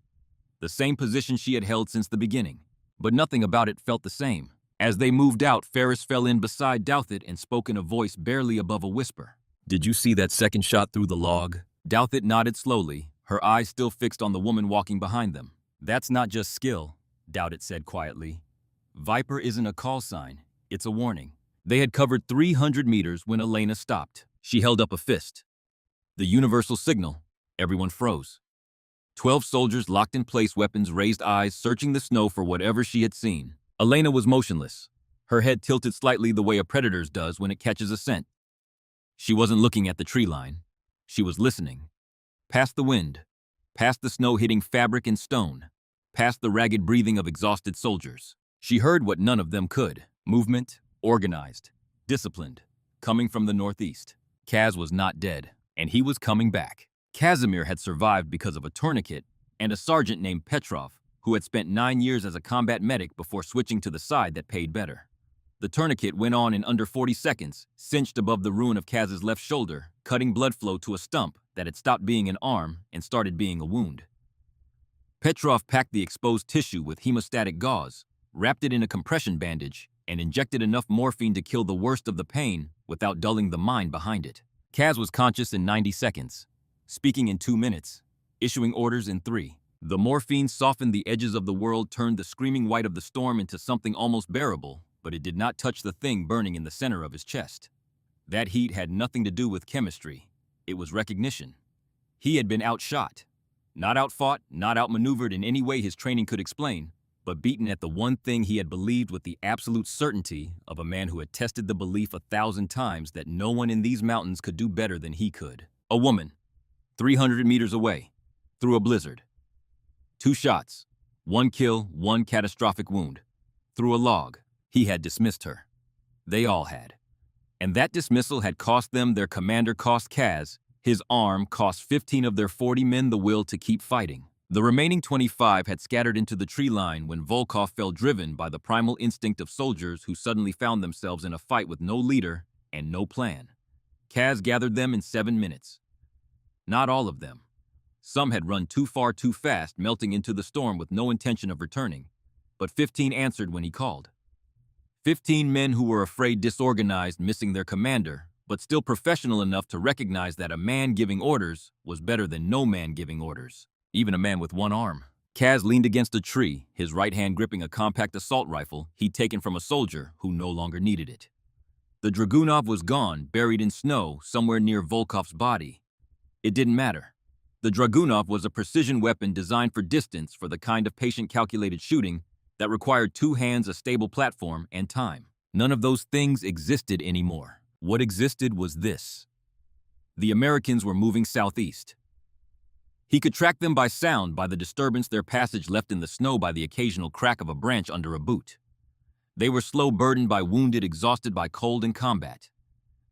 The same position she had held since the beginning. But nothing about it felt the same. As they moved out, Ferris fell in beside Dowdett and spoke in a voice barely above a whisper. "Did you see that second shot through the log?" Dowdett nodded slowly, her eyes still fixed on the woman walking behind them. "That's not just skill," Dowdett said quietly. "Viper isn't a call sign, it's a warning." They had covered 300 meters when Elena stopped. She held up a fist. The universal signal. Everyone froze. 12 soldiers locked in place, weapons raised, eyes searching the snow for whatever she had seen. Elena was motionless, her head tilted slightly the way a predator's does when it catches a scent. She wasn't looking at the tree line. She was listening. Past the wind, past the snow hitting fabric and stone, past the ragged breathing of exhausted soldiers. She heard what none of them could. Movement, organized, disciplined, coming from the northeast. Kaz was not dead, and he was coming back. Casimir had survived because of a tourniquet and a sergeant named Petrov, who had spent 9 years as a combat medic before switching to the side that paid better. The tourniquet went on in under 40 seconds, cinched above the ruin of Kaz's left shoulder, cutting blood flow to a stump that had stopped being an arm and started being a wound. Petrov packed the exposed tissue with hemostatic gauze, wrapped it in a compression bandage, and injected enough morphine to kill the worst of the pain without dulling the mind behind it. Kaz was conscious in 90 seconds, speaking in 2 minutes, issuing orders in 3. The morphine softened the edges of the world, turned the screaming white of the storm into something almost bearable, but it did not touch the thing burning in the center of his chest. That heat had nothing to do with chemistry. It was recognition. He had been outshot. Not outfought, not outmaneuvered in any way his training could explain, but beaten at the one thing he had believed with the absolute certainty of a man who had tested the belief 1,000 times that no one in these mountains could do better than he could. A woman, 300 meters away, through a blizzard. 2 shots, 1 kill, 1 catastrophic wound. Through a log, he had dismissed her. They all had. And that dismissal had cost them their commander, cost Kaz his arm, cost 15 of their 40 men the will to keep fighting. The remaining 25 had scattered into the tree line when Volkov fell, driven by the primal instinct of soldiers who suddenly found themselves in a fight with no leader and no plan. Kaz gathered them in 7 minutes. Not all of them. Some had run too far too fast, melting into the storm with no intention of returning. But 15 answered when he called. 15 men who were afraid, disorganized, missing their commander, but still professional enough to recognize that a man giving orders was better than no man giving orders. Even a man with 1 arm. Kaz leaned against a tree, his right hand gripping a compact assault rifle he'd taken from a soldier who no longer needed it. The Dragunov was gone, buried in snow somewhere near Volkov's body. It didn't matter. The Dragunov was a precision weapon designed for distance, for the kind of patient-calculated shooting that required 2 hands, a stable platform, and time. None of those things existed anymore. What existed was this. The Americans were moving southeast. He could track them by sound, by the disturbance their passage left in the snow, by the occasional crack of a branch under a boot. They were slow, burdened by wounded, exhausted by cold and combat.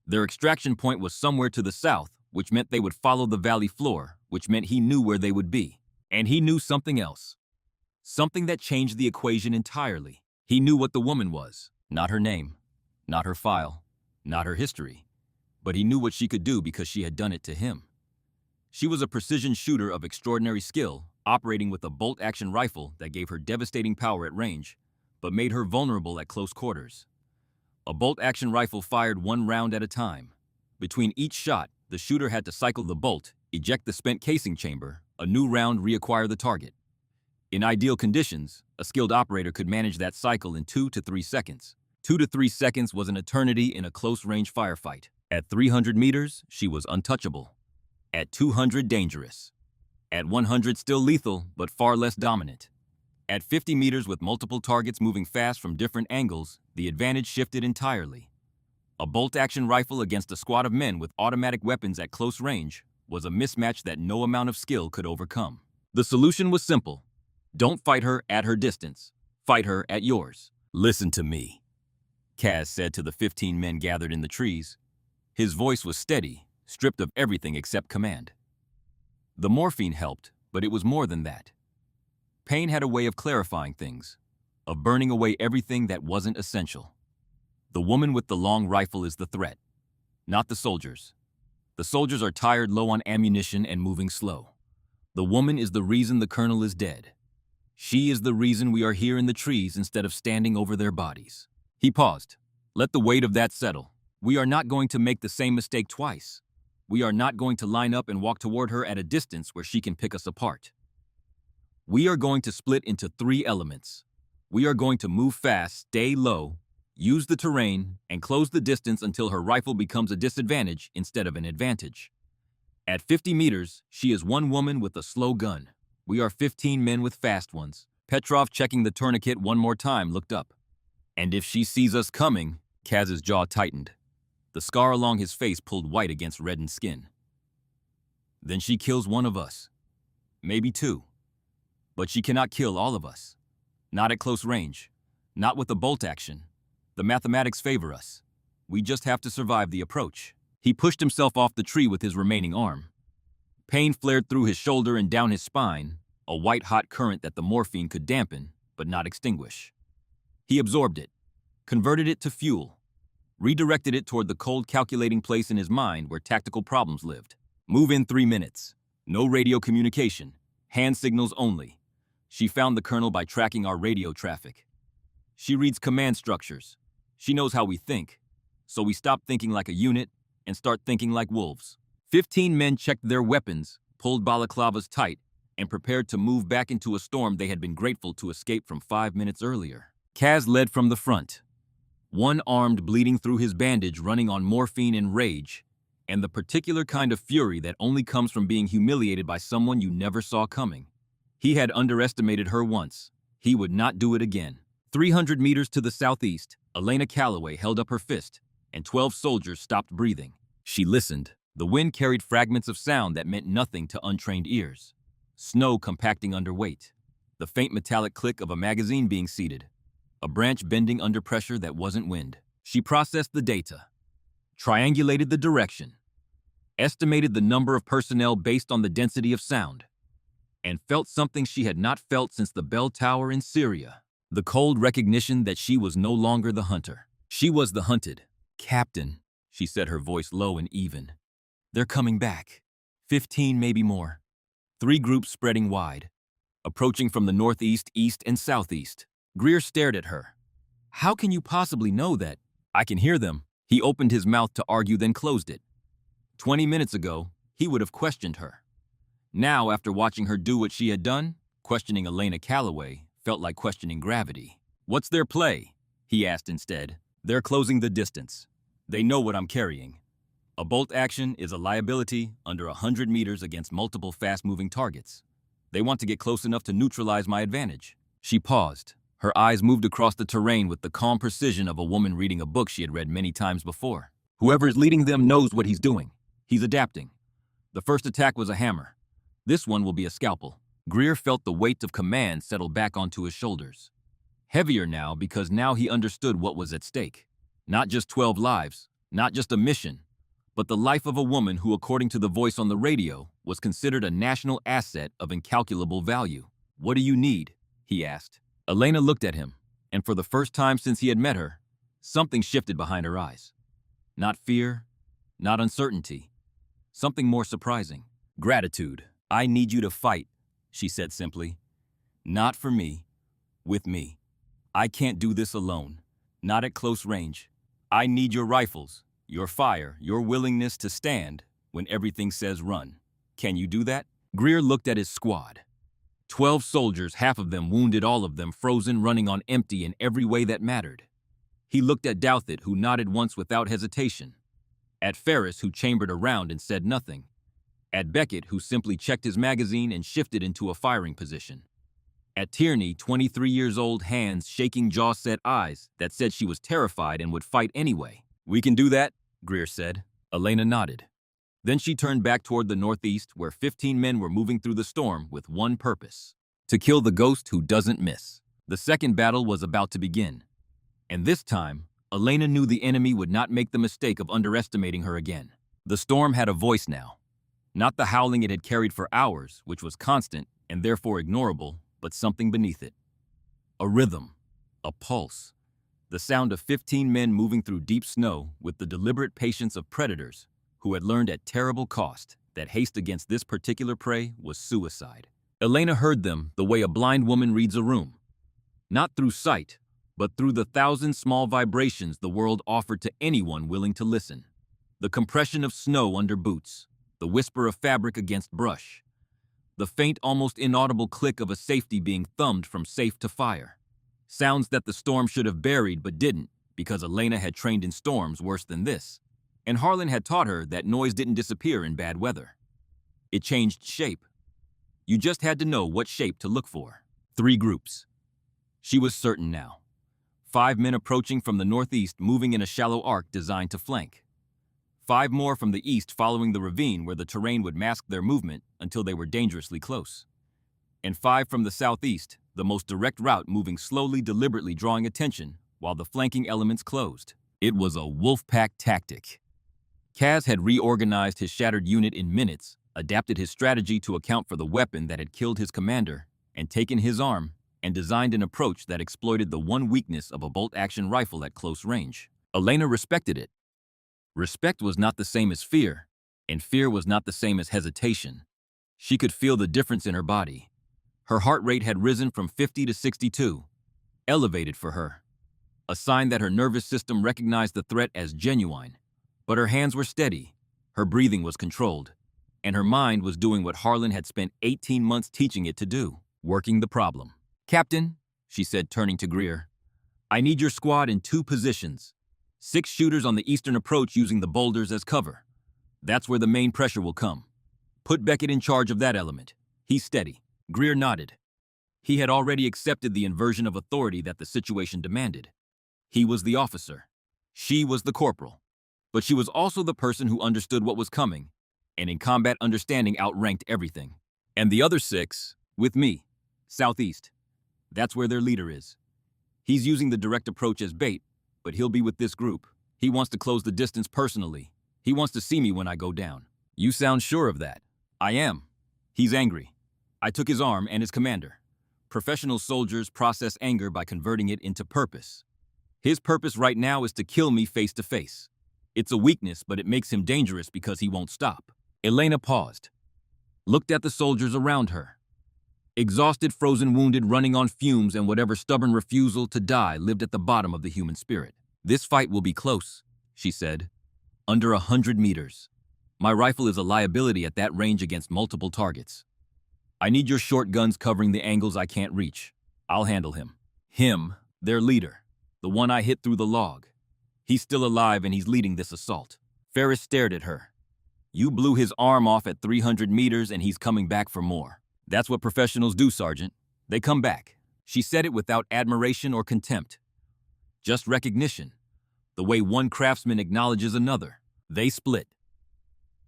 Their extraction point was somewhere to the south, which meant they would follow the valley floor, which meant he knew where they would be. And he knew something else. Something that changed the equation entirely. He knew what the woman was. Not her name, not her file, not her history. But he knew what she could do because she had done it to him. She was a precision shooter of extraordinary skill, operating with a bolt-action rifle that gave her devastating power at range, but made her vulnerable at close quarters. A bolt-action rifle fired 1 round at a time. Between each shot, the shooter had to cycle the bolt, eject the spent casing chamber, a new round reacquire the target. In ideal conditions, a skilled operator could manage that cycle in 2 to 3 seconds. 2 to 3 seconds was an eternity in a close-range firefight. At 300 meters, she was untouchable. At 200, dangerous. At 100, still lethal, but far less dominant. At 50 meters, with multiple targets moving fast from different angles, the advantage shifted entirely. A bolt-action rifle against a squad of men with automatic weapons at close range was a mismatch that no amount of skill could overcome. The solution was simple. Don't fight her at her distance. Fight her at yours. Listen to me, Kaz said to the 15 men gathered in the trees. His voice was steady, stripped of everything except command. The morphine helped, but it was more than that. Pain had a way of clarifying things, of burning away everything that wasn't essential. The woman with the long rifle is the threat, not the soldiers. The soldiers are tired, low on ammunition, and moving slow. The woman is the reason the colonel is dead. She is the reason we are here in the trees instead of standing over their bodies. He paused. Let the weight of that settle. We are not going to make the same mistake twice. We are not going to line up and walk toward her at a distance where she can pick us apart. We are going to split into 3 elements. We are going to move fast, stay low, use the terrain, and close the distance until her rifle becomes a disadvantage instead of an advantage. At 50 meters, she is one woman with a slow gun. We are 15 men with fast ones. Petrov, checking the tourniquet one more time, looked up. And if she sees us coming, Kaz's jaw tightened. The scar along his face pulled white against reddened skin. Then she kills one of us. Maybe two. But she cannot kill all of us. Not at close range. Not with a bolt action. The mathematics favor us. We just have to survive the approach. He pushed himself off the tree with his remaining arm. Pain flared through his shoulder and down his spine, a white-hot current that the morphine could dampen, but not extinguish. He absorbed it, converted it to fuel, redirected it toward the cold, calculating place in his mind where tactical problems lived. Move in 3 minutes. No radio communication. Hand signals only. She found the colonel by tracking our radio traffic. She reads command structures. She knows how we think. So we stop thinking like a unit and start thinking like wolves. 15 men checked their weapons, pulled balaclavas tight, and prepared to move back into a storm they had been grateful to escape from 5 minutes earlier. Kaz led from the front, one-armed, bleeding through his bandage, running on morphine and rage, and the particular kind of fury that only comes from being humiliated by someone you never saw coming. He had underestimated her once. He would not do it again. 300 meters to the southeast, Elena Calloway held up her fist, and 12 soldiers stopped breathing. She listened. The wind carried fragments of sound that meant nothing to untrained ears. Snow compacting under weight. The faint metallic click of a magazine being seated. A branch bending under pressure that wasn't wind. She processed the data, triangulated the direction, estimated the number of personnel based on the density of sound, and felt something she had not felt since the bell tower in Syria. The cold recognition that she was no longer the hunter. She was the hunted. "Captain," she said, her voice low and even. "They're coming back. 15, maybe more." 3 groups spreading wide, approaching from the northeast, east, and southeast. Greer stared at her. "How can you possibly know that?" "I can hear them." He opened his mouth to argue, then closed it. 20 minutes ago, he would have questioned her. Now, after watching her do what she had done, questioning Elena Calloway felt like questioning gravity. "What's their play?" he asked instead. "They're closing the distance. They know what I'm carrying. A bolt action is a liability under 100 meters against multiple fast-moving targets. They want to get close enough to neutralize my advantage." She paused. Her eyes moved across the terrain with the calm precision of a woman reading a book she had read many times before. "Whoever is leading them knows what he's doing. He's adapting. The first attack was a hammer. This one will be a scalpel." Greer felt the weight of command settle back onto his shoulders. Heavier now, because now he understood what was at stake. Not just 12 lives, not just a mission, but the life of a woman who, according to the voice on the radio, was considered a national asset of incalculable value. "What do you need?" he asked. Elena looked at him, and for the first time since he had met her, something shifted behind her eyes. Not fear, not uncertainty, something more surprising. "Gratitude. I need you to fight," she said simply. "Not for me, with me. I can't do this alone, not at close range. I need your rifles, your fire, your willingness to stand when everything says run. Can you do that?" Greer looked at his squad. 12 soldiers, half of them wounded, all of them frozen, running on empty in every way that mattered. He looked at Douthit, who nodded once without hesitation. At Ferris, who chambered around and said nothing. At Beckett, who simply checked his magazine and shifted into a firing position. At Tierney, 23 years old, hands shaking, jaw-set eyes that said she was terrified and would fight anyway. "We can do that," Greer said. Elena nodded. Then she turned back toward the northeast, where 15 men were moving through the storm with one purpose: to kill the ghost who doesn't miss. The second battle was about to begin. And this time, Elena knew the enemy would not make the mistake of underestimating her again. The storm had a voice now. Not the howling it had carried for hours, which was constant and therefore ignorable, but something beneath it. A rhythm, a pulse. The sound of 15 men moving through deep snow with the deliberate patience of predators who had learned at terrible cost that haste against this particular prey was suicide. Elena heard them the way a blind woman reads a room. Not through sight, but through the thousand small vibrations the world offered to anyone willing to listen. The compression of snow under boots, the whisper of fabric against brush, the faint, almost inaudible click of a safety being thumbed from safe to fire. Sounds that the storm should have buried but didn't, because Elena had trained in storms worse than this. And Harlan had taught her that noise didn't disappear in bad weather. It changed shape. You just had to know what shape to look for. 3 groups. She was certain now. 5 men approaching from the northeast, moving in a shallow arc designed to flank. 5 more from the east following the ravine where the terrain would mask their movement until they were dangerously close. And 5 from the southeast, the most direct route, moving slowly, deliberately drawing attention while the flanking elements closed. It was a wolf pack tactic. Kaz had reorganized his shattered unit in minutes, adapted his strategy to account for the weapon that had killed his commander, and taken his arm, and designed an approach that exploited the one weakness of a bolt-action rifle at close range. Elena respected it. Respect was not the same as fear, and fear was not the same as hesitation. She could feel the difference in her body. Her heart rate had risen from 50 to 62, elevated for her, a sign that her nervous system recognized the threat as genuine. But her hands were steady, her breathing was controlled, and her mind was doing what Harlan had spent 18 months teaching it to do, working the problem. "Captain," she said, turning to Greer, "I need your squad in 2 positions. 6 shooters on the eastern approach using the boulders as cover. That's where the main pressure will come. Put Beckett in charge of that element. He's steady." Greer nodded. He had already accepted the inversion of authority that the situation demanded. He was the officer. She was the corporal. But she was also the person who understood what was coming, and in combat understanding outranked everything. "And the other 6, with me, southeast. That's where their leader is. He's using the direct approach as bait, but he'll be with this group. He wants to close the distance personally. He wants to see me when I go down." "You sound sure of that." "I am." He's angry. I took his arm and his commander. Professional soldiers process anger by converting it into purpose. His purpose right now is to kill me face to face. It's a weakness, but it makes him dangerous because he won't stop. Elena paused, looked at the soldiers around her. Exhausted, frozen, wounded, running on fumes, and whatever stubborn refusal to die lived at the bottom of the human spirit. "This fight will be close," she said. "Under 100 meters. My rifle is a liability at that range against multiple targets. I need your short guns covering the angles I can't reach. I'll handle him." Him, their leader, the one I hit through the log. He's still alive and he's leading this assault. Ferris stared at her. "You blew his arm off at 300 meters and he's coming back for more. That's what professionals do, Sergeant. They come back." She said it without admiration or contempt. Just recognition. The way one craftsman acknowledges another. They split.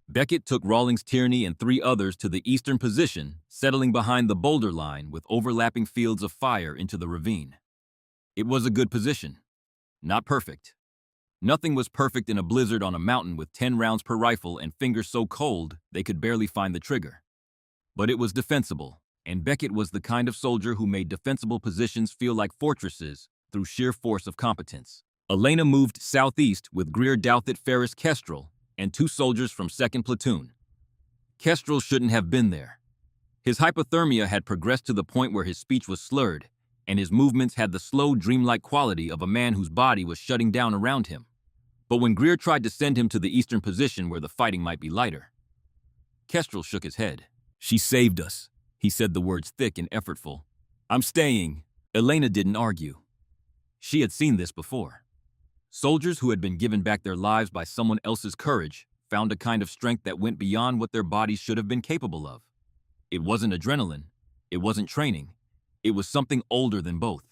Beckett took Rawlings, Tierney, and 3 others to the eastern position, settling behind the boulder line with overlapping fields of fire into the ravine. It was a good position. Not perfect. Nothing was perfect in a blizzard on a mountain with 10 rounds per rifle and fingers so cold they could barely find the trigger. But it was defensible, and Beckett was the kind of soldier who made defensible positions feel like fortresses through sheer force of competence. Elena moved southeast with Greer, Douthit, Ferris, Kestrel, and 2 soldiers from 2nd Platoon. Kestrel shouldn't have been there. His hypothermia had progressed to the point where his speech was slurred, and his movements had the slow, dreamlike quality of a man whose body was shutting down around him. But when Greer tried to send him to the eastern position where the fighting might be lighter, Kestrel shook his head. "She saved us," he said, the words thick and effortful. "I'm staying." Elena didn't argue. She had seen this before. Soldiers who had been given back their lives by someone else's courage found a kind of strength that went beyond what their bodies should have been capable of. It wasn't adrenaline. It wasn't training. It was something older than both.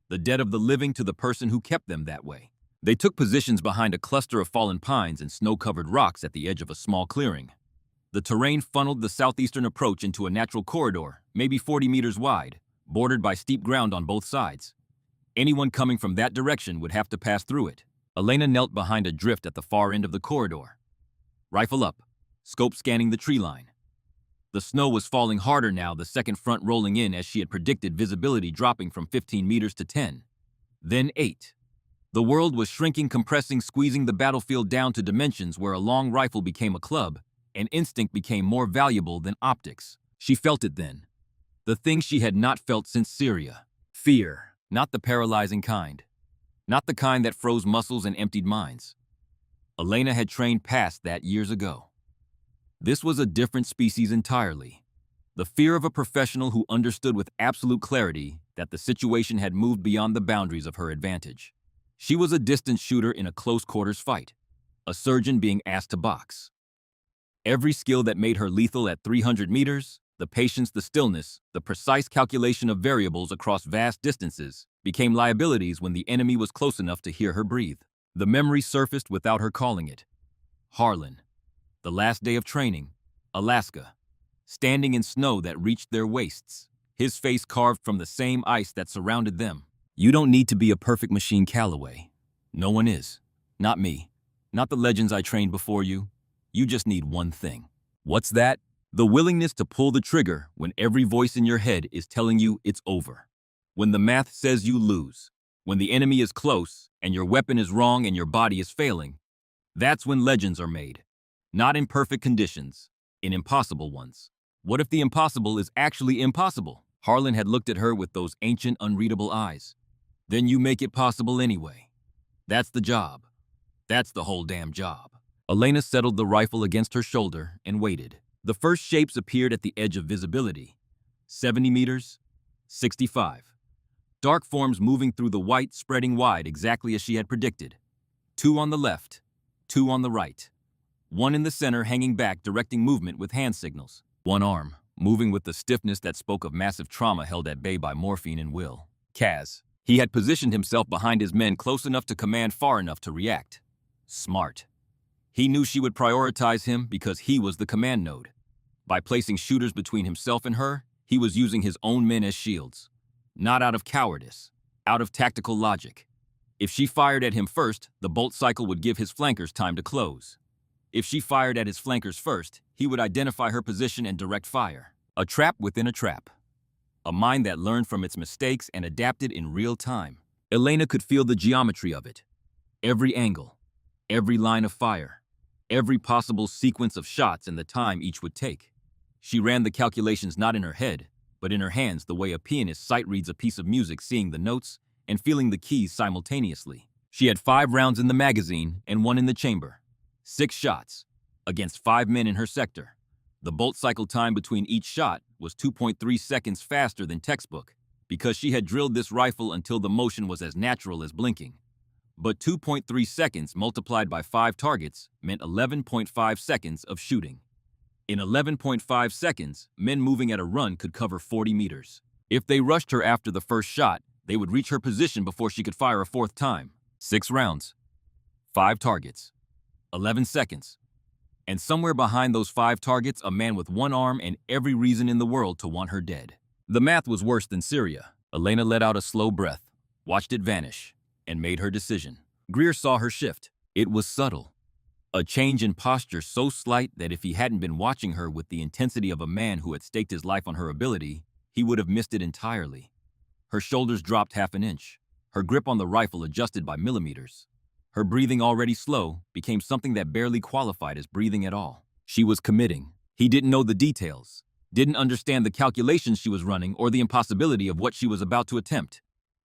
The debt of the living to the person who kept them that way. They took positions behind a cluster of fallen pines and snow-covered rocks at the edge of a small clearing. The terrain funneled the southeastern approach into a natural corridor, maybe 40 meters wide, bordered by steep ground on both sides. Anyone coming from that direction would have to pass through it. Elena knelt behind a drift at the far end of the corridor. Rifle up, scope scanning the tree line. The snow was falling harder now, the second front rolling in as she had predicted, visibility dropping from 15 meters to 10. Then 8. The world was shrinking, compressing, squeezing the battlefield down to dimensions where a long rifle became a club, and instinct became more valuable than optics. She felt it then. The thing she had not felt since Syria. Fear. Not the paralyzing kind. Not the kind that froze muscles and emptied minds. Elena had trained past that years ago. This was a different species entirely. The fear of a professional who understood with absolute clarity that the situation had moved beyond the boundaries of her advantage. She was a distance shooter in a close quarters fight, a surgeon being asked to box. Every skill that made her lethal at 300 meters, the patience, the stillness, the precise calculation of variables across vast distances, became liabilities when the enemy was close enough to hear her breathe. The memory surfaced without her calling it. Harlan. The last day of training. Alaska. Standing in snow that reached their waists. His face carved from the same ice that surrounded them. You don't need to be a perfect machine, Calloway. No one is. Not me. Not the legends I trained before you. You just need one thing. What's that? The willingness to pull the trigger when every voice in your head is telling you it's over. When the math says you lose. When the enemy is close and your weapon is wrong and your body is failing. That's when legends are made. Not in perfect conditions, in impossible ones. What if the impossible is actually impossible? Harlan had looked at her with those ancient, unreadable eyes. Then you make it possible anyway. That's the job. That's the whole damn job. Elena settled the rifle against her shoulder and waited. The first shapes appeared at the edge of visibility. 70 meters, 65. Dark forms moving through the white, spreading wide exactly as she had predicted. 2 on the left, 2 on the right. 1 in the center hanging back, directing movement with hand signals. 1 arm, moving with the stiffness that spoke of massive trauma held at bay by morphine and will. Kaz. He had positioned himself behind his men close enough to command, far enough to react. Smart. He knew she would prioritize him because he was the command node. By placing shooters between himself and her, he was using his own men as shields. Not out of cowardice, out of tactical logic. If she fired at him first, the bolt cycle would give his flankers time to close. If she fired at his flankers first, he would identify her position and direct fire. A trap within a trap. A mind that learned from its mistakes and adapted in real time. Elena could feel the geometry of it. Every angle, every line of fire, every possible sequence of shots and the time each would take. She ran the calculations not in her head, but in her hands, the way a pianist sight reads a piece of music, seeing the notes and feeling the keys simultaneously. She had 5 rounds in the magazine and 1 in the chamber. 6 shots, against 5 men in her sector. The bolt cycle time between each shot was 2.3 seconds faster than textbook, because she had drilled this rifle until the motion was as natural as blinking. But 2.3 seconds multiplied by 5 targets meant 11.5 seconds of shooting. In 11.5 seconds, men moving at a run could cover 40 meters. If they rushed her after the first shot, they would reach her position before she could fire a 4th time. 6 rounds, 5 targets, 11 seconds. And somewhere behind those 5 targets, a man with 1 arm and every reason in the world to want her dead. The math was worse than Syria. Elena let out a slow breath, watched it vanish, and made her decision. Greer saw her shift. It was subtle. A change in posture so slight that if he hadn't been watching her with the intensity of a man who had staked his life on her ability, he would have missed it entirely. Her shoulders dropped half an inch. Her grip on the rifle adjusted by millimeters. Her breathing, already slow, became something that barely qualified as breathing at all. She was committing. He didn't know the details, didn't understand the calculations she was running or the impossibility of what she was about to attempt.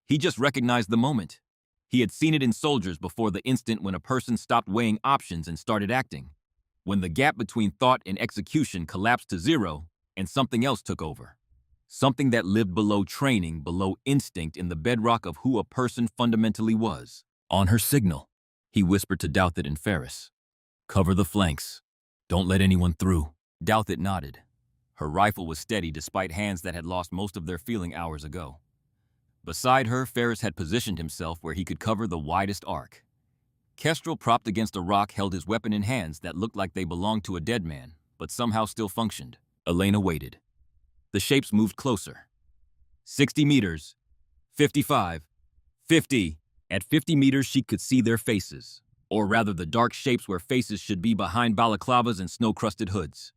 He just recognized the moment. He had seen it in soldiers before, the instant when a person stopped weighing options and started acting. When the gap between thought and execution collapsed to 0 and something else took over. Something that lived below training, below instinct, in the bedrock of who a person fundamentally was. On her signal, he whispered to Douthit and Ferris. Cover the flanks. Don't let anyone through. Douthit nodded. Her rifle was steady despite hands that had lost most of their feeling hours ago. Beside her, Ferris had positioned himself where he could cover the widest arc. Kestrel, propped against a rock, held his weapon in hands that looked like they belonged to a dead man, but somehow still functioned. Elena waited. The shapes moved closer. 60 meters, 55, 50. At 50 meters, she could see their faces, or rather the dark shapes where faces should be behind balaclavas and snow-crusted hoods.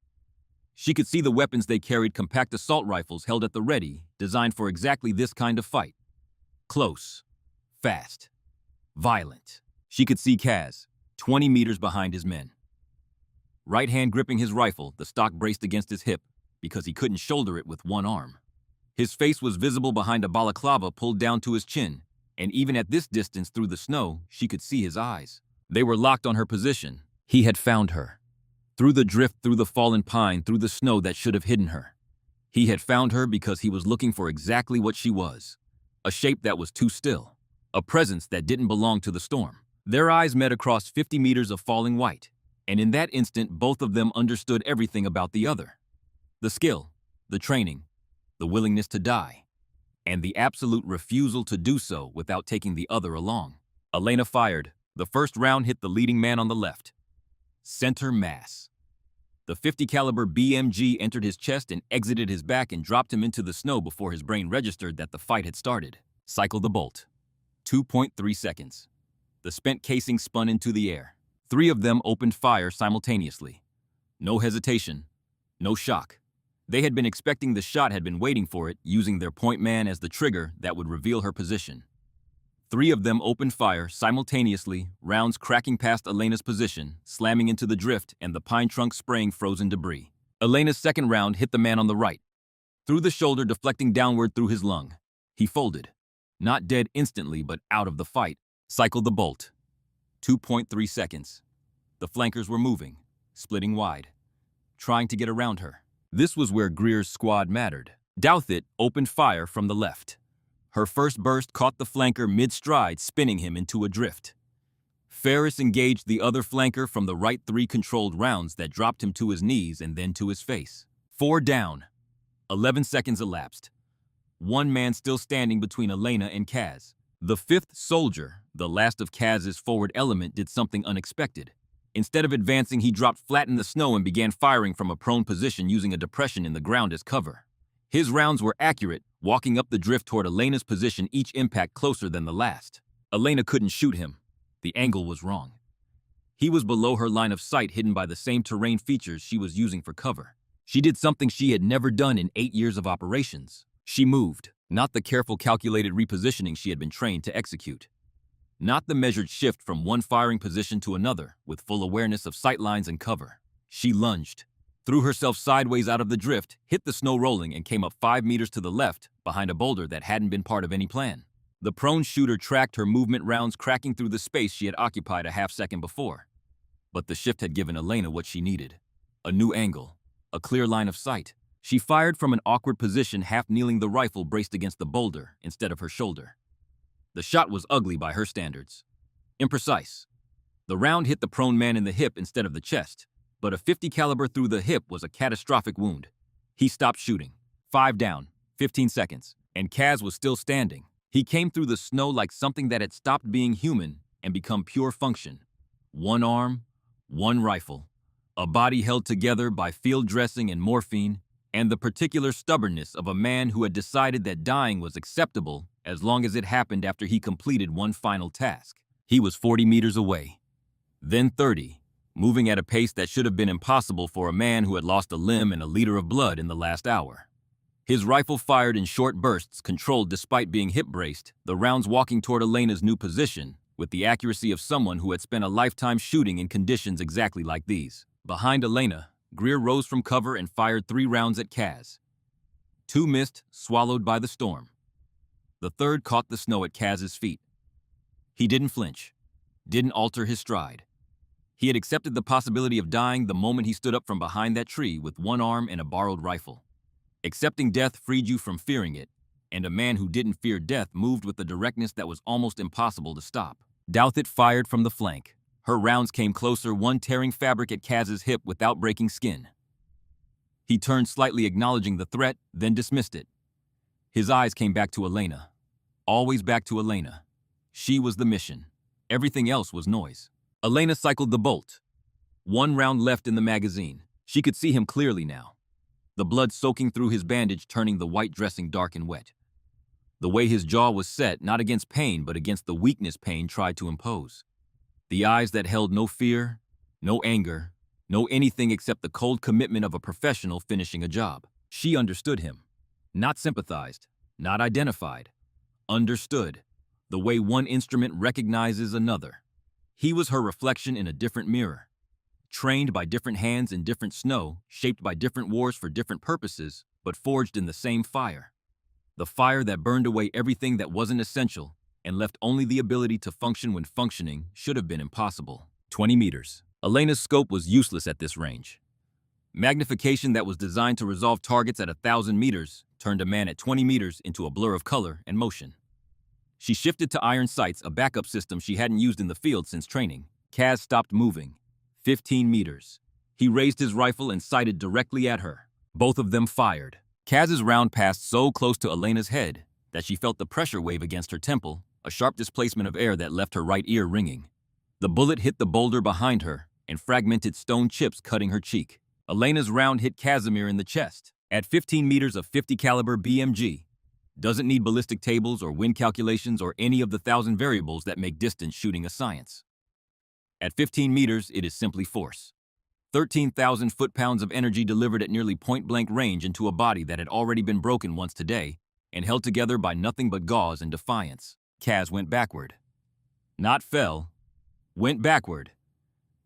She could see the weapons they carried, compact assault rifles held at the ready, designed for exactly this kind of fight. Close, fast, violent. She could see Kaz, 20 meters behind his men. Right hand gripping his rifle, the stock braced against his hip, because he couldn't shoulder it with 1 arm. His face was visible behind a balaclava pulled down to his chin, and even at this distance through the snow, she could see his eyes. They were locked on her position. He had found her. Through the drift, through the fallen pine, through the snow that should have hidden her. He had found her because he was looking for exactly what she was. A shape that was too still. A presence that didn't belong to the storm. Their eyes met across 50 meters of falling white. And in that instant, both of them understood everything about the other. The skill, the training, the willingness to die, and the absolute refusal to do so without taking the other along. Elena fired. The first round hit the leading man on the left. Center mass. The 50 caliber BMG entered his chest and exited his back and dropped him into the snow before his brain registered that the fight had started. Cycle the bolt. 2.3 seconds. The spent casing spun into the air. 3 of them opened fire simultaneously. No hesitation, no shock. They had been expecting the shot, had been waiting for it, using their point man as the trigger that would reveal her position. 3 of them opened fire simultaneously, rounds cracking past Elena's position, slamming into the drift and the pine trunk spraying frozen debris. Elena's second round hit the man on the right, through the shoulder, deflecting downward through his lung. He folded. Not dead instantly, but out of the fight. Cycled the bolt. 2.3 seconds. The flankers were moving, splitting wide, trying to get around her. This was where Greer's squad mattered. Douthit opened fire from the left. Her first burst caught the flanker mid-stride, spinning him into a drift. Ferris engaged the other flanker from the right, 3 controlled rounds that dropped him to his knees and then to his face. 4 down. 11 seconds elapsed. 1 man still standing between Elena and Kaz. The 5th soldier, the last of Kaz's forward element, did something unexpected. Instead of advancing, he dropped flat in the snow and began firing from a prone position using a depression in the ground as cover. His rounds were accurate, walking up the drift toward Elena's position, each impact closer than the last. Elena couldn't shoot him. The angle was wrong. He was below her line of sight, hidden by the same terrain features she was using for cover. She did something she had never done in 8 years of operations. She moved, not the careful, calculated repositioning she had been trained to execute. Not the measured shift from one firing position to another, with full awareness of sightlines and cover. She lunged, threw herself sideways out of the drift, hit the snow rolling, and came up 5 meters to the left, behind a boulder that hadn't been part of any plan. The prone shooter tracked her movement, rounds cracking through the space she had occupied a half-second before. But the shift had given Elena what she needed. A new angle, a clear line of sight. She fired from an awkward position, half-kneeling, the rifle braced against the boulder instead of her shoulder. The shot was ugly by her standards. Imprecise. The round hit the prone man in the hip instead of the chest, but a 50 caliber through the hip was a catastrophic wound. He stopped shooting. 5 down, 15 seconds, and Kaz was still standing. He came through the snow like something that had stopped being human and become pure function. 1 arm, 1 rifle, a body held together by field dressing and morphine, and the particular stubbornness of a man who had decided that dying was acceptable as long as it happened after he completed one final task. He was 40 meters away, then 30, moving at a pace that should have been impossible for a man who had lost a limb and a liter of blood in the last hour. His rifle fired in short bursts, controlled despite being hip-braced, the rounds walking toward Elena's new position, with the accuracy of someone who had spent a lifetime shooting in conditions exactly like these. Behind Elena, Greer rose from cover and fired 3 rounds at Kaz. 2 missed, swallowed by the storm. The third caught the snow at Kaz's feet. He didn't flinch, didn't alter his stride. He had accepted the possibility of dying the moment he stood up from behind that tree with 1 arm and a borrowed rifle. Accepting death freed you from fearing it, and a man who didn't fear death moved with a directness that was almost impossible to stop. Douthit fired from the flank. Her rounds came closer, one tearing fabric at Kaz's hip without breaking skin. He turned slightly, acknowledging the threat, then dismissed it. His eyes came back to Elena. Always back to Elena. She was the mission. Everything else was noise. Elena cycled the bolt. 1 round left in the magazine. She could see him clearly now. The blood soaking through his bandage, turning the white dressing dark and wet. The way his jaw was set, not against pain, but against the weakness pain tried to impose. The eyes that held no fear, no anger, no anything except the cold commitment of a professional finishing a job. She understood him. Not sympathized, not identified. Understood, the way one instrument recognizes another. He was her reflection in a different mirror. Trained by different hands in different snow, shaped by different wars for different purposes, but forged in the same fire. The fire that burned away everything that wasn't essential and left only the ability to function when functioning should have been impossible. 20 meters. Elena's scope was useless at this range. Magnification that was designed to resolve targets at 1,000 meters turned a man at 20 meters into a blur of color and motion. She shifted to iron sights, a backup system she hadn't used in the field since training. Kaz stopped moving. 15 meters. He raised his rifle and sighted directly at her. Both of them fired. Kaz's round passed so close to Elena's head that she felt the pressure wave against her temple, a sharp displacement of air that left her right ear ringing. The bullet hit the boulder behind her and fragmented stone chips cutting her cheek. Elena's round hit Casimir in the chest. At 15 meters of 50 caliber BMG, doesn't need ballistic tables or wind calculations or any of the 1,000 variables that make distance shooting a science. At 15 meters, it is simply force. 13,000 foot-pounds of energy delivered at nearly point-blank range into a body that had already been broken once today and held together by nothing but gauze and defiance. Kaz went backward. Not fell, went backward.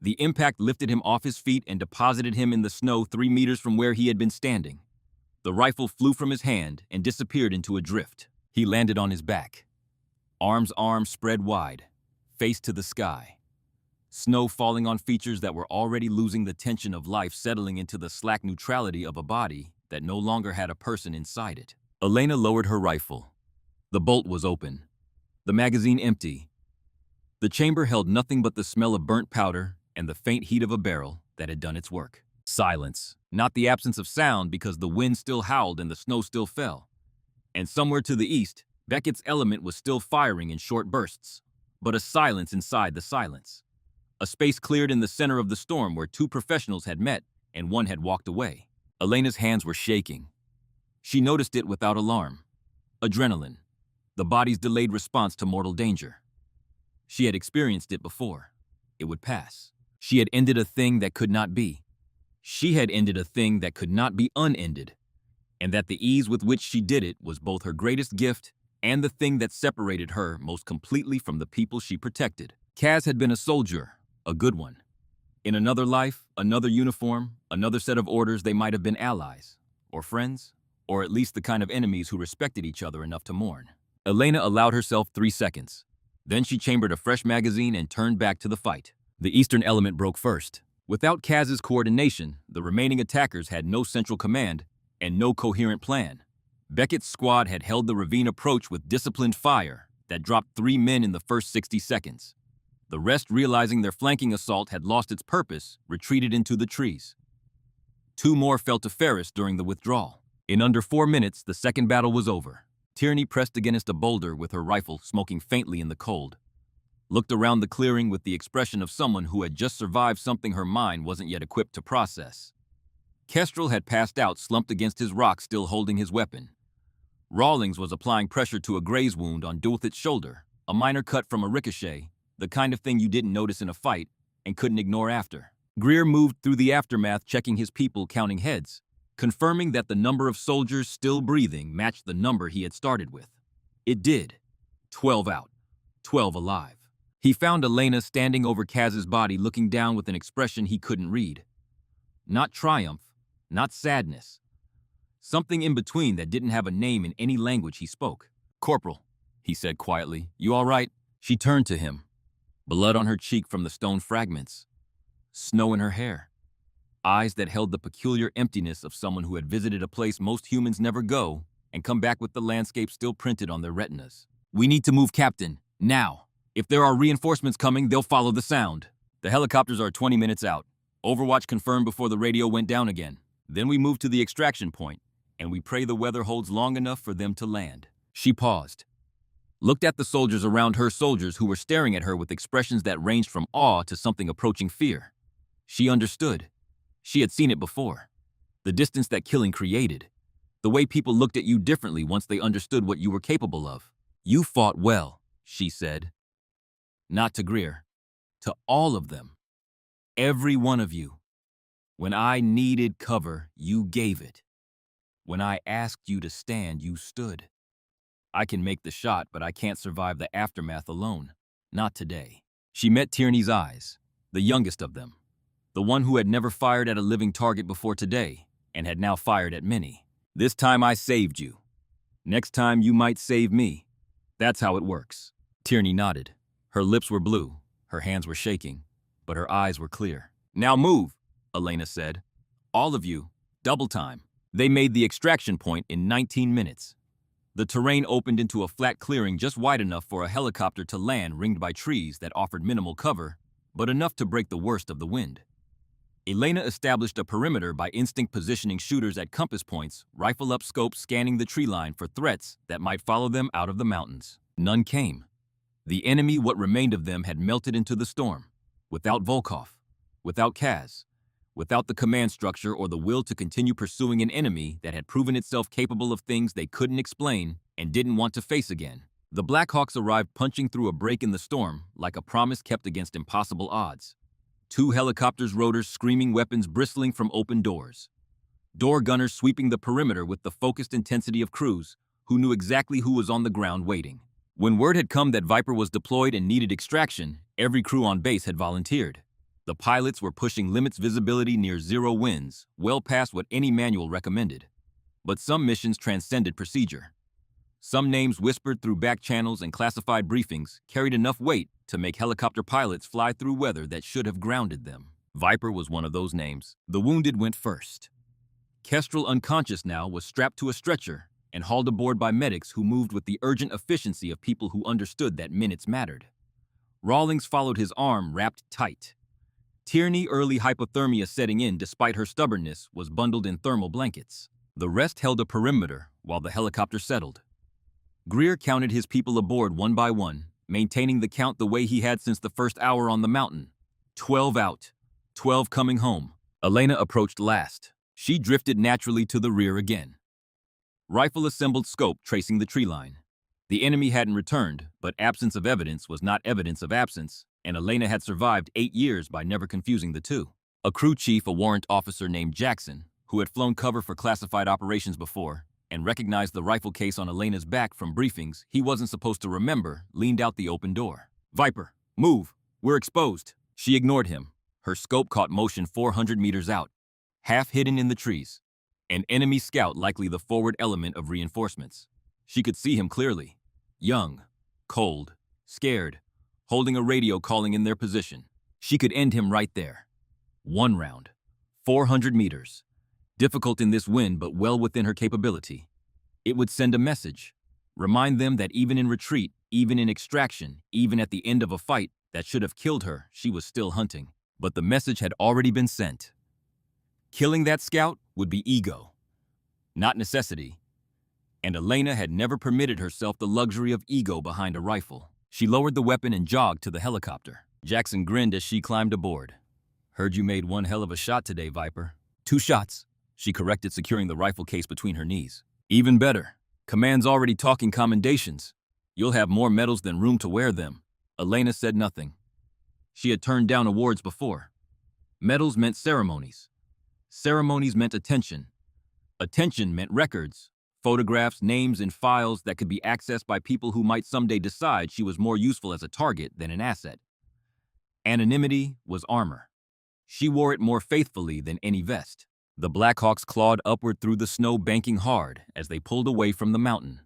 The impact lifted him off his feet and deposited him in the snow 3 meters from where he had been standing. The rifle flew from his hand and disappeared into a drift. He landed on his back. Arms spread wide, face to the sky. Snow falling on features that were already losing the tension of life, settling into the slack neutrality of a body that no longer had a person inside it. Elena lowered her rifle. The bolt was open. The magazine empty. The chamber held nothing but the smell of burnt powder and the faint heat of a barrel that had done its work. Silence. Not the absence of sound, because the wind still howled and the snow still fell. And somewhere to the east, Beckett's element was still firing in short bursts. But a silence inside the silence. A space cleared in the center of the storm where 2 professionals had met and one had walked away. Elena's hands were shaking. She noticed it without alarm. Adrenaline. The body's delayed response to mortal danger. She had experienced it before. It would pass. She had ended a thing that could not be. She had ended a thing that could not be unended. And that the ease with which she did it was both her greatest gift and the thing that separated her most completely from the people she protected. Kaz had been a soldier. A good one. In another life, another uniform, another set of orders, they might have been allies, or friends, or at least the kind of enemies who respected each other enough to mourn. Elena allowed herself 3 seconds. Then she chambered a fresh magazine and turned back to the fight. The eastern element broke first. Without Kaz's coordination, the remaining attackers had no central command and no coherent plan. Beckett's squad had held the ravine approach with disciplined fire that dropped 3 men in the first 60 seconds. The rest, realizing their flanking assault had lost its purpose, retreated into the trees. 2 more fell to Ferris during the withdrawal. In under 4 minutes, the second battle was over. Tierney pressed against a boulder with her rifle smoking faintly in the cold. Looked around the clearing with the expression of someone who had just survived something her mind wasn't yet equipped to process. Kestrel had passed out, slumped against his rock, still holding his weapon. Rawlings was applying pressure to a graze wound on Dulthit's shoulder, a minor cut from a ricochet, the kind of thing you didn't notice in a fight and couldn't ignore after. Greer moved through the aftermath, checking his people, counting heads, confirming that the number of soldiers still breathing matched the number he had started with. It did. 12 out. 12 alive. He found Elena standing over Kaz's body, looking down with an expression he couldn't read. Not triumph, not sadness. Something in between that didn't have a name in any language he spoke. "Corporal," he said quietly, "you all right?" She turned to him. Blood on her cheek from the stone fragments. Snow in her hair. Eyes that held the peculiar emptiness of someone who had visited a place most humans never go and come back with the landscape still printed on their retinas. "We need to move, Captain. Now. If there are reinforcements coming, they'll follow the sound. The helicopters are 20 minutes out. Overwatch confirmed before the radio went down again. Then we move to the extraction point, and we pray the weather holds long enough for them to land." She paused. Looked at the soldiers around her, soldiers who were staring at her with expressions that ranged from awe to something approaching fear. She understood. She had seen it before. The distance that killing created. The way people looked at you differently once they understood what you were capable of. "You fought well," she said. Not to Greer. To all of them. Every one of you. When I needed cover, you gave it. When I asked you to stand, you stood. I can make the shot, but I can't survive the aftermath alone. Not today. She met Tierney's eyes, the youngest of them, the one who had never fired at a living target before today and had now fired at many. "This time I saved you. Next time you might save me. That's how it works." Tierney nodded. Her lips were blue, her hands were shaking, but her eyes were clear. "Now move," Elena said. "All of you, double time." They made the extraction point in 19 minutes. The terrain opened into a flat clearing just wide enough for a helicopter to land, ringed by trees that offered minimal cover, but enough to break the worst of the wind. Elena established a perimeter by instinct, positioning shooters at compass points, rifle up scope scanning the tree line for threats that might follow them out of the mountains. None came. The enemy, what remained of them, had melted into the storm. Without Volkov, without Kaz, without the command structure or the will to continue pursuing an enemy that had proven itself capable of things they couldn't explain and didn't want to face again. The Blackhawks arrived punching through a break in the storm like a promise kept against impossible odds. 2 helicopters' rotors screaming, weapons bristling from open doors. Door gunners sweeping the perimeter with the focused intensity of crews who knew exactly who was on the ground waiting. When word had come that Viper was deployed and needed extraction, every crew on base had volunteered. The pilots were pushing limits, visibility near 0 winds, well past what any manual recommended. But some missions transcended procedure. Some names whispered through back channels and classified briefings carried enough weight to make helicopter pilots fly through weather that should have grounded them. Viper was one of those names. The wounded went first. Kestrel, unconscious now, was strapped to a stretcher and hauled aboard by medics who moved with the urgent efficiency of people who understood that minutes mattered. Rawlings followed, his arm wrapped tight. Tierney, early hypothermia setting in despite her stubbornness, was bundled in thermal blankets. The rest held a perimeter while the helicopter settled. Greer counted his people aboard one by one, maintaining the count the way he had since the first hour on the mountain. 12 out, 12 coming home. Elena approached last. She drifted naturally to the rear again. Rifle assembled, scope tracing the tree line. The enemy hadn't returned, but absence of evidence was not evidence of absence, and Elena had survived 8 years by never confusing the two. A crew chief, a warrant officer named Jackson, who had flown cover for classified operations before, and recognized the rifle case on Elena's back from briefings he wasn't supposed to remember, leaned out the open door. "Viper, move! We're exposed!" She ignored him. Her scope caught motion 400 meters out, half hidden in the trees. An enemy scout, likely the forward element of reinforcements. She could see him clearly. Young, cold, scared, holding a radio calling in their position. She could end him right there. 1 round. 400 meters. Difficult in this wind, but well within her capability. It would send a message. Remind them that even in retreat, even in extraction, even at the end of a fight that should have killed her, she was still hunting. But the message had already been sent. Killing that scout would be ego, not necessity. And Elena had never permitted herself the luxury of ego behind a rifle. She lowered the weapon and jogged to the helicopter. Jackson grinned as she climbed aboard. "Heard you made one hell of a shot today, Viper." "2 shots. She corrected, securing the rifle case between her knees. "Even better. Command's already talking commendations. You'll have more medals than room to wear them." Elena said nothing. She had turned down awards before. Medals meant ceremonies. Ceremonies meant attention. Attention meant records, photographs, names, and files that could be accessed by people who might someday decide she was more useful as a target than an asset. Anonymity was armor. She wore it more faithfully than any vest. The Blackhawks clawed upward through the snow, banking hard as they pulled away from the mountain.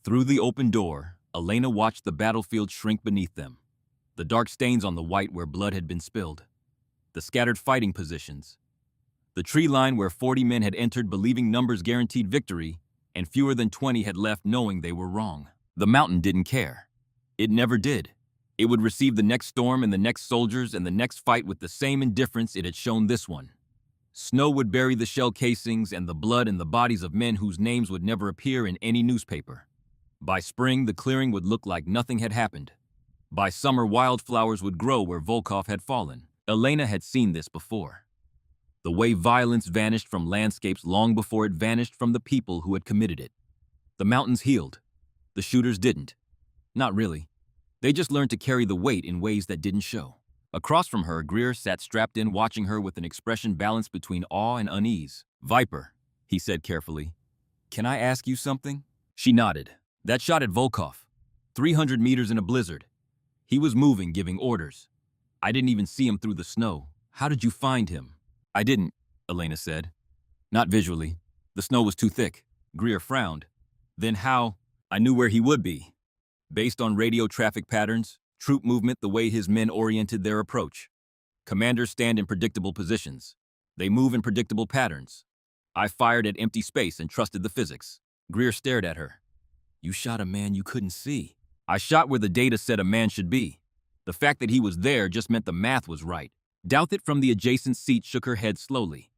Through the open door, Elena watched the battlefield shrink beneath them. The dark stains on the white where blood had been spilled. The scattered fighting positions. The tree line where 40 men had entered believing numbers guaranteed victory, and fewer than 20 had left knowing they were wrong. The mountain didn't care. It never did. It would receive the next storm and the next soldiers and the next fight with the same indifference it had shown this one. Snow would bury the shell casings and the blood and the bodies of men whose names would never appear in any newspaper. By spring, the clearing would look like nothing had happened. By summer, wildflowers would grow where Volkov had fallen. Elena had seen this before. The way violence vanished from landscapes long before it vanished from the people who had committed it. The mountains healed. The shooters didn't. Not really. They just learned to carry the weight in ways that didn't show. Across from her, Greer sat strapped in, watching her with an expression balanced between awe and unease. "Viper," he said carefully, "can I ask you something?" She nodded. "That shot at Volkov. 300 meters in a blizzard. He was moving, giving orders. I didn't even see him through the snow. How did you find him?" "I didn't," Elena said. "Not visually. The snow was too thick." Greer frowned. "Then how?" "I knew where he would be. Based on radio traffic patterns, troop movement, the way his men oriented their approach. Commanders stand in predictable positions. They move in predictable patterns. I fired at empty space and trusted the physics." Greer stared at her. "You shot a man you couldn't see." "I shot where the data said a man should be. The fact that he was there just meant the math was right. Douthit from the adjacent seat shook her head slowly.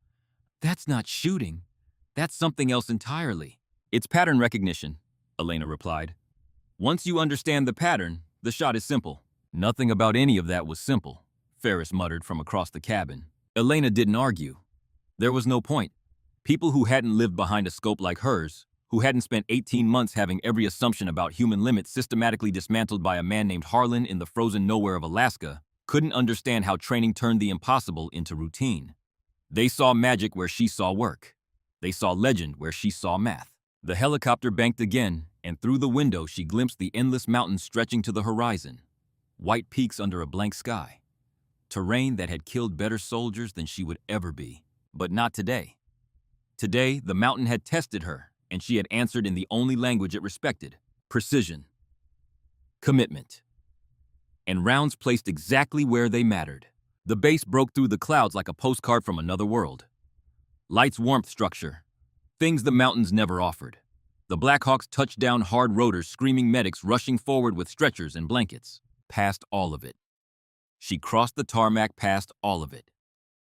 That's not shooting. That's something else entirely. It's pattern recognition, Elena replied. Once you understand the pattern, the shot is simple. Nothing about any of that was simple, Ferris muttered from across the cabin. Elena didn't argue. There was no point. People who hadn't lived behind a scope like hers, who hadn't spent 18 months having every assumption about human limits systematically dismantled by a man named Harlan in the frozen nowhere of Alaska, couldn't understand how training turned the impossible into routine. They saw magic where she saw work. They saw legend where she saw math. The helicopter banked again, and through the window she glimpsed the endless mountains stretching to the horizon. White peaks under a blank sky. Terrain that had killed better soldiers than she would ever be. But not today. Today, the mountain had tested her, and she had answered in the only language it respected: precision. Commitment. And rounds placed exactly where they mattered. The base broke through the clouds like a postcard from another world. Light's warmth structure. Things the mountains never offered. The Blackhawks touched down hard rotors, screaming medics rushing forward with stretchers and blankets. Past all of it. She crossed the tarmac past all of it.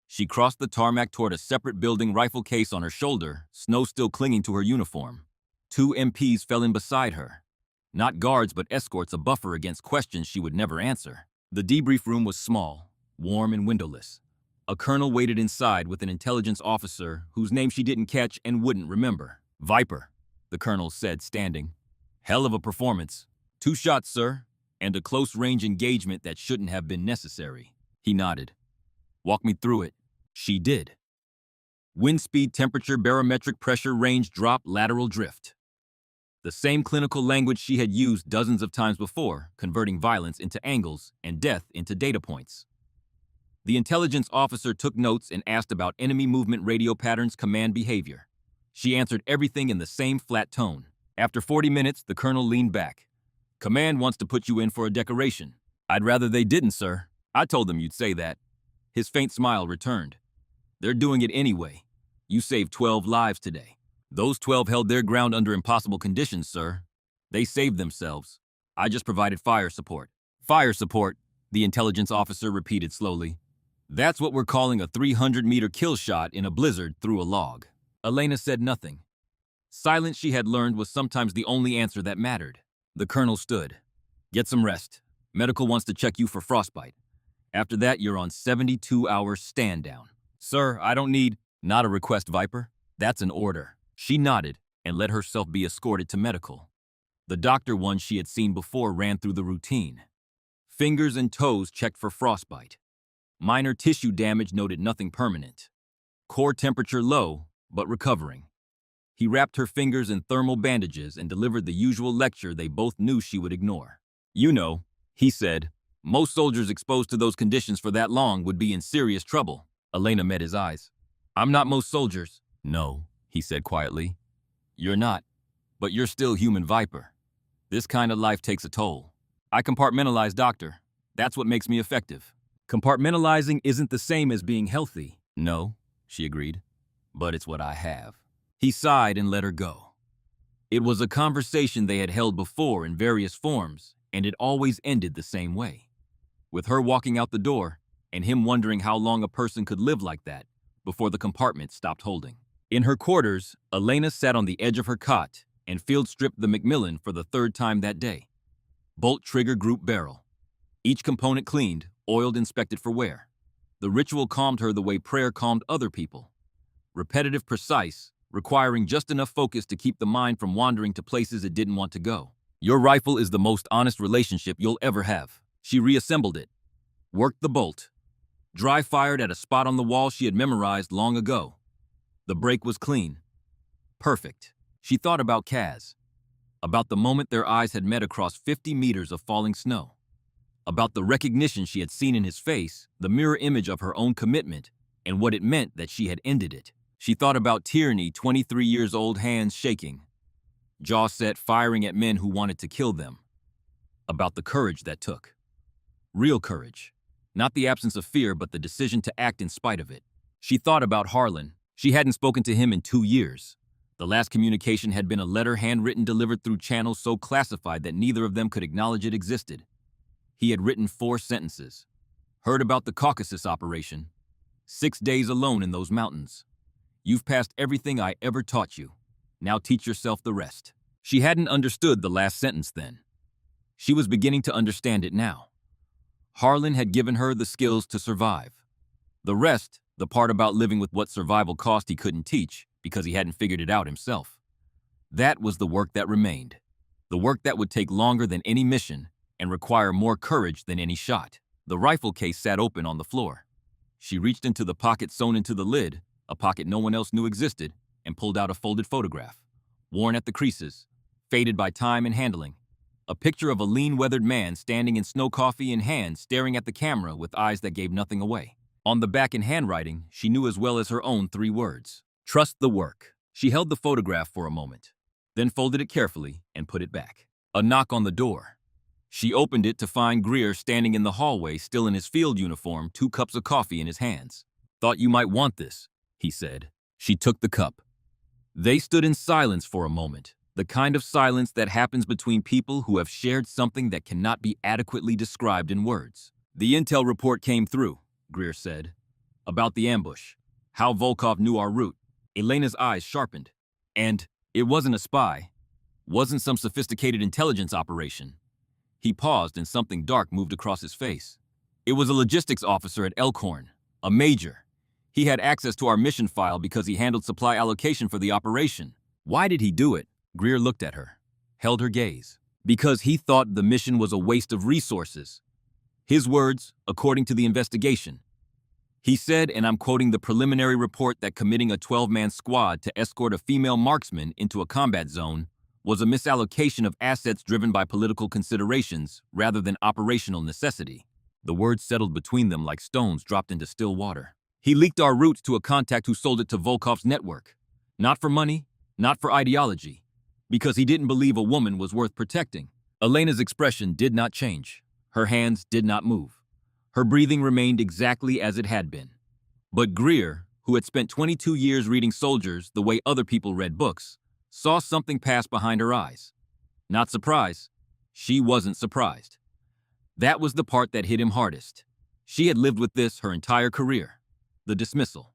She crossed the tarmac toward a separate building, rifle case on her shoulder, snow still clinging to her uniform. 2 MPs fell in beside her. Not guards, but escorts, a buffer against questions she would never answer. The debrief room was small, warm and windowless. A colonel waited inside with an intelligence officer whose name she didn't catch and wouldn't remember. Viper, the colonel said, standing. Hell of a performance. 2 shots, sir, and a close-range engagement that shouldn't have been necessary. He nodded. Walk me through it. She did. Wind speed, temperature, barometric pressure, range, drop, lateral drift. The same clinical language she had used dozens of times before, converting violence into angles and death into data points. The intelligence officer took notes and asked about enemy movement, radio patterns, command behavior. She answered everything in the same flat tone. After 40 minutes, the colonel leaned back. Command wants to put you in for a decoration. I'd rather they didn't, sir. I told them you'd say that. His faint smile returned. They're doing it anyway. You saved 12 lives today. Those 12 held their ground under impossible conditions, sir. They saved themselves. I just provided fire support. Fire support, the intelligence officer repeated slowly. That's what we're calling a 300-meter kill shot in a blizzard through a log. Elena said nothing. Silence, she had learned, was sometimes the only answer that mattered. The colonel stood. Get some rest. Medical wants to check you for frostbite. After that, you're on 72-hour stand-down. Sir, I don't need... Not a request, Viper. That's an order. She nodded and let herself be escorted to medical. The doctor, one she had seen before, ran through the routine. Fingers and toes checked for frostbite. Minor tissue damage noted, nothing permanent. Core temperature low, but recovering. He wrapped her fingers in thermal bandages and delivered the usual lecture they both knew she would ignore. You know, he said, most soldiers exposed to those conditions for that long would be in serious trouble. Elena met his eyes. I'm not most soldiers. No, he said quietly. You're not, but you're still human, Viper. This kind of life takes a toll. I compartmentalize, doctor. That's what makes me effective. Compartmentalizing isn't the same as being healthy. No, she agreed, but it's what I have. He sighed and let her go. It was a conversation they had held before in various forms, and it always ended the same way. With her walking out the door, and him wondering how long a person could live like that before the compartment stopped holding. In her quarters, Elena sat on the edge of her cot and field-stripped the Macmillan for the 3rd time that day. Bolt trigger group barrel. Each component cleaned, oiled, inspected for wear. The ritual calmed her the way prayer calmed other people. Repetitive, precise, requiring just enough focus to keep the mind from wandering to places it didn't want to go. Your rifle is the most honest relationship you'll ever have. She reassembled it, worked the bolt, dry fired at a spot on the wall she had memorized long ago. The break was clean. Perfect. She thought about Kaz, about the moment their eyes had met across 50 meters of falling snow, about the recognition she had seen in his face, the mirror image of her own commitment, and what it meant that she had ended it. She thought about Tierney, 23 years old, hands shaking, jaw set, firing at men who wanted to kill them. About the courage that took. Real courage. Not the absence of fear, but the decision to act in spite of it. She thought about Harlan. She hadn't spoken to him in 2 years. The last communication had been a letter handwritten, delivered through channels so classified that neither of them could acknowledge it existed. He had written 4 sentences. Heard about the Caucasus operation. 6 days alone in those mountains. You've passed everything I ever taught you. Now teach yourself the rest. She hadn't understood the last sentence then. She was beginning to understand it now. Harlan had given her the skills to survive. The rest, the part about living with what survival cost, he couldn't teach because he hadn't figured it out himself. That was the work that remained. The work that would take longer than any mission and require more courage than any shot. The rifle case sat open on the floor. She reached into the pocket sewn into the lid, a pocket no one else knew existed, and pulled out a folded photograph. Worn at the creases, faded by time and handling. A picture of a lean, weathered man standing in snow coffee in hand, staring at the camera with eyes that gave nothing away. On the back in handwriting, she knew as well as her own 3 words. Trust the work. She held the photograph for a moment, then folded it carefully and put it back. A knock on the door. She opened it to find Greer standing in the hallway, still in his field uniform, 2 cups of coffee in his hands. Thought you might want this, he said. She took the cup. They stood in silence for a moment, the kind of silence that happens between people who have shared something that cannot be adequately described in words. The intel report came through, Greer said, about the ambush, how Volkov knew our route. Elena's eyes sharpened. And it wasn't a spy, wasn't some sophisticated intelligence operation. He paused and something dark moved across his face. It was a logistics officer at Elkhorn, a major. He had access to our mission file because he handled supply allocation for the operation. Why did he do it? Greer looked at her, held her gaze. Because he thought the mission was a waste of resources. His words, according to the investigation. He said, and I'm quoting the preliminary report, that committing a 12-man squad to escort a female marksman into a combat zone was a misallocation of assets driven by political considerations rather than operational necessity. The words settled between them like stones dropped into still water. He leaked our route to a contact who sold it to Volkov's network. Not for money, not for ideology, because he didn't believe a woman was worth protecting. Elena's expression did not change. Her hands did not move. Her breathing remained exactly as it had been. But Greer, who had spent 22 years reading soldiers the way other people read books, saw something pass behind her eyes. Not surprise. She wasn't surprised. That was the part that hit him hardest. She had lived with this her entire career. The dismissal.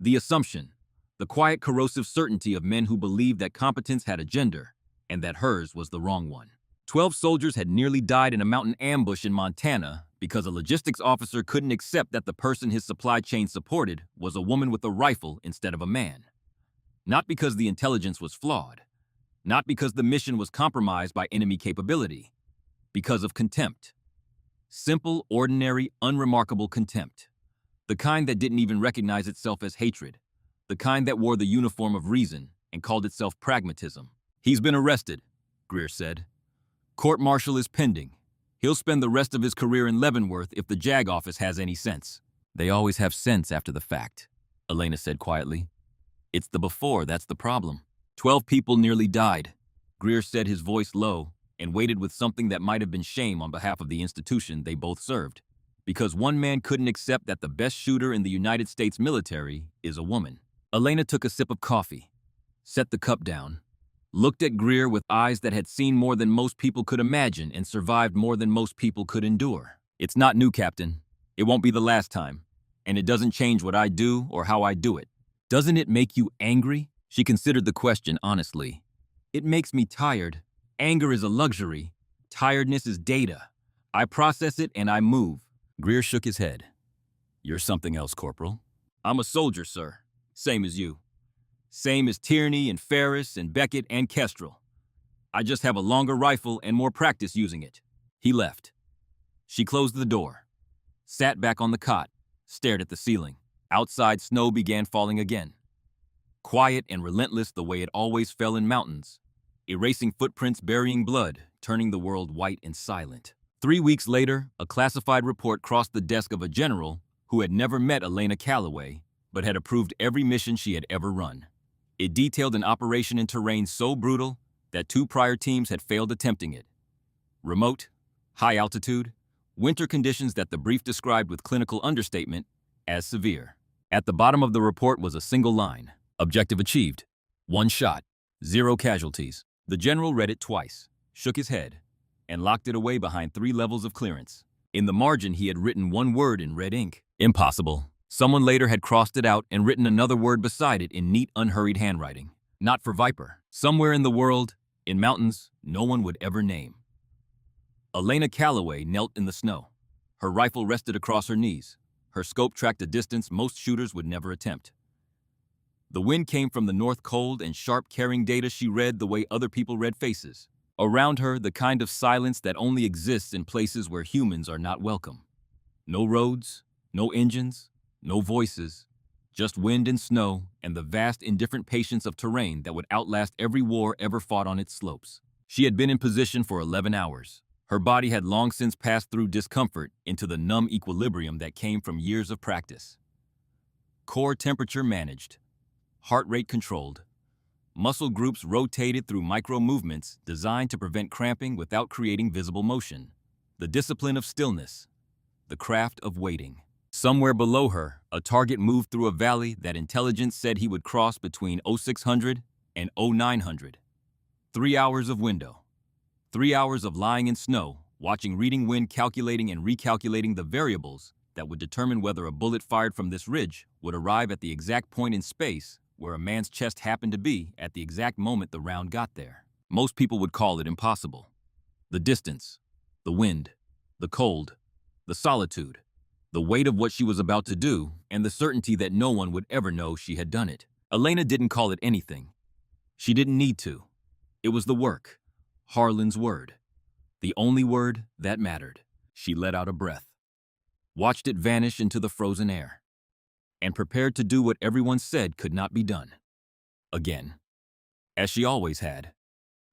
The assumption. The quiet, corrosive certainty of men who believed that competence had a gender, and that hers was the wrong one. 12 soldiers had nearly died in a mountain ambush in Montana because a logistics officer couldn't accept that the person his supply chain supported was a woman with a rifle instead of a man. Not because the intelligence was flawed. Not because the mission was compromised by enemy capability. Because of contempt. Simple, ordinary, unremarkable contempt. The kind that didn't even recognize itself as hatred. The kind that wore the uniform of reason and called itself pragmatism. He's been arrested, Greer said. Court-martial is pending. He'll spend the rest of his career in Leavenworth if the JAG office has any sense. They always have sense after the fact, Elena said quietly. It's the before that's the problem. 12 people nearly died. Greer said, his voice low, and waited with something that might have been shame on behalf of the institution they both served. Because one man couldn't accept that the best shooter in the United States military is a woman. Elena took a sip of coffee, set the cup down, looked at Greer with eyes that had seen more than most people could imagine and survived more than most people could endure. It's not new, Captain. It won't be the last time. And it doesn't change what I do or how I do it. Doesn't it make you angry? She considered the question honestly. It makes me tired. Anger is a luxury. Tiredness is data. I process it and I move. Greer shook his head. You're something else, Corporal. I'm a soldier, sir. Same as you. Same as Tierney and Ferris and Beckett and Kestrel. I just have a longer rifle and more practice using it. He left. She closed the door, sat back on the cot, stared at the ceiling. Outside, snow began falling again. Quiet and relentless the way it always fell in mountains, erasing footprints, burying blood, turning the world white and silent. 3 weeks later, a classified report crossed the desk of a general who had never met Elena Calloway, but had approved every mission she had ever run. It detailed an operation in terrain so brutal that 2 prior teams had failed attempting it. Remote, high altitude, winter conditions that the brief described with clinical understatement as severe. At the bottom of the report was a single line. Objective achieved. 1 shot. 0 casualties. The general read it twice, shook his head, and locked it away behind 3 levels of clearance. In the margin, he had written one word in red ink. Impossible. Someone later had crossed it out and written another word beside it in neat, unhurried handwriting. Not for Viper. Somewhere in the world, in mountains no one would ever name. Elena Calloway knelt in the snow. Her rifle rested across her knees. Her scope tracked a distance most shooters would never attempt. The wind came from the north, cold and sharp, carrying data she read the way other people read faces. Around her, the kind of silence that only exists in places where humans are not welcome. No roads, no engines, no voices, just wind and snow and the vast, indifferent patience of terrain that would outlast every war ever fought on its slopes. She had been in position for 11 hours. Her body had long since passed through discomfort into the numb equilibrium that came from years of practice. Core temperature managed, heart rate controlled. Muscle groups rotated through micro-movements designed to prevent cramping without creating visible motion. The discipline of stillness, the craft of waiting. Somewhere below her, a target moved through a valley that intelligence said he would cross between 0600 and 0900. 3 hours of window. 3 hours of lying in snow, watching reading wind, calculating and recalculating the variables that would determine whether a bullet fired from this ridge would arrive at the exact point in space where a man's chest happened to be at the exact moment the round got there. Most people would call it impossible. The distance, the wind, the cold, the solitude, the weight of what she was about to do, and the certainty that no one would ever know she had done it. Elena didn't call it anything. She didn't need to. It was the work, Harlan's word. The only word that mattered. She let out a breath, watched it vanish into the frozen air, and prepared to do what everyone said could not be done. Again. As she always had.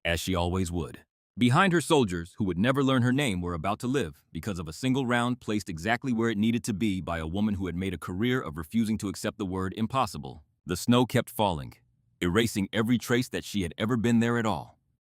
As she always would. Behind her, soldiers who would never learn her name were about to live because of a single round placed exactly where it needed to be by a woman who had made a career of refusing to accept the word impossible. The snow kept falling, erasing every trace that she had ever been there at all.